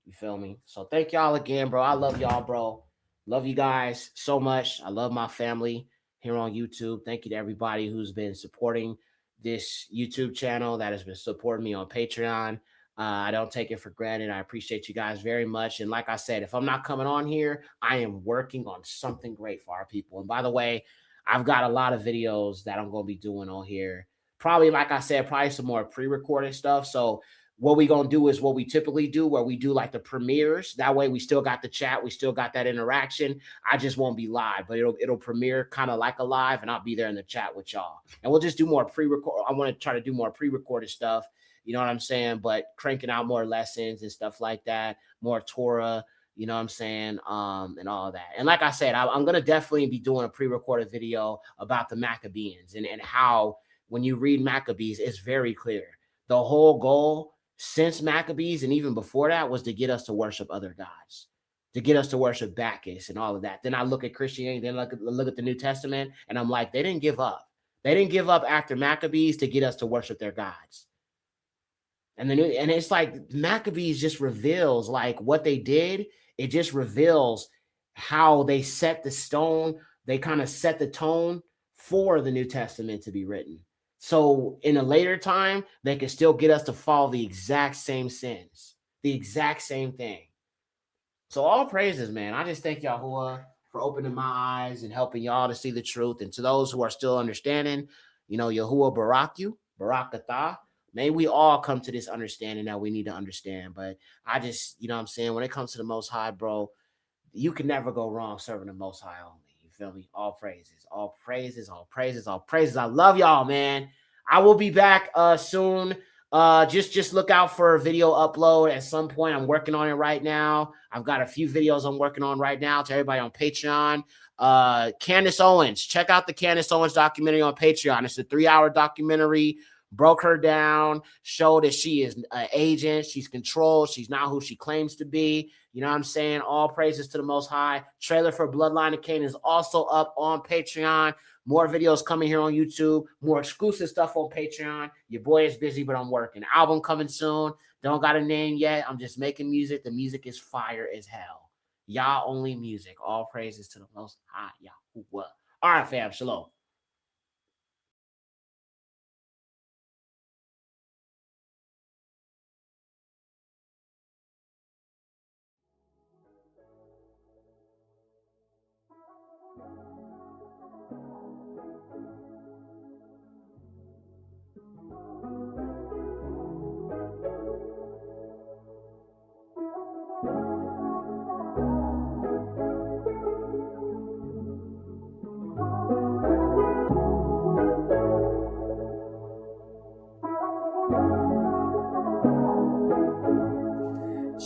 You feel me? So thank y'all again, bro. I love y'all, bro. Love you guys so much. I love my family here on YouTube. Thank you to everybody who's been supporting this YouTube channel, that has been supporting me on Patreon. I don't take it for granted. I appreciate you guys very much. And like I said, if I'm not coming on here, I am working on something great for our people. And by the way, I've got a lot of videos that I'm going to be doing on here. Probably, like I said, probably some more pre-recorded stuff. So what we going to do is what we typically do, where we do like the premieres. That way we still got the chat. We still got that interaction. I just won't be live, but it'll premiere kind of like a live, and I'll be there in the chat with y'all. And we'll just do more pre-record. I want to try to do more pre-recorded stuff. You know what I'm saying? But cranking out more lessons and stuff like that, more Torah, you know what I'm saying? And all of that. And like I said, I'm going to definitely be doing a pre-recorded video about the Maccabees and how when you read Maccabees, it's very clear. The whole goal since Maccabees and even before that was to get us to worship other gods, to get us to worship Bacchus and all of that. Then I look at Christianity, then look at the New Testament, and I'm like, they didn't give up. They didn't give up after Maccabees to get us to worship their gods. And it's like Maccabees just reveals like what they did. It just reveals how they set the stone. They kind of set the tone for the New Testament to be written. So in a later time, they can still get us to follow the exact same sins, the exact same thing. So all praises, man. I just thank Yahuwah for opening my eyes and helping y'all to see the truth. And to those who are still understanding, Yahuwah Barak you, Barak Atah. May we all come to this understanding that we need to understand. But I just, when it comes to the Most High, bro, you can never go wrong serving the Most High only. You feel me? All praises, all praises, all praises, all praises. I love y'all, man. I will be back soon. Just look out for a video upload at some point. I'm working on it right now. I've got a few videos I'm working on right now to everybody on Patreon. Candace Owens, check out the Candace Owens documentary on Patreon. It's a 3-hour documentary. Broke her down, showed that she is an agent. She's controlled. She's not who she claims to be. You know what I'm saying? All praises to the Most High. Trailer for Bloodline of Cain is also up on Patreon. More videos coming here on YouTube. More exclusive stuff on Patreon. Your boy is busy, but I'm working. Album coming soon. Don't got a name yet. I'm just making music. The music is fire as hell. Y'all only music. All praises to the Most High. Yahuwah. All right, fam. Shalom.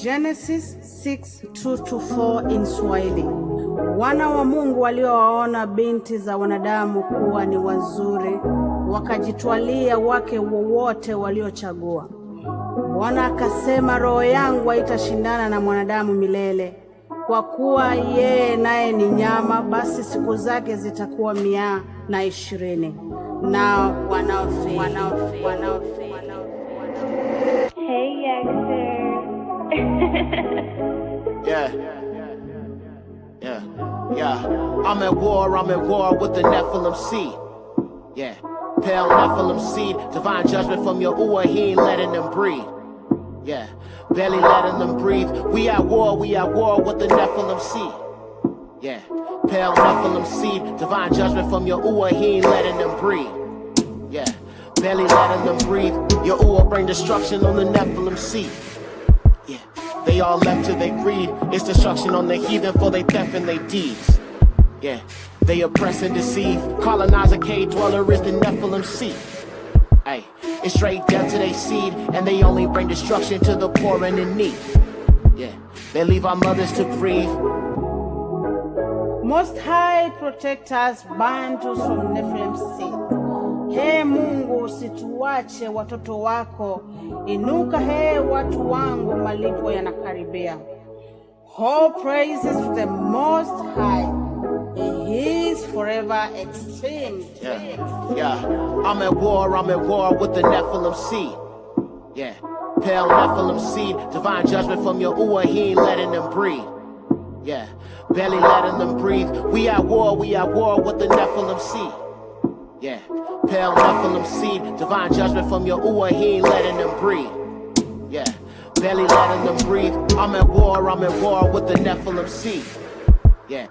Genesis 6:2-4 in Swahili. Wana wa Mungu waliowaona binti za wanadamu kuwa ni wazuri, wakajitwalia wake wowote waliochagua. Bwana akasema, roho yangu haitashindana na mwanadamu milele, kwa kuwa yeye naye ni nyama, basi siku zake zitakuwa 120. Na wanaofia. Hey, Yekcyr. Yeah. I'm at war with the Nephilim seed. Yeah. Pale Nephilim seed, divine judgment from Yahuwah, he ain't letting them breathe. Yeah. Barely letting them breathe. We at war with the Nephilim seed. Yeah. Pale Nephilim seed, divine judgment from Yahuwah, he ain't letting them breathe. Yeah. Barely letting them breathe. Yahuwah bring destruction on the Nephilim seed. Yeah. They all left to their greed. It's destruction on the heathen for they theft and they deeds. Yeah. They oppress and deceive. Colonizer cave dweller is the Nephilim seed. Ay, it's straight down to their seed, and they only bring destruction to the poor and in need. Yeah. They leave our mothers to grieve. Most High protect us, Bantus from Nephilim seed. He Mungu, usituache watoto wako. Inuka he watu wangu, malipo yanakaribia. All praises to the Most High. He is forever extreme. Yeah. I'm at war with the Nephilim seed. Yeah. Pale Nephilim seed, divine judgment from Yahuwah, he ain't letting them breathe. Yeah. Barely letting them breathe. We at war with the Nephilim seed. Yeah. Pale Nephilim seed, divine judgment from Yahuwah, he ain't letting them breathe. Yeah. Barely letting them breathe. I'm at war with the Nephilim seed. Yeah.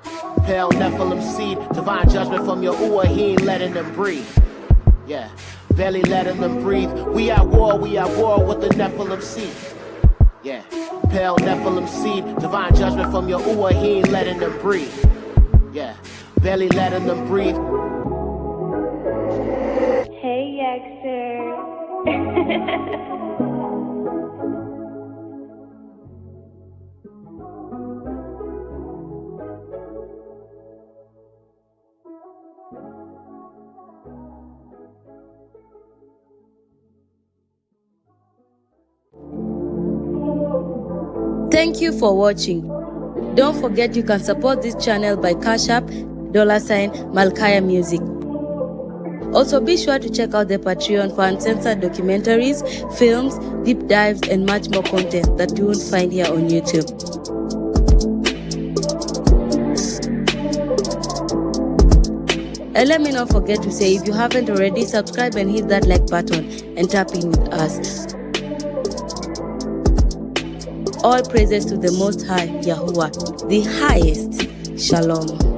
Pale Nephilim seed, divine judgment from Yahuwah, he ain't letting them breathe. Yeah. Barely letting them breathe. We at war with the Nephilim seed. Yeah. Pale Nephilim seed, divine judgment from Yahuwah, he ain't letting them breathe. Yeah. Barely letting them breathe. Hey, Yekcyr. Thank you for watching. Don't forget you can support this channel by Cash App, $Malkaya Music. Also be sure to check out the Patreon for uncensored documentaries, films, deep dives, and much more content that you won't find here on YouTube. And let me not forget to say, if you haven't already, subscribe and hit that like button and tap in with us. All praises to the Most High, Yahuwah, the highest. Shalom.